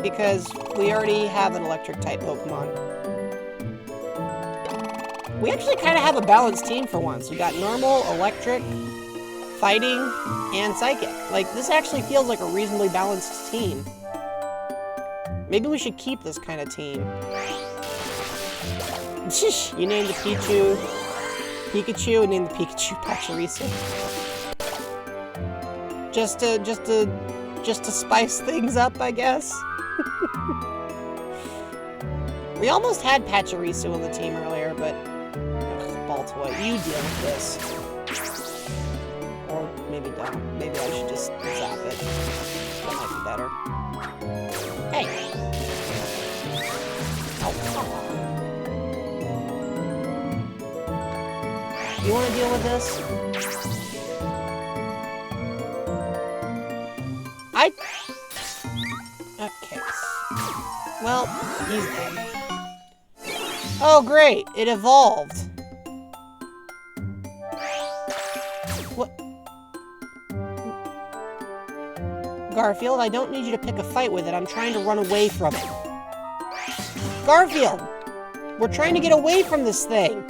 A: because we already have an electric-type Pokemon. We actually kind of have a balanced team for once. We got normal, electric, fighting, and psychic. Like, this actually feels like a reasonably balanced team. Maybe we should keep this kind of team. You named the Pikachu, and named the Pikachu Pachirisu. Just to spice things up, I guess. We almost had Pachirisu on the team earlier, but Baltoy, you deal with this. Or maybe don't. Maybe I should just zap it. That might be better. Hey! Oh, come on. You want to deal with this? Okay. Well, he's dead. Oh, great! It evolved. What? Garfield, I don't need you to pick a fight with it. I'm trying to run away from it. Garfield! We're trying to get away from this thing.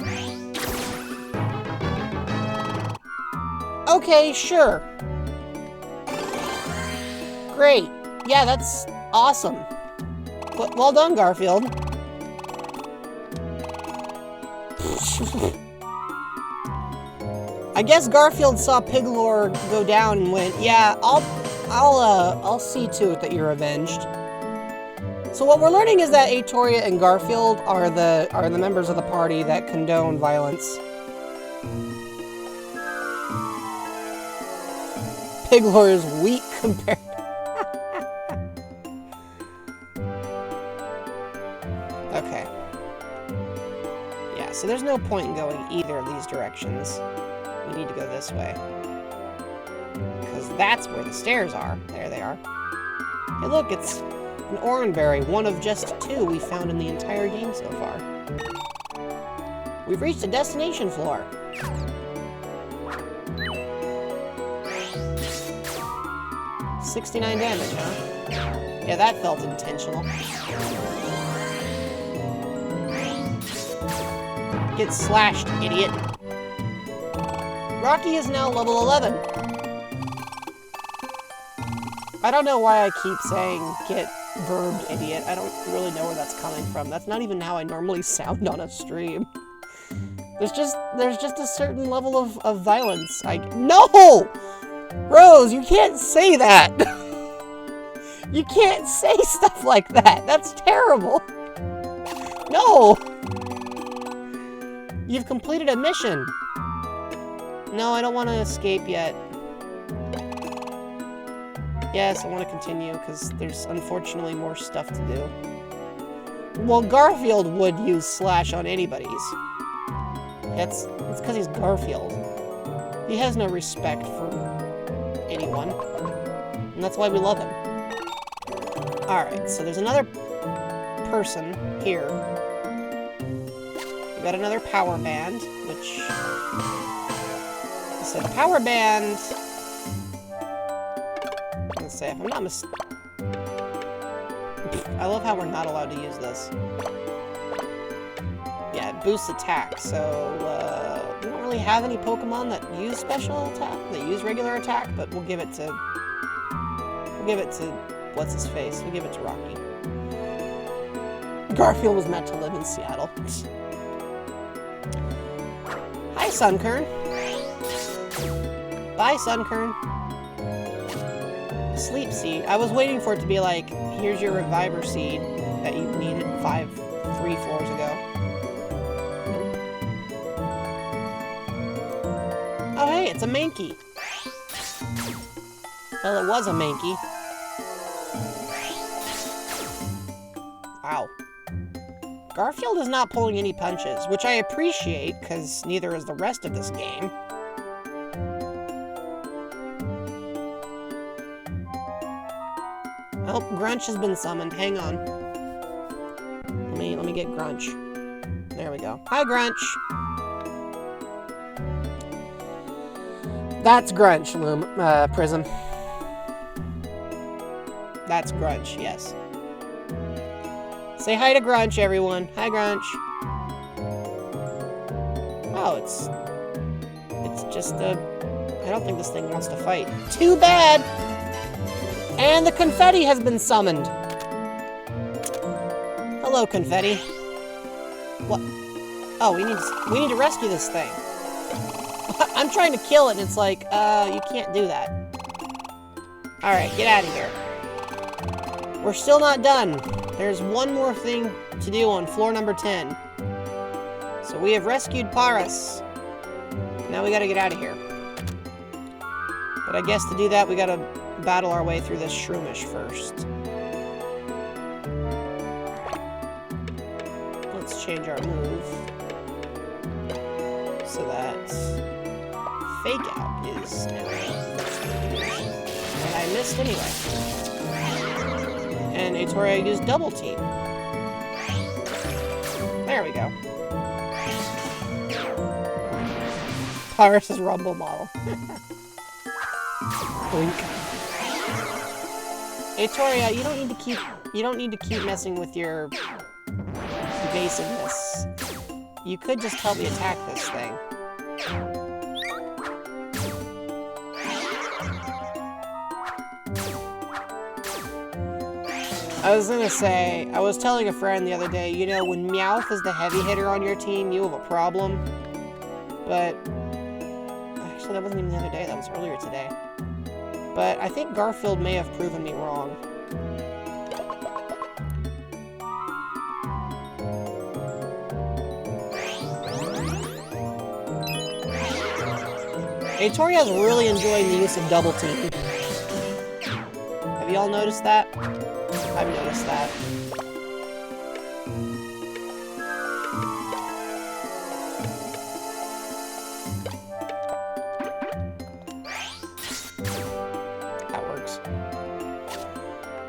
A: Okay, sure. Great. Yeah, that's awesome. Well done, Garfield. I guess Garfield saw Piglor go down and went, yeah, I'll see to it that you're avenged. So So what we're learning is that Aetoria and Garfield are the members of the party that condone violence. Piglor is weak compared. Okay. Yeah, so there's no point in going either of these directions. We need to go this way. Because that's where the stairs are. There they are. Hey look, it's an Oranberry, one of just 2 we found in the entire game so far. We've reached the destination floor. $69 damage, huh? Yeah, that felt intentional. Get slashed, idiot. Rocky is now level 11. I don't know why I keep saying get verbed, idiot. I don't really know where that's coming from. That's not even how I normally sound on a stream. There's just a certain level of violence. No! Rose, you can't say that! You can't say stuff like that! That's terrible! No! You've completed a mission! No, I don't want to escape yet. Yes, I want to continue, because there's unfortunately more stuff to do. Well, Garfield would use Slash on anybody's. It's because he's Garfield. He has no respect for anyone. And that's why we love him. Alright, so there's another person here. We got another power band, which... So the power band... Let's say, if I'm not I love how we're not allowed to use this. Yeah, it boosts attack, so we don't really have any Pokemon that use special attack, that use regular attack, but we'll give it to what's his face? We'll give it to Rocky. Garfield was meant to live in Seattle. Hi, Sunkern. Bye, Sunkern. Sleep Seed. I was waiting for it to be like, here's your Reviver Seed that you needed 3 floors ago. Oh hey, it's a Mankey. Well, it was a Mankey. Wow. Garfield is not pulling any punches, which I appreciate, because neither is the rest of this game. Oh, Grunch has been summoned. Hang on. Let me get Grunch. There we go. Hi, Grunch. That's Grunch, Prism. That's Grunch, yes. Say hi to Grunch, everyone. Hi, Grunch. Oh, it's just a... I don't think this thing wants to fight. Too bad! And the Confetti has been summoned. Hello, Confetti. What? Oh, we need to rescue this thing. I'm trying to kill it, and it's like, you can't do that. Alright, get out of here. We're still not done. There's one more thing to do on floor number 10. So we have rescued Paras. Now we gotta get out of here. But I guess to do that, we gotta battle our way through this Shroomish first. Let's change our move so that Fake Out is now first. And I missed anyway. And Aetoria used Double Team. There we go. Paras' Rumble model. Blink. Aetoria, you don't need to keep messing with your evasiveness. You could just help me attack this thing. I was gonna say, I was telling a friend the other day, you know, when Meowth is the heavy hitter on your team, you have a problem. But, actually that wasn't even the other day, that was earlier today. But I think Garfield may have proven me wrong. Aitoria's really enjoying the use of double team. Have you all noticed that? I've noticed that. That works.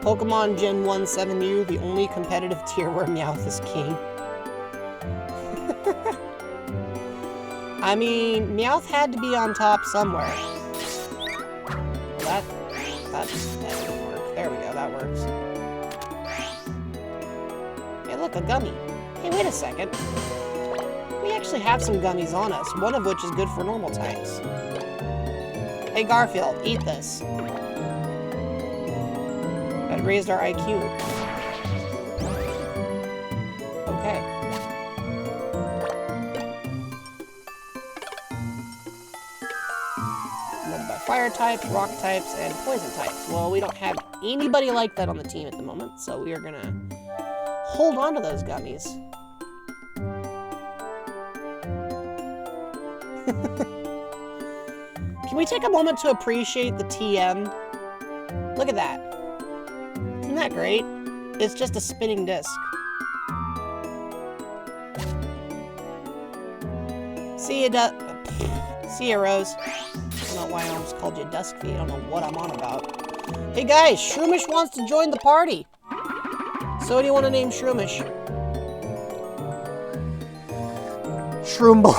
A: Pokemon Gen 1 Mew, the only competitive tier where Meowth is king. I mean, Meowth had to be on top somewhere. Well, that didn't work. There we go, that works. Hey, look, a gummy. Hey, wait a second. We actually have some gummies on us, one of which is good for normal types. Hey, Garfield, eat this. That raised our IQ. Okay. Fire types, rock types, and poison types. Well, we don't have anybody like that on the team at the moment, so we are gonna hold on to those gummies. Can we take a moment to appreciate the TM? Look at that. Isn't that great? It's just a spinning disc. See ya, see ya, Rose. I don't know why I almost called you Duskfeet. I don't know what I'm on about. Hey guys, Shroomish wants to join the party. So what do you want to name Shroomish? Shroomble.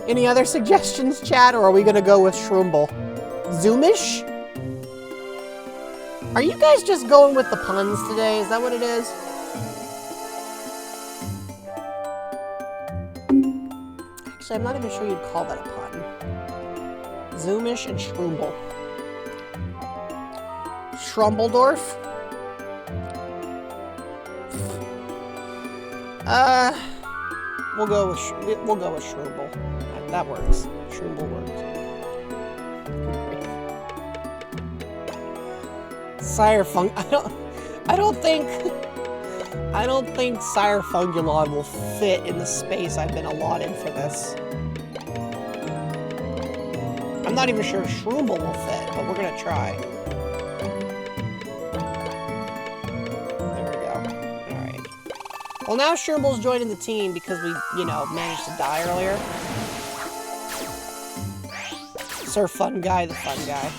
A: Any other suggestions, chat, or are we gonna go with Shroomble? Zoomish? Are you guys just going with the puns today? Is that what it is? Actually, I'm not even sure you'd call that a pun. Zoomish and Shroomble. Shrumbledorf? We'll go with Shroomble. That works. Shroomble works. Sire Fung. I don't think Sire Fungulon will fit in the space I've been allotted for this. I'm not even sure Shroomble will fit, but we're gonna try. There we go. Alright. Well, now Shroombble's joining the team because we, managed to die earlier. Sir Fun Guy, the fun guy.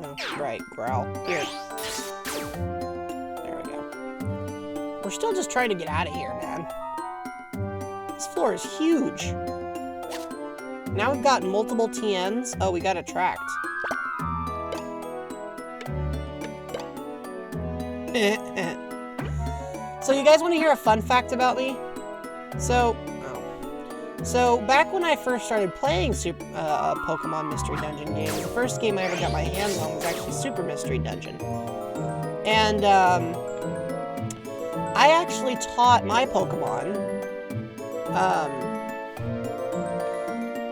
A: Oh, right, growl. Here. There we go. We're still just trying to get out of here, man. This floor is huge. Now we've got multiple TNs. Oh, we got attract. So you guys want to hear a fun fact about me? So back when I first started playing Pokemon Mystery Dungeon games, the first game I ever got my hands on was actually Super Mystery Dungeon. And I actually taught my Pokemon,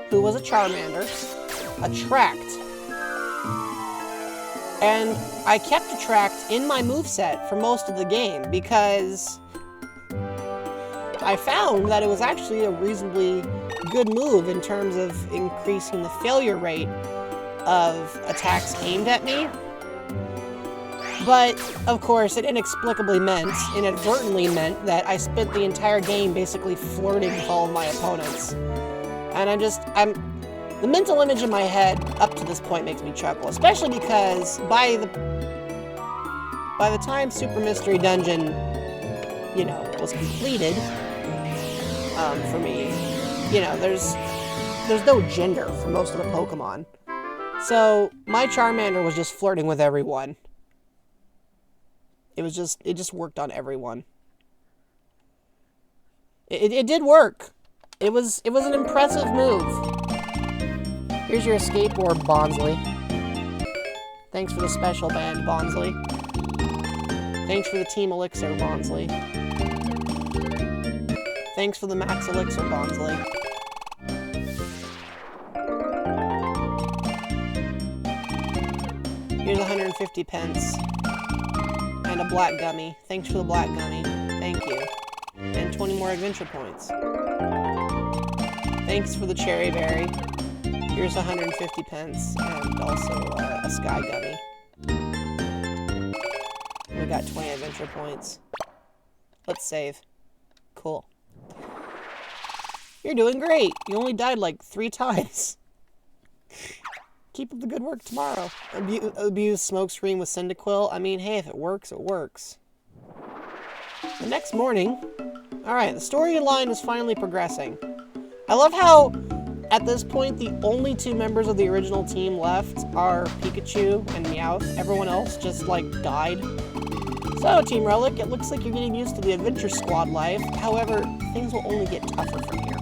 A: who was a Charmander, attract. And I kept attract in my moveset for most of the game because I found that it was actually a reasonably good move in terms of increasing the failure rate of attacks aimed at me. But, of course, it inadvertently meant that I spent the entire game basically flirting with all of my opponents. And the mental image in my head up to this point makes me chuckle, especially because by the time Super Mystery Dungeon, was completed, for me, there's no gender for most of the Pokemon. So my Charmander was just flirting with everyone. It just worked on everyone. It did work. It was an impressive move. Here's your escape orb, Bonsley. Thanks for the special band, Bonsley. Thanks for the Team Elixir, Bonsley. Thanks for the Max Elixir, Bonsley. Here's 150 pence. And a black gummy. Thanks for the black gummy. Thank you. And 20 more adventure points. Thanks for the cherry berry. Here's 150 pence and also a sky gummy. We got 20 adventure points. Let's save. Cool. You're doing great. You only died like 3 times. Keep up the good work tomorrow. Abuse Smokescreen with Cyndaquil. I mean, hey, if it works, it works. The next morning... Alright, the storyline is finally progressing. I love how, at this point, the only 2 members of the original team left are Pikachu and Meowth. Everyone else just, like, died. So, Team Relic, it looks like you're getting used to the Adventure Squad life. However, things will only get tougher from here.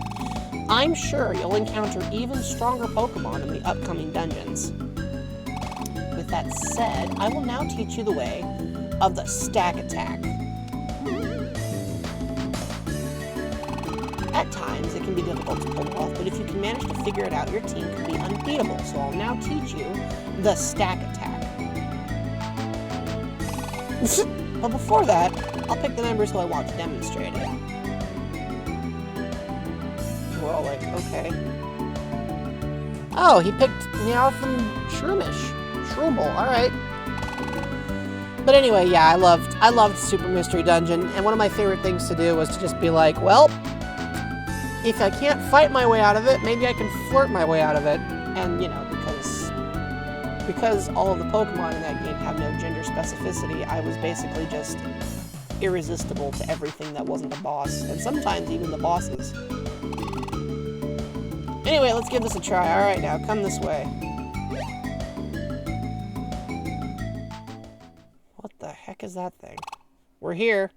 A: I'm sure you'll encounter even stronger Pokemon in the upcoming dungeons. With that said, I will now teach you the way of the Stack Attack. At times, it can be difficult to pull off, but if you can manage to figure it out, your team can be unbeatable. So I'll now teach you the Stack Attack. But before that, I'll pick the members who I want to demonstrate it. We're all like, okay. Oh, he picked Meowth and Shroomish. Alright. But anyway, yeah, I loved Super Mystery Dungeon, and one of my favorite things to do was to just be like, well, if I can't fight my way out of it, maybe I can flirt my way out of it. And, you know, because all of the Pokemon in that game have no gender specificity, I was basically just irresistible to everything that wasn't a boss, and sometimes even the bosses. Anyway, let's give this a try. Alright, now, come this way. What the heck is that thing? We're here.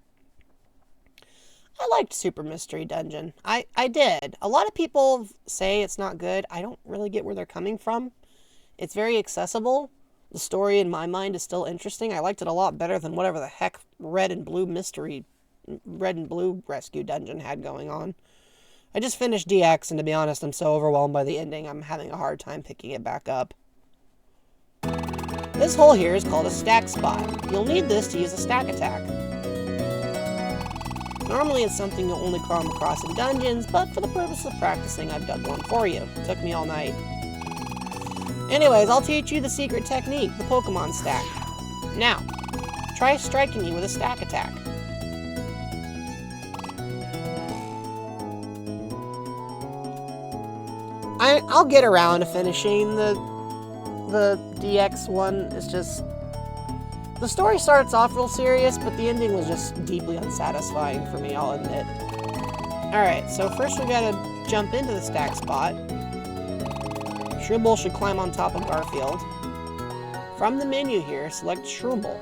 A: I liked Super Mystery Dungeon. I did. A lot of people say it's not good. I don't really get where they're coming from. It's very accessible. The story, in my mind, is still interesting. I liked it a lot better than whatever the heck Red and Blue Rescue Dungeon had going on. I just finished DX, and to be honest, I'm so overwhelmed by the ending, I'm having a hard time picking it back up. This hole here is called a stack spot. You'll need this to use a stack attack. Normally it's something you'll only come across in dungeons, but for the purpose of practicing, I've dug one for you. It took me all night. Anyways, I'll teach you the secret technique, the Pokemon stack. Now, try striking me with a stack attack. I'll get around to finishing the DX one. It's just... The story starts off real serious, but the ending was just deeply unsatisfying for me, I'll admit. Alright, so first we gotta jump into the stack spot. Shroomble should climb on top of Garfield. From the menu here, select Shroomble.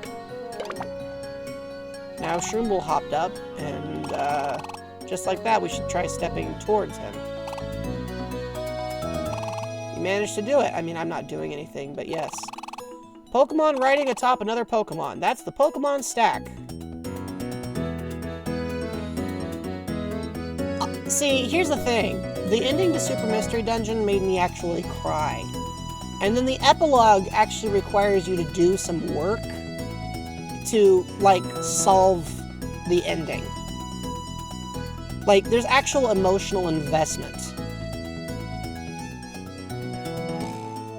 A: Now Shroomble hopped up, and just like that, we should try stepping towards him. You managed to do it. I mean, I'm not doing anything, but yes. Pokemon riding atop another Pokemon. That's the Pokemon stack. See, here's the thing. The ending to Super Mystery Dungeon made me actually cry. And then the epilogue actually requires you to do some work to, like, solve the ending. Like, there's actual emotional investment.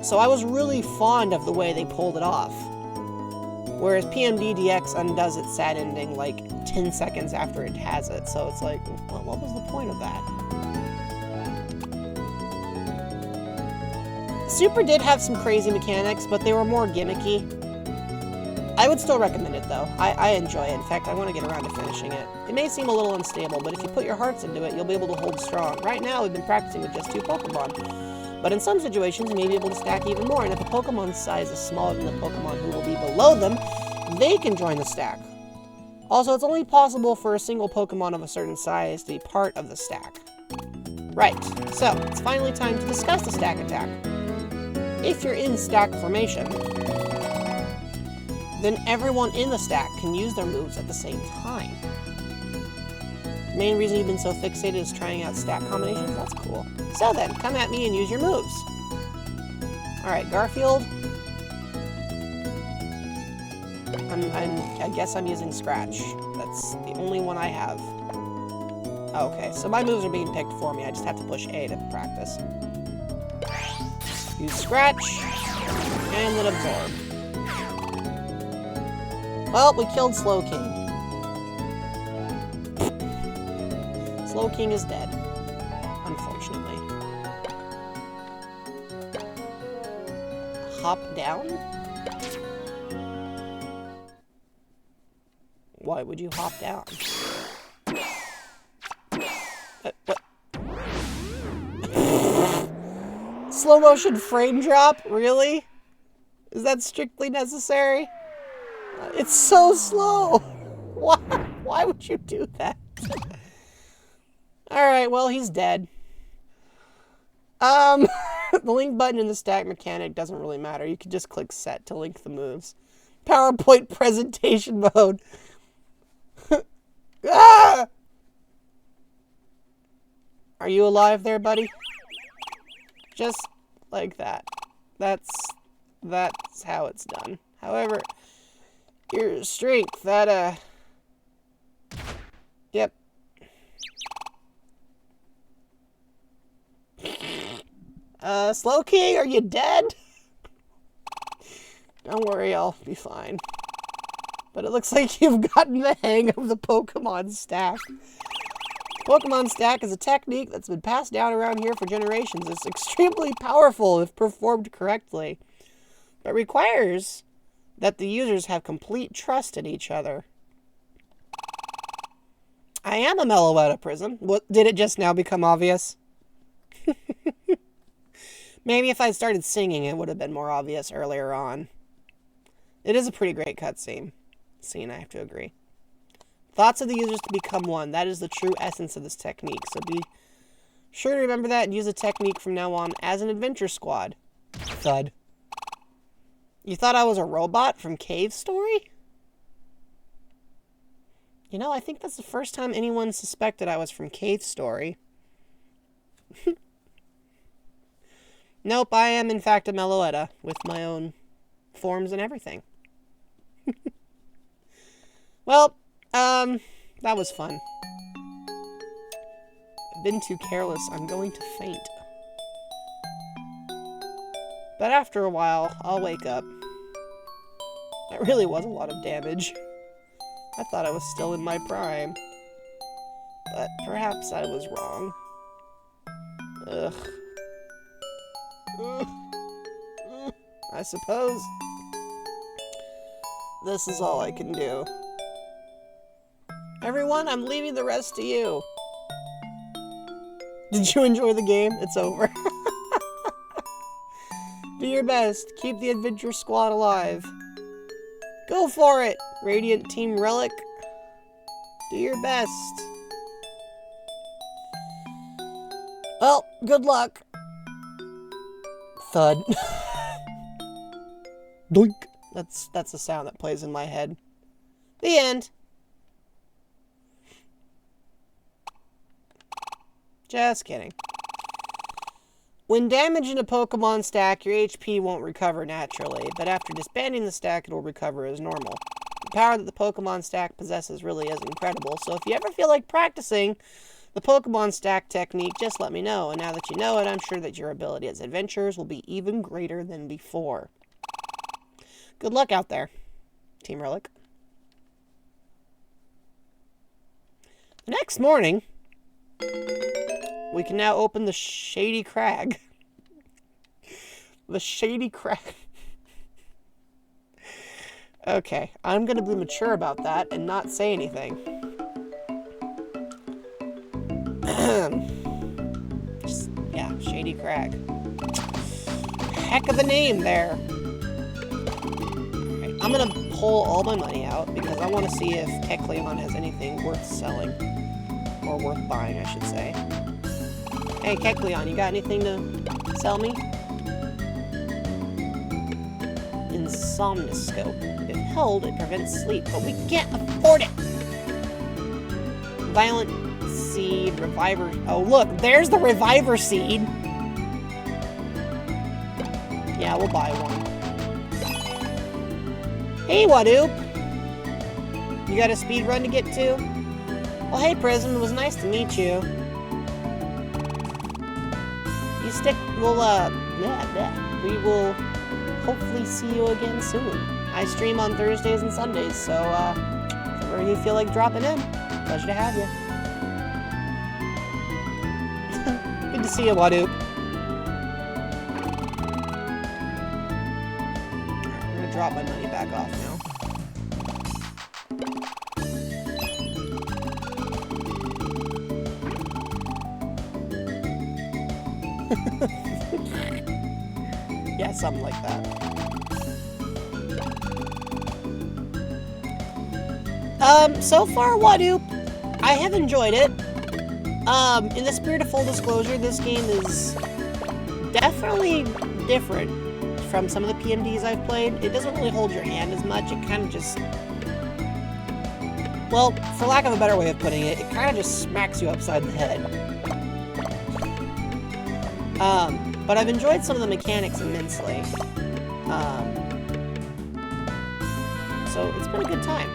A: So I was really fond of the way they pulled it off. Whereas PMDDX undoes its sad ending like 10 seconds after it has it. So it's like, well, what was the point of that? Super did have some crazy mechanics, but they were more gimmicky. I would still recommend it though. I enjoy it. In fact, I want to get around to finishing it. It may seem a little unstable, but if you put your hearts into it, you'll be able to hold strong. Right now, we've been practicing with just 2 Pokemon. But in some situations, you may be able to stack even more, and if a Pokemon's size is smaller than the Pokemon who will be below them, they can join the stack. Also, it's only possible for a single Pokemon of a certain size to be part of the stack. Right, so it's finally time to discuss the stack attack. If you're in stack formation, then everyone in the stack can use their moves at the same time. The main reason you've been so fixated is trying out stack combinations. That's cool. So then, come at me and use your moves. Alright, Garfield. I guess I'm using Scratch. That's the only one I have. Okay, so my moves are being picked for me. I just have to push A to practice. Use Scratch, and then Absorb. Well, we killed Slowking. Slowking is dead, unfortunately. Hop down? Why would you hop down? What? Slow motion frame drop? Really? Is that strictly necessary? It's so slow. Why would you do that? Alright, well, he's dead. The link button in the stack mechanic doesn't really matter. You can just click set to link the moves. PowerPoint presentation mode. Ah! Are you alive there, buddy? Just like that. That's how it's done. However, your strength, yep. Slowking, are you dead? Don't worry, I'll be fine. But it looks like you've gotten the hang of the Pokemon stack. Pokemon stack is a technique that's been passed down around here for generations. It's extremely powerful if performed correctly, but requires that the users have complete trust in each other. I am a Meloetta Prism. What, did it just now become obvious? Maybe if I started singing, it would have been more obvious earlier on. It is a pretty great cutscene. I have to agree. Thoughts of the users to become one. That is the true essence of this technique. So be sure to remember that and use the technique from now on as an adventure squad. Thud. You thought I was a robot from Cave Story? You know, I think that's the first time anyone suspected I was from Cave Story. Nope, I am in fact a Meloetta with my own forms and everything. Well, that was fun. I've been too careless. I'm going to faint. But after a while, I'll wake up. That really was a lot of damage. I thought I was still in my prime. But perhaps I was wrong. Ugh. I suppose this is all I can do. Everyone, I'm leaving the rest to you. Did you enjoy the game? It's over. Do your best. Keep the Adventure Squad alive. Go for it, Radiant Team Relic. Do your best. Well, good luck. Thud. Doink. That's the sound that plays in my head. The end. Just kidding. When damaged in a Pokemon stack, your HP won't recover naturally, but after disbanding the stack, it will recover as normal. The power that the Pokemon stack possesses really is incredible, so if you ever feel like practicing the Pokemon stack technique, just let me know. And now that you know it, I'm sure that your ability as adventurers will be even greater than before. Good luck out there, Team Relic. The next morning, we can now open the Shady Crag. The Shady Crag. Okay, I'm gonna be mature about that and not say anything. Just, yeah, Shady Crag. Heck of a name there. Right, I'm gonna pull all my money out because I want to see if Kecleon has anything worth selling. Or worth buying, I should say. Hey, Kecleon, you got anything to sell me? Insomnoscope. If held, it prevents sleep, but we can't afford it! Violent Seed, Reviver... Oh, look, there's the Reviver Seed! Yeah, we'll buy one. Hey, Wadoop! You got a speed run to get to? Well, hey, Prism, it was nice to meet you. We will hopefully see you again soon. I stream on Thursdays and Sundays, so, whenever you feel like dropping in, pleasure to have you. Good to see you, Wadoop. I'm gonna drop my money back off now. Yeah, something like that. So far, Wadoop, I have enjoyed it. In the spirit of full disclosure, this game is definitely different from some of the PMDs I've played. It doesn't really hold your hand as much. It kind of just... Well, for lack of a better way of putting it, it kind of just smacks you upside the head. But I've enjoyed some of the mechanics immensely. So it's been a good time.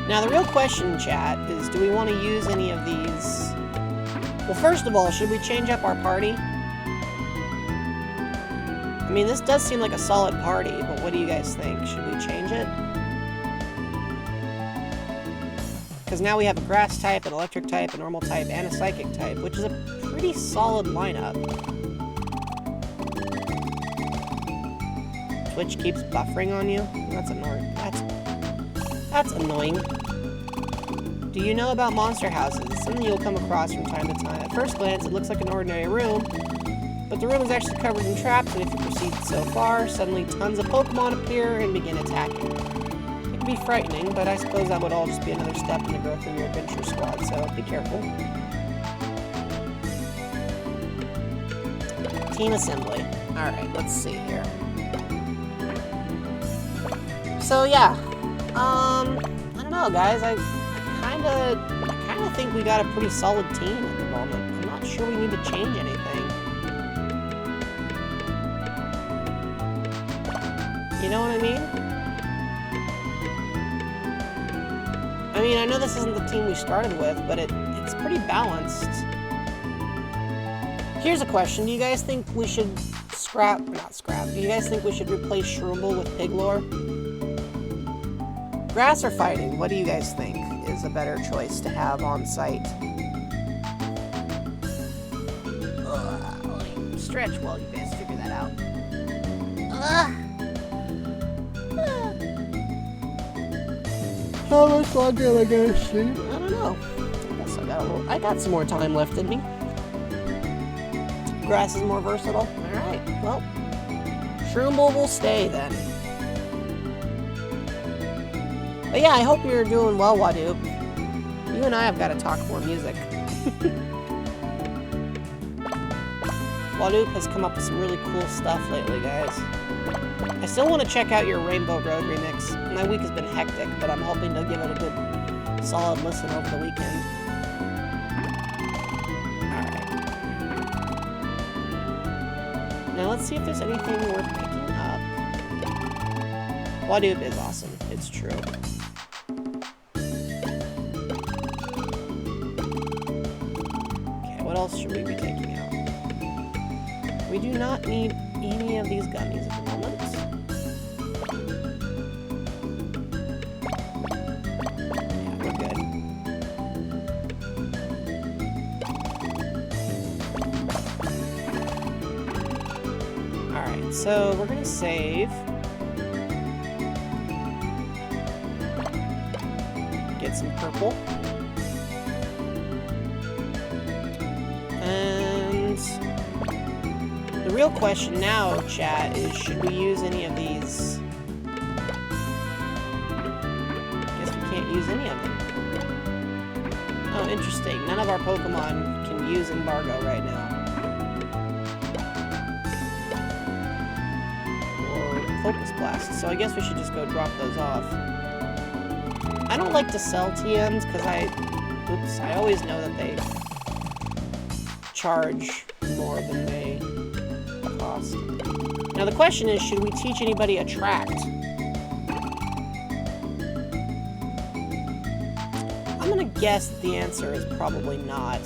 A: Now the real question, chat, is do we want to use any of these? Well, first of all, should we change up our party? I mean, this does seem like a solid party, but what do you guys think? Should we change it? Because now we have a grass type, an electric type, a normal type, and a psychic type, which is a pretty solid lineup. Twitch keeps buffering on you? That's annoying. That's annoying. Do you know about monster houses? It's something you'll come across from time to time. At first glance, it looks like an ordinary room, but the room is actually covered in traps, and if you proceed so far, suddenly tons of Pokemon appear and begin attacking. It can be frightening, but I suppose that would all just be another step in the growth of your adventure squad, so be careful. Team assembly. Alright, let's see here. So yeah, I don't know, guys. I kind of think we got a pretty solid team at the moment. I'm not sure we need to change anything. You know what I mean? I mean, I know this isn't the team we started with, but it's pretty balanced. Here's a question. Do you guys think we should not scrap. Do you guys think we should replace Shroomble with Piglor? Grass or fighting? What do you guys think is a better choice to have on site? Stretch while you guys figure that out. How much longer am I gonna stream? I don't know. I got some more time left in me. Grass is more versatile. Alright, well, Shroomble will stay then. But yeah, I hope you're doing well, Wadoop. You and I have got to talk more music. Wadoop has come up with some really cool stuff lately, guys. I still want to check out your Rainbow Road remix. My week has been hectic, but I'm hoping to give it a good, solid listen over the weekend. Alright. Now let's see if there's anything worth picking up. Wadoop is awesome. It's true. What else should we be taking out? We do not need any of these gummies at the moment. Yeah, we're good. Alright, so we're gonna save. Get some purple. The real question now, chat, is should we use any of these? Guess we can't use any of them. Oh, interesting. None of our Pokemon can use Embargo right now. Or Focus Blast, so I guess we should just go drop those off. I don't like to sell TMs because I always know that they charge more than they cost. Now the question is, should we teach anybody Attract? gonna guess that the answer is probably not.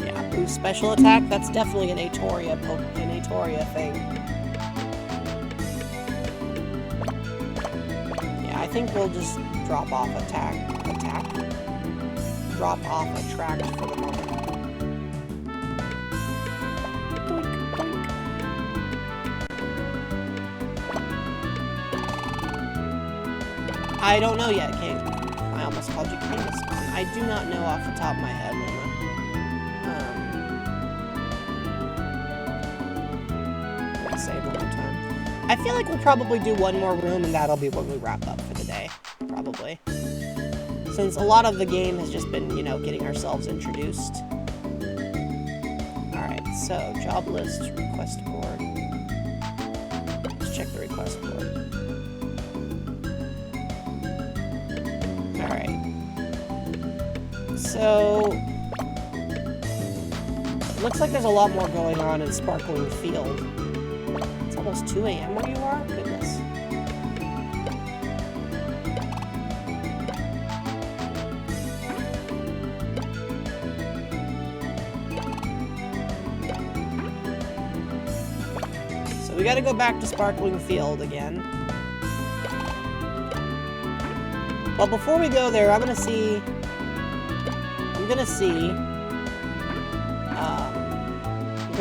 A: Yeah, boost special attack. That's definitely an Atoria thing. Yeah, I think we'll just drop off drop off attract for the moment. I don't know yet, King. I almost called you Kangaskhan. I do not know off the top of my head, Luna. Let's save one more time. I feel like we'll probably do one more room, and that'll be when we wrap up for the day. Probably. Since a lot of the game has just been, you know, getting ourselves introduced. Alright, so, job list, request board. Let's check the request board. Alright. So, looks like there's a lot more going on in Sparkling Field. It's almost 2 a.m. where you are? Goodness. So we gotta go back to Sparkling Field again. But before we go there, I'm gonna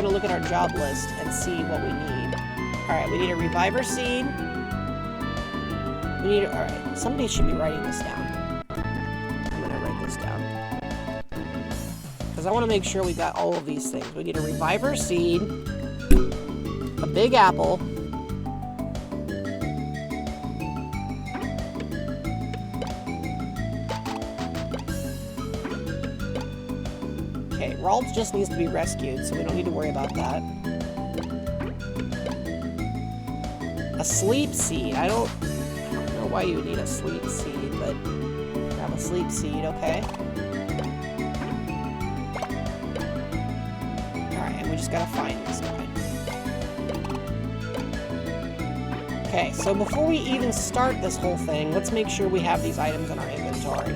A: look at our job list and see what we need. Alright, we need a Reviver Seed. Alright, somebody should be writing this down. I'm gonna write this down. Because I want to make sure we got all of these things. We need a Reviver Seed, a Big Apple, Ralts just needs to be rescued, so we don't need to worry about that. A Sleep Seed. I don't know why you would need a Sleep Seed, but grab a Sleep Seed, okay. Alright, and we just gotta find this guy. Okay, so before we even start this whole thing, let's make sure we have these items in our inventory.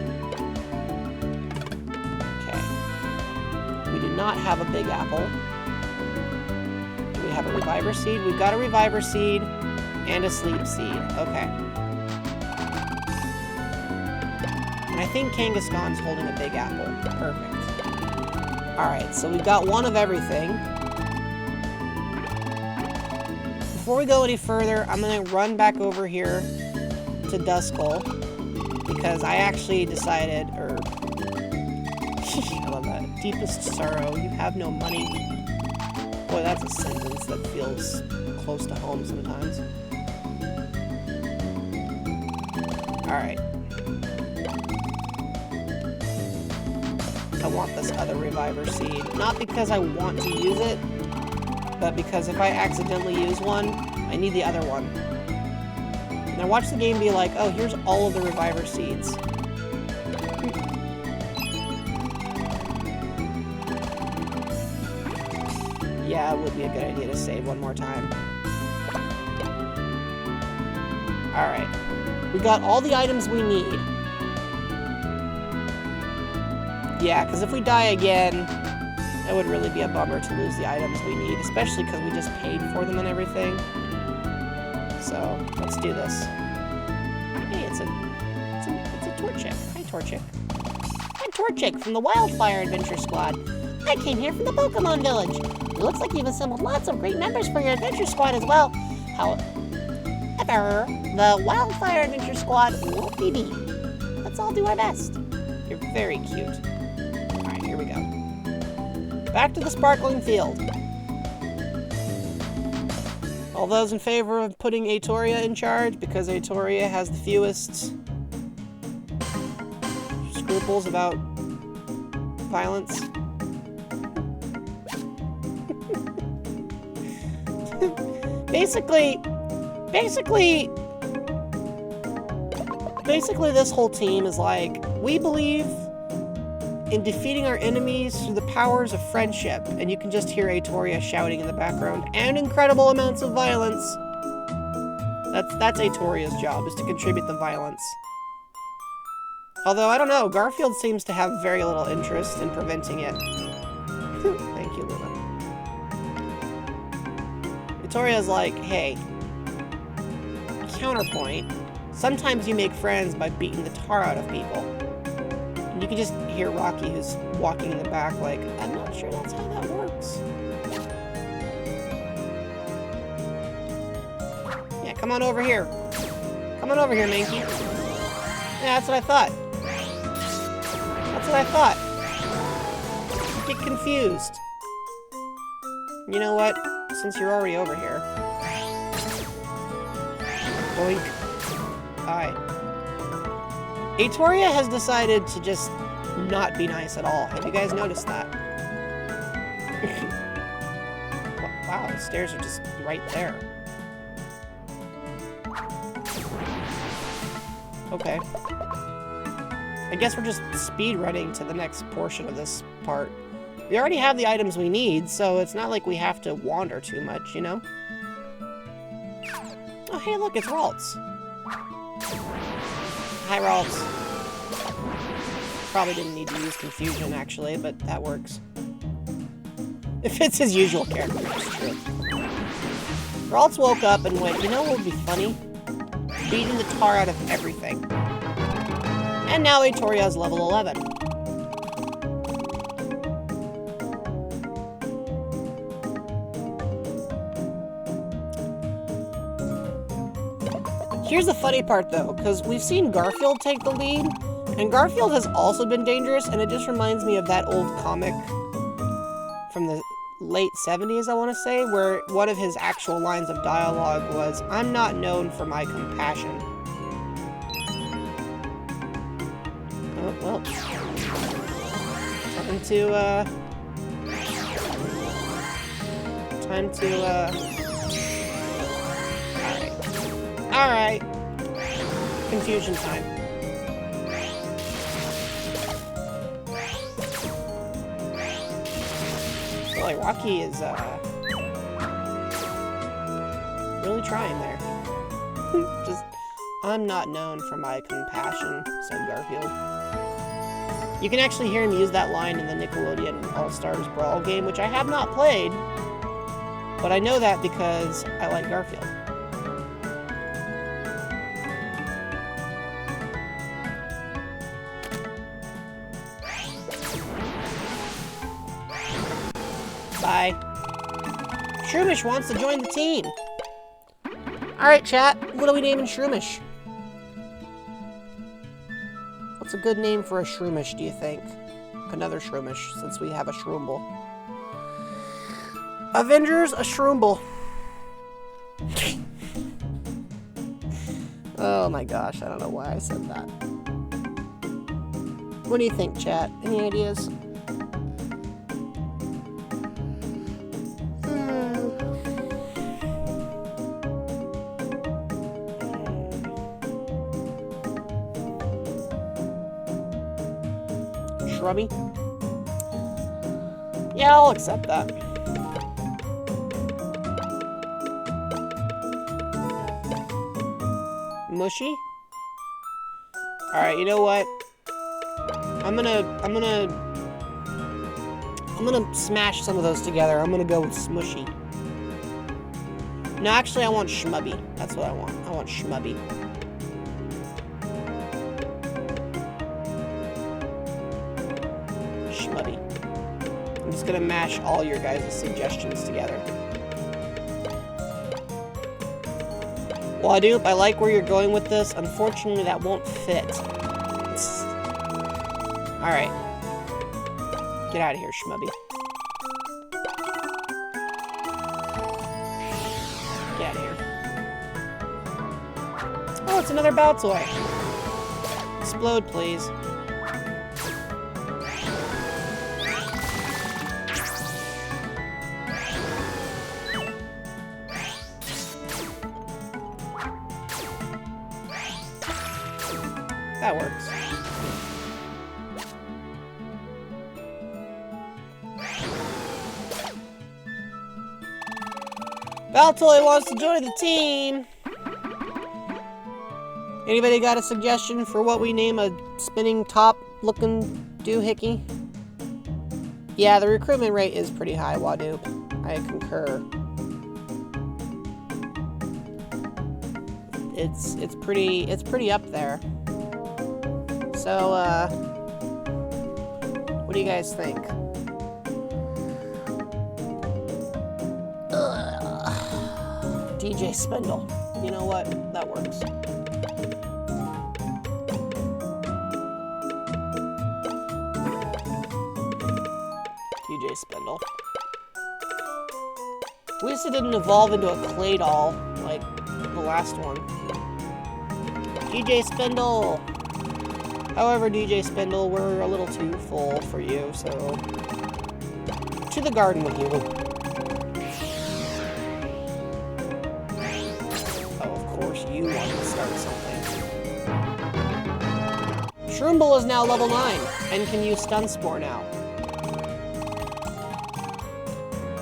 A: Not have a Big Apple. Do we have a Reviver Seed? We've got a Reviver Seed and a Sleep Seed. Okay. And I think Kangaskhan's holding a Big Apple. Perfect. Alright, so we've got one of everything. Before we go any further, I'm going to run back over here to Duskull because I actually decided, I love that. Deepest sorrow, you have no money. Boy, that's a sentence that feels close to home sometimes. Alright. I want this other Reviver Seed. Not because I want to use it, but because if I accidentally use one, I need the other one. And I watch the game be like, oh, here's all of the Reviver Seeds. Yeah, it would be a good idea to save one more time. Alright. We got all the items we need. Yeah, because if we die again, it would really be a bummer to lose the items we need, especially because we just paid for them and everything. So, let's do this. Hey, it's a Torchic. Hi, Torchic. I'm Torchic from the Wildfire Adventure Squad. I came here from the Pokemon Village. It looks like you've assembled lots of great members for your adventure squad as well. However, the Wildfire Adventure Squad won't be beat. Let's all do our best. You're very cute. Alright, here we go. Back to the Sparkling Field. All those in favor of putting Atoria in charge, because Atoria has the fewest scruples about violence. Basically, this whole team is like, we believe in defeating our enemies through the powers of friendship. And you can just hear Aetoria shouting in the background. And incredible amounts of violence. That's Aetoria's job, is to contribute the violence. Although, I don't know, Garfield seems to have very little interest in preventing it. Thank you, Luna. Aetoria's like, hey, counterpoint. Sometimes you make friends by beating the tar out of people. And you can just hear Rocky, who's walking in the back, like, I'm not sure that's how that works. Yeah, come on over here. Come on over here, Mankey. Yeah, that's what I thought. That's what I thought. Get confused. You know what? Since you're already over here. Boink. Alright. Aetoria has decided to just not be nice at all. Have you guys noticed that? Wow, the stairs are just right there. Okay. I guess we're just speed running to the next portion of this part. We already have the items we need, so it's not like we have to wander too much, you know? Oh, hey, look, it's Ralts. Hi, Ralts. Probably didn't need to use confusion, actually, but that works. It fits his usual character, it's true. Ralts woke up and went, you know what would be funny? Beating the tar out of everything. And now Aetoria's level 11. Here's the funny part, though, because we've seen Garfield take the lead, and Garfield has also been dangerous, and it just reminds me of that old comic from the late 70s, I want to say, where one of his actual lines of dialogue was, I'm not known for my compassion. Oh, well. Time to, Alright. Confusion time. Boy, Rocky is, really trying there. Just, I'm not known for my compassion, said Garfield. You can actually hear him use that line in the Nickelodeon All-Stars Brawl game, which I have not played, but I know that because I like Garfield. Bye. Shroomish wants to join the team. Alright, chat. What are we naming Shroomish? What's a good name for a Shroomish, do you think? Another Shroomish, since we have a Shroomble. Avengers, a Shroomble. Oh my gosh, I don't know why I said that. What do you think, chat? Any ideas? Shrubby? Yeah, I'll accept that. Mushy? Alright, you know what? I'm gonna smash some of those together. I'm gonna go with Smushy. No, actually, I want Schmubby. That's what I want. I want Schmubby. Schmubby. I'm just gonna mash all your guys' suggestions together. Well, Adoop, I like where you're going with this. Unfortunately, that won't fit. Alright. Get out of here, Schmubby. Get out of here. Oh, it's another Baltoy. Explode, please. That works. Baltoy wants to join the team. Anybody got a suggestion for what we name a spinning top looking doohickey? Yeah, the recruitment rate is pretty high, Wadoop. I concur. It's pretty up there. So what do you guys think? DJ Spindle. You know what? That works. DJ Spindle. At least it didn't evolve into a clay doll like the last one. DJ Spindle! However, DJ Spindle, we're a little too full for you, so to the garden with you. Oh, of course, you want to start something. Shroomble is now level 9 and can use Stun Spore now.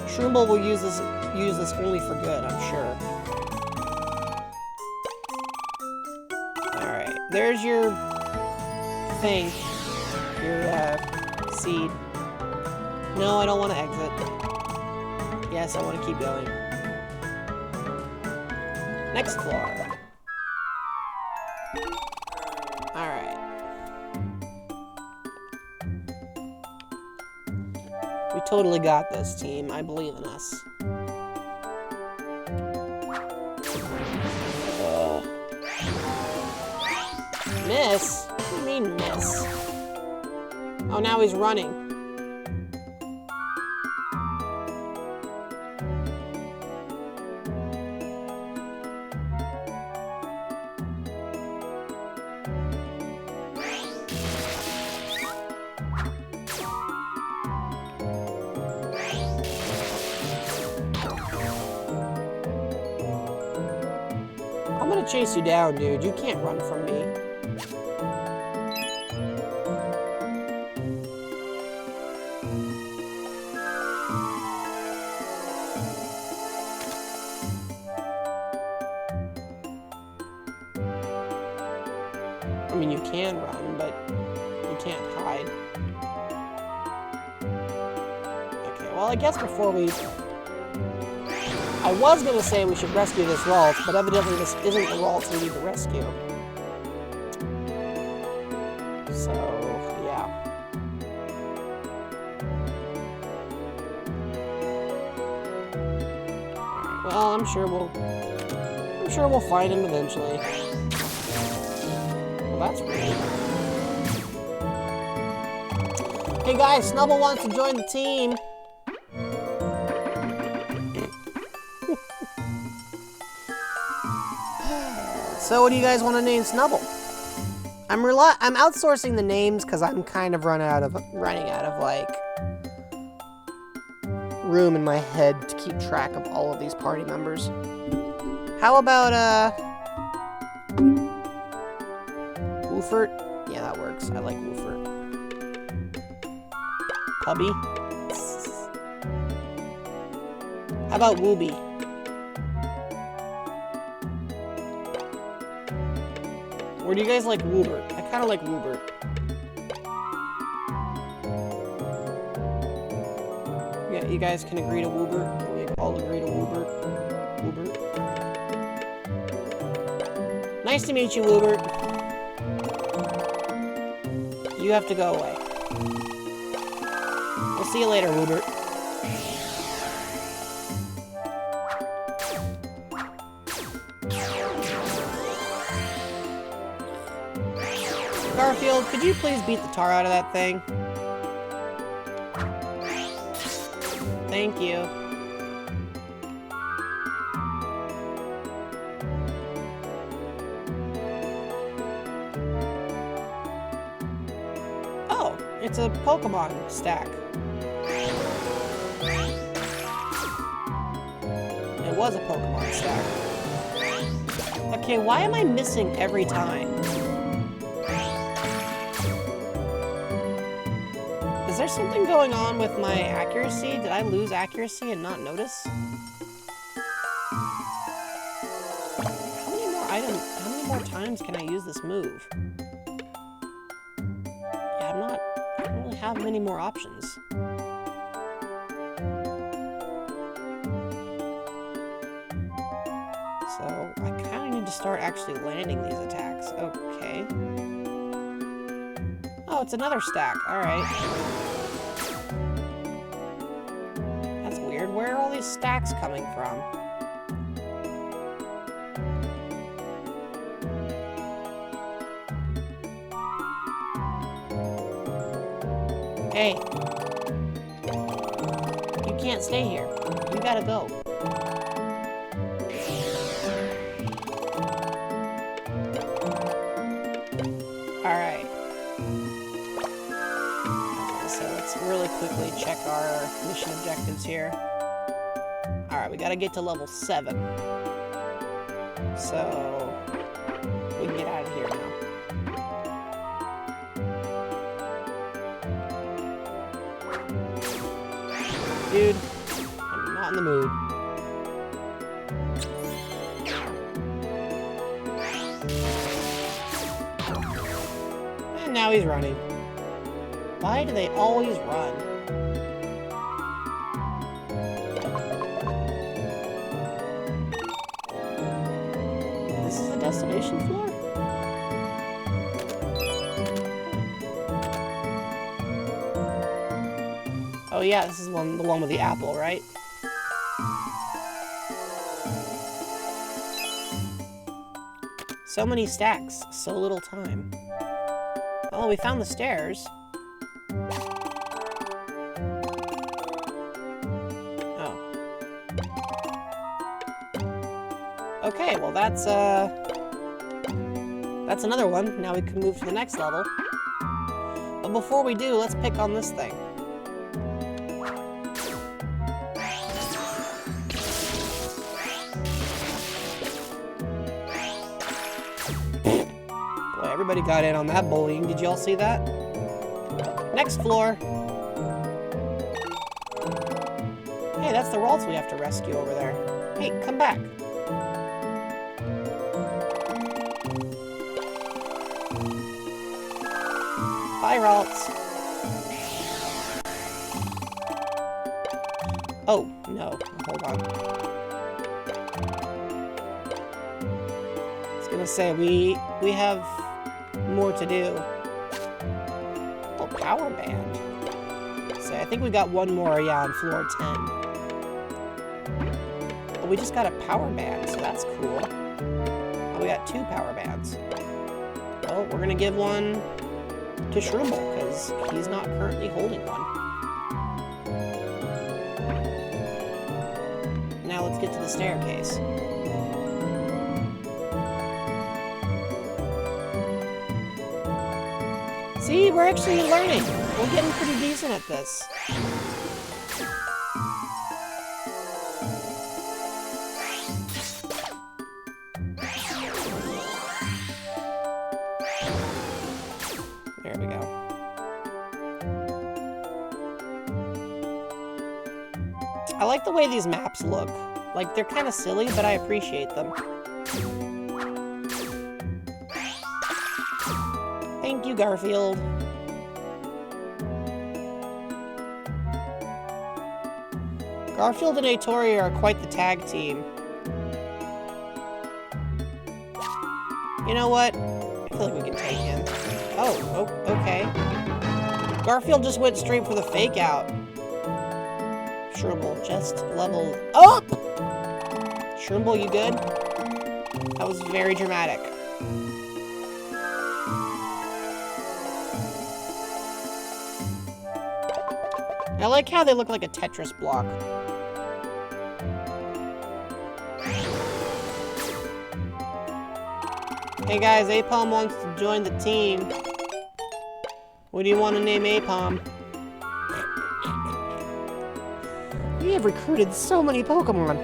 A: Shroomble will use this only for good, I'm sure. Alright, there's your thing. Your seed. No, I don't want to exit. Yes, I want to keep going. Next floor. Alright. We totally got this, team. I believe in us. Miss? What do you mean, miss? Oh, now he's running. I'm gonna chase you down, dude. You can't run from me. I mean, you can run, but you can't hide. Okay, well, I guess before we... I was going to say we should rescue this Ralts, but evidently this isn't the Ralts we need to rescue. So, yeah. Well, I'm sure we'll find him eventually. Well, that's weird. Hey guys, Snubble wants to join the team. So what do you guys want to name Snubble? I'm outsourcing the names because I'm kind of running out of like room in my head to keep track of all of these party members. How about Woofert? Yeah, that works. I like Woofert. Hubby? How about Wooby? Or do you guys like Woobert? I kind of like Woobert. Yeah, you guys can agree to Woobert? Can we all agree to Woobert? Woobert. Nice to meet you, Woobert. You have to go away. We'll see you later, Woobert. Garfield, could you please beat the tar out of that thing? Thank you. Oh, it's a Pokemon stack. It was a Pokemon stack. Okay, why am I missing every time? Is there something going on with my accuracy? Did I lose accuracy and not notice? item... How many more times can I use this move? Yeah, I don't really have many more options. So, I kind of need to start actually landing these attacks. Okay. Oh, it's another stack. Alright. That's weird. Where are all these stacks coming from? Hey. You can't stay here. You gotta go. Alright. So let's really quickly check our mission objectives here. Alright, we gotta get to level 7. So we can get out of here now. Dude, I'm not in the mood. And now he's running. Why do they always run? This is the destination floor? Oh yeah, this is the one with the apple, right? So many stacks, so little time. Oh, we found the stairs. Oh. Okay, well that's another one. Now we can move to the next level. But before we do, let's pick on this thing. Everybody got in on that bullying. Did y'all see that? Next floor. Hey, that's the Ralts we have to rescue over there. Hey, come back. Bye, Ralts. Oh, no. Hold on. I was gonna say, we have more to do. Oh, power band. So I think we got one more, yeah, on floor 10. But we just got a power band, so that's cool. Oh, we got 2 power bands. Well, we're gonna give one to Shrooble, because he's not currently holding one. Now let's get to the staircase. See, we're actually learning. We're getting pretty decent at this. There we go. I like the way these maps look. Like, they're kind of silly, but I appreciate them. Thank you, Garfield. Garfield and Atori are quite the tag team. You know what? I feel like we can take him. Oh, okay. Garfield just went straight for the fake out. Shrooble just leveled up! Shrooble, you good? That was very dramatic. I like how they look like a Tetris block. Hey guys, Aipom wants to join the team. What do you want to name Aipom? We have recruited so many Pokemon.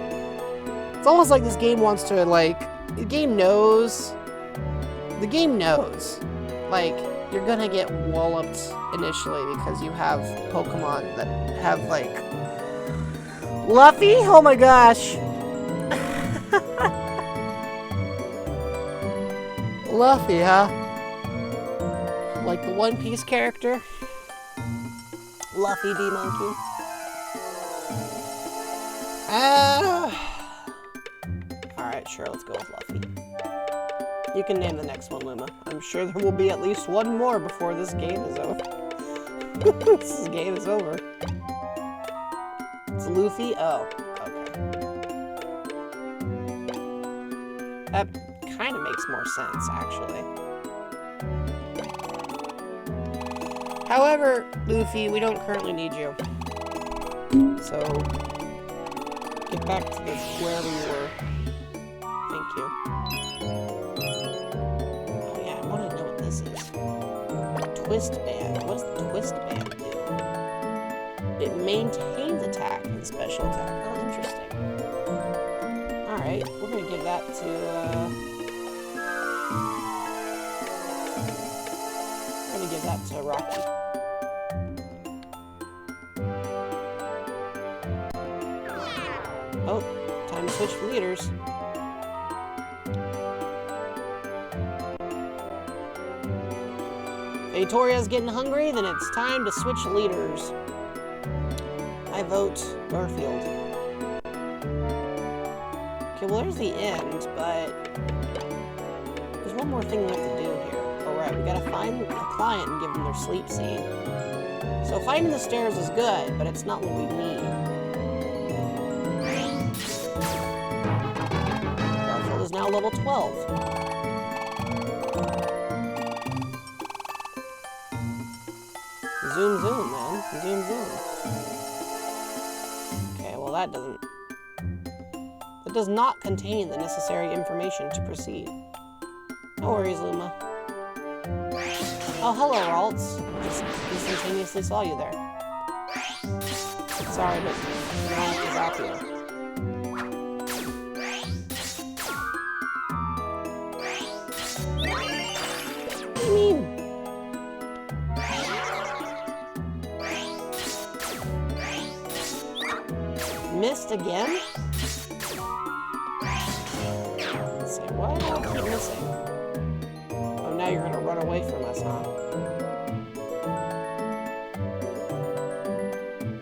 A: It's almost like this game wants to, like... The game knows. Like, you're gonna get walloped initially because you have Pokemon that have, like... Luffy? Oh my gosh! Luffy, huh? Like the One Piece character? Luffy D Monkey. Alright, sure, let's go with Luffy. You can name the next one, Luma. I'm sure there will be at least one more before this game is over. This game is over. It's Luffy? Oh, okay. That kind of makes more sense, actually. However, Luffy, we don't currently need you. So, get back to wherever you were. Thank you. Oh yeah, I want to know what this is. Twist Band. What does the Twist Band do? It maintains attack and special attack. Oh, interesting. Alright, we're going to give that to, we're going to give that to Rocky. Oh, time to switch leaders. Victoria's getting hungry, then it's time to switch leaders. I vote Garfield. Okay, well there's the end, but there's one more thing we have to do here. Oh right, we gotta find a client and give them their sleep seed. So finding the stairs is good, but it's not what we need. Garfield is now level 12. Zoom, zoom, man. Zoom, zoom. Okay, well that does not contain the necessary information to proceed. No worries, Luma. Oh, hello, Ralts. Just instantaneously saw you there. Sorry, but now I have to zap you. What do you mean? Missed again? Let's see, what else am I missing? Oh, now you're gonna run away from us, huh?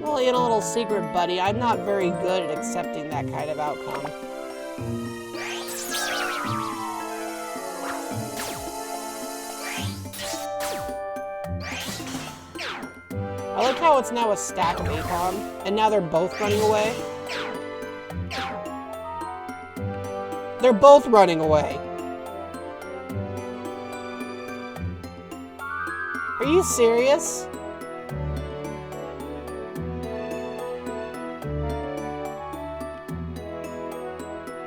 A: Well, you know, little secret buddy, I'm not very good at accepting that kind of outcome. I like how it's now a stack of Apom, and now they're both running away. They're both running away. Are you serious?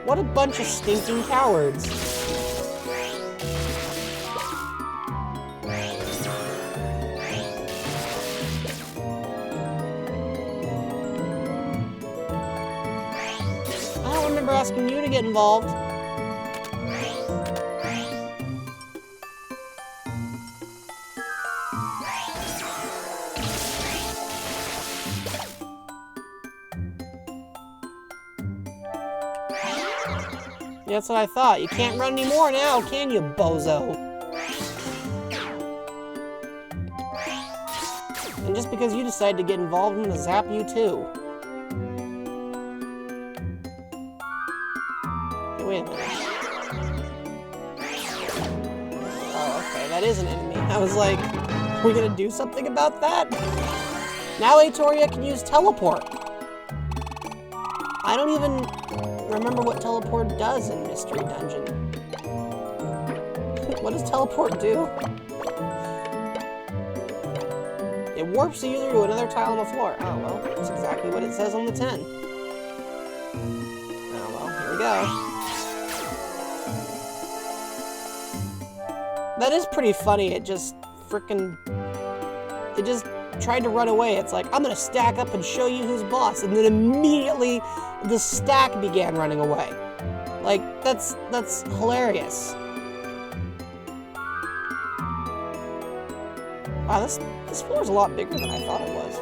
A: What a bunch of stinking cowards. I don't remember asking you to get involved. That's what I thought. You can't run anymore now, can you, bozo? And just because you decided to get involved, I'm gonna zap you too. Hey, wait a minute. Oh, okay, that is an enemy. I was like, are we gonna do something about that? Now Aetoria can use teleport. I don't even remember what teleport does in Mystery Dungeon. What does teleport do? It warps you to another tile on the floor. Oh, well, that's exactly what it says on the 10. Oh, well, here we go. That is pretty funny. It just it just tried to run away. It's like, I'm gonna stack up and show you who's boss. And then immediately, the stack began running away. Like, that's hilarious. Wow, this floor is a lot bigger than I thought it was.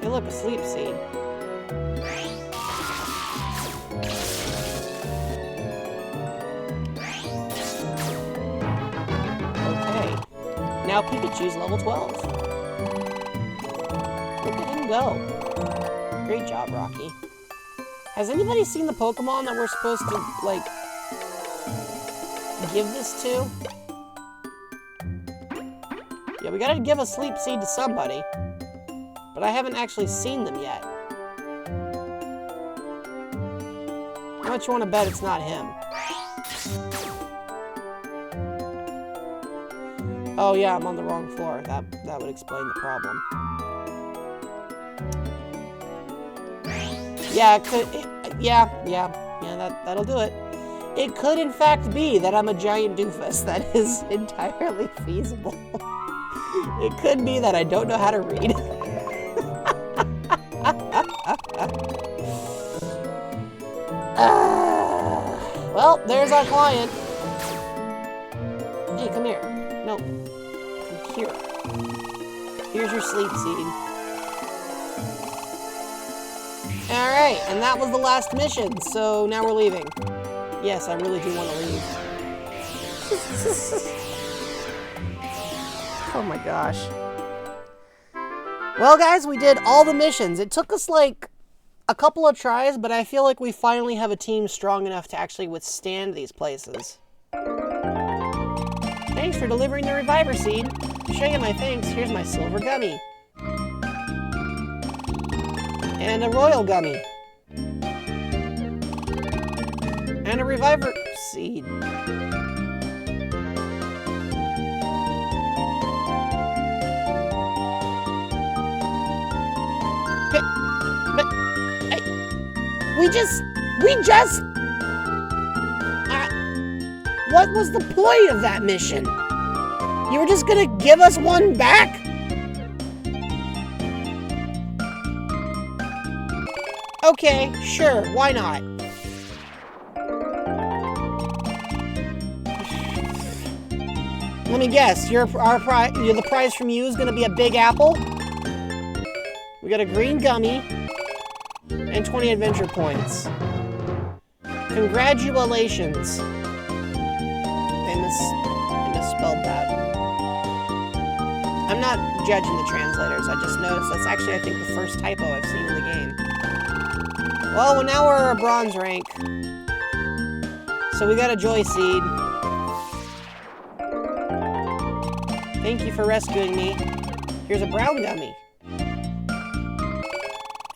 A: Hey look, a sleep seed. now Pikachu's level 12. Look at him go. Great job, Rocky. Has anybody seen the Pokemon that we're supposed to, like, give this to? Yeah, we gotta give a sleep seed to somebody. But I haven't actually seen them yet. How much you want to bet it's not him? Oh yeah, I'm on the wrong floor. That would explain the problem. Yeah, it could. That'll do it. It could, in fact, be that I'm a giant doofus. That is entirely feasible. It could be that I don't know how to read. Well, there's our client. Hey, come here. No. Come here. Here's your sleep seed. Alright, and that was the last mission, so now we're leaving. Yes, I really do want to leave. Oh my gosh. Well, guys, we did all the missions. It took us like a couple of tries, but I feel like we finally have a team strong enough to actually withstand these places. Thanks for delivering the Reviver Seed. To show you my thanks, here's my silver gummy. And a royal gummy. And a Reviver Seed. What was the point of that mission? You were just gonna give us one back? Okay, sure, why not? Let me guess, the prize from you is gonna be a big apple? We got a green gummy and 20 adventure points. Congratulations. I misspelled that. I'm not judging the translators. I just noticed that's actually, I think, the first typo I've seen in the game. Well, now we're a bronze rank. So we got a Joy Seed. Thank you for rescuing me. Here's a brown gummy.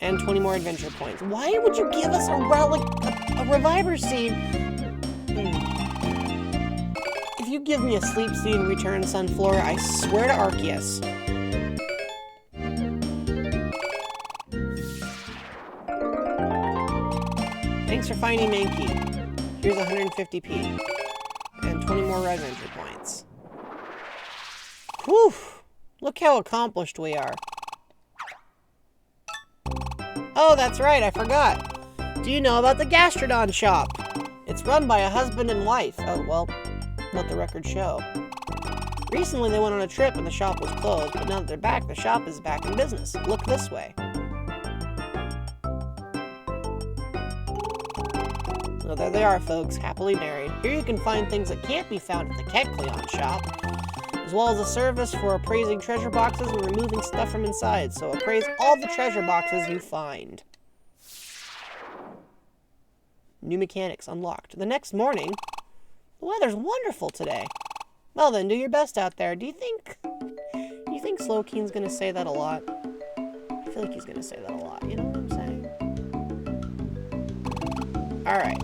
A: And 20 more adventure points. Why would you give us a Reviver Seed? If you give me a sleep seed in return, Sunflora, I swear to Arceus. Thanks for finding Mankey. Here's 150p. And 20 more adventure points. Whew! Look how accomplished we are. Oh, that's right, I forgot. Do you know about the Gastrodon shop? It's run by a husband and wife. Oh, well, let the record show. Recently they went on a trip and the shop was closed, but now that they're back, the shop is back in business. Look this way. Well, there they are, folks, happily married. Here you can find things that can't be found at the Kecleon shop, as well as a service for appraising treasure boxes and removing stuff from inside, so appraise all the treasure boxes you find. New mechanics unlocked. The next morning, the weather's wonderful today. Well then, do your best out there. Do you think Slowkeen's gonna say that a lot? I feel like he's gonna say that a lot, you know what I'm saying? Alright.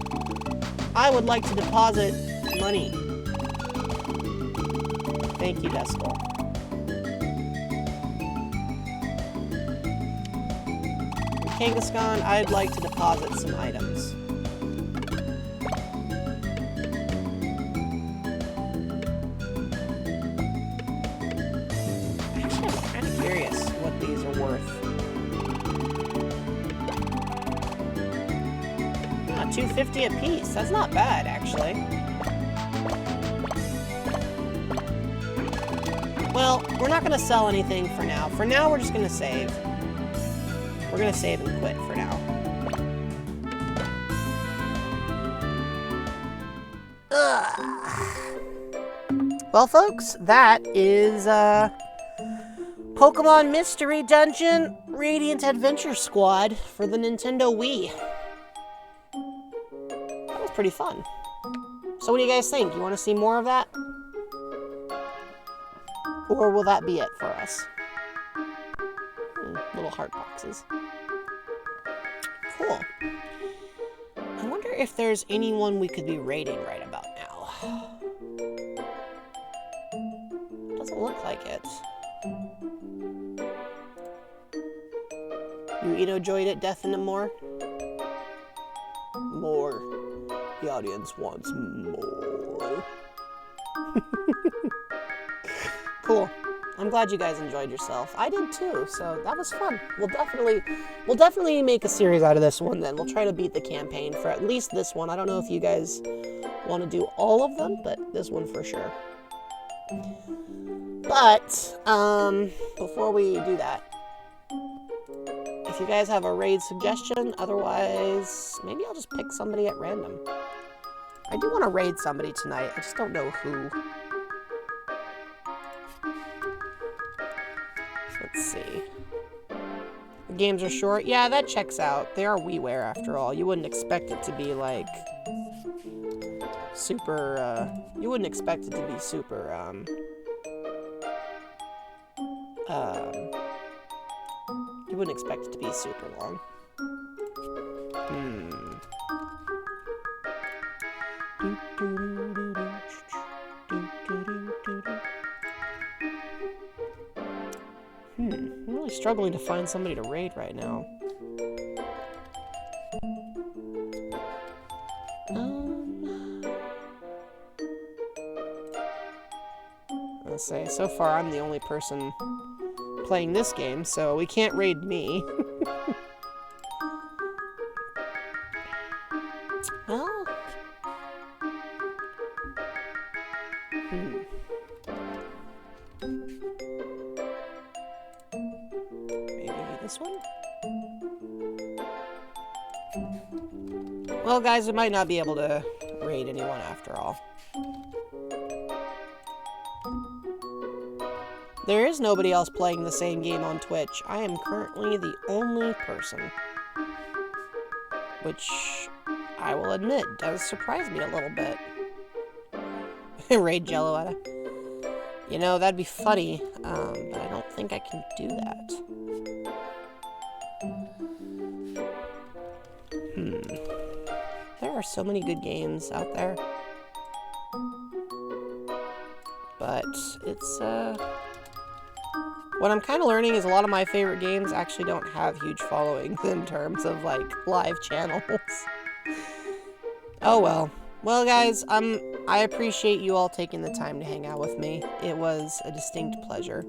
A: I would like to deposit money. Thank you, Duskull. Kangaskhan, I'd like to deposit some items. Actually, I'm kind of curious what these are worth. 250 a piece. That's not bad, actually. Well, we're not going to sell anything for now. For now, we're just going to save. We're going to save and quit for now. Well, folks, that is Pokemon Mystery Dungeon Radiant Adventure Squad for the Nintendo Wii. That was pretty fun. So what do you guys think? You want to see more of that? Or will that be it for us? Little heart boxes. Cool. I wonder if there's anyone we could be raiding right about now. Doesn't look like it. You enjoyed it, Death and More? More. The audience wants more. Cool. I'm glad you guys enjoyed yourself. I did too, so that was fun. We'll definitely make a series out of this one then. We'll try to beat the campaign for at least this one. I don't know if you guys want to do all of them, but this one for sure. But, before we do that, if you guys have a raid suggestion, otherwise, maybe I'll just pick somebody at random. I do want to raid somebody tonight, I just don't know who. Let's see. The games are short. Yeah, that checks out. They are WiiWare after all. You wouldn't expect it to be like super, you wouldn't expect it to be super, you wouldn't expect it to be super long. I'm really struggling to find somebody to raid right now. Let's say, so far I'm the only person playing this game, so we can't raid me. Well... Maybe this one? Well, guys, we might not be able to raid anyone after all. There is nobody else playing the same game on Twitch. I am currently the only person. Which, I will admit, does surprise me a little bit. Raid Jello at it. You know, that'd be funny, but I don't think I can do that. There are so many good games out there. But it's, what I'm kind of learning is a lot of my favorite games actually don't have huge followings in terms of, like, live channels. Oh well. Well, guys, I appreciate you all taking the time to hang out with me. It was a distinct pleasure.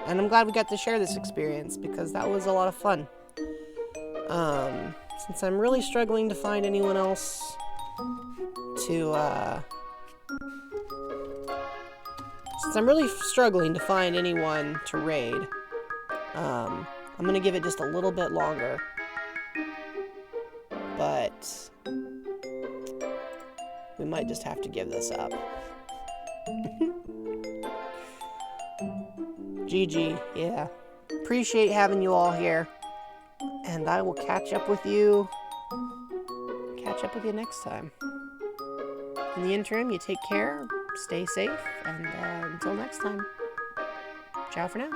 A: And I'm glad we got to share this experience, because that was a lot of fun. Since I'm really struggling to find anyone else to, Since I'm really struggling to find anyone to raid, I'm gonna give it just a little bit longer. But we might just have to give this up. GG, yeah. Appreciate having you all here. And I will catch up with you next time. In the interim, you take care, stay safe, and until next time, ciao for now.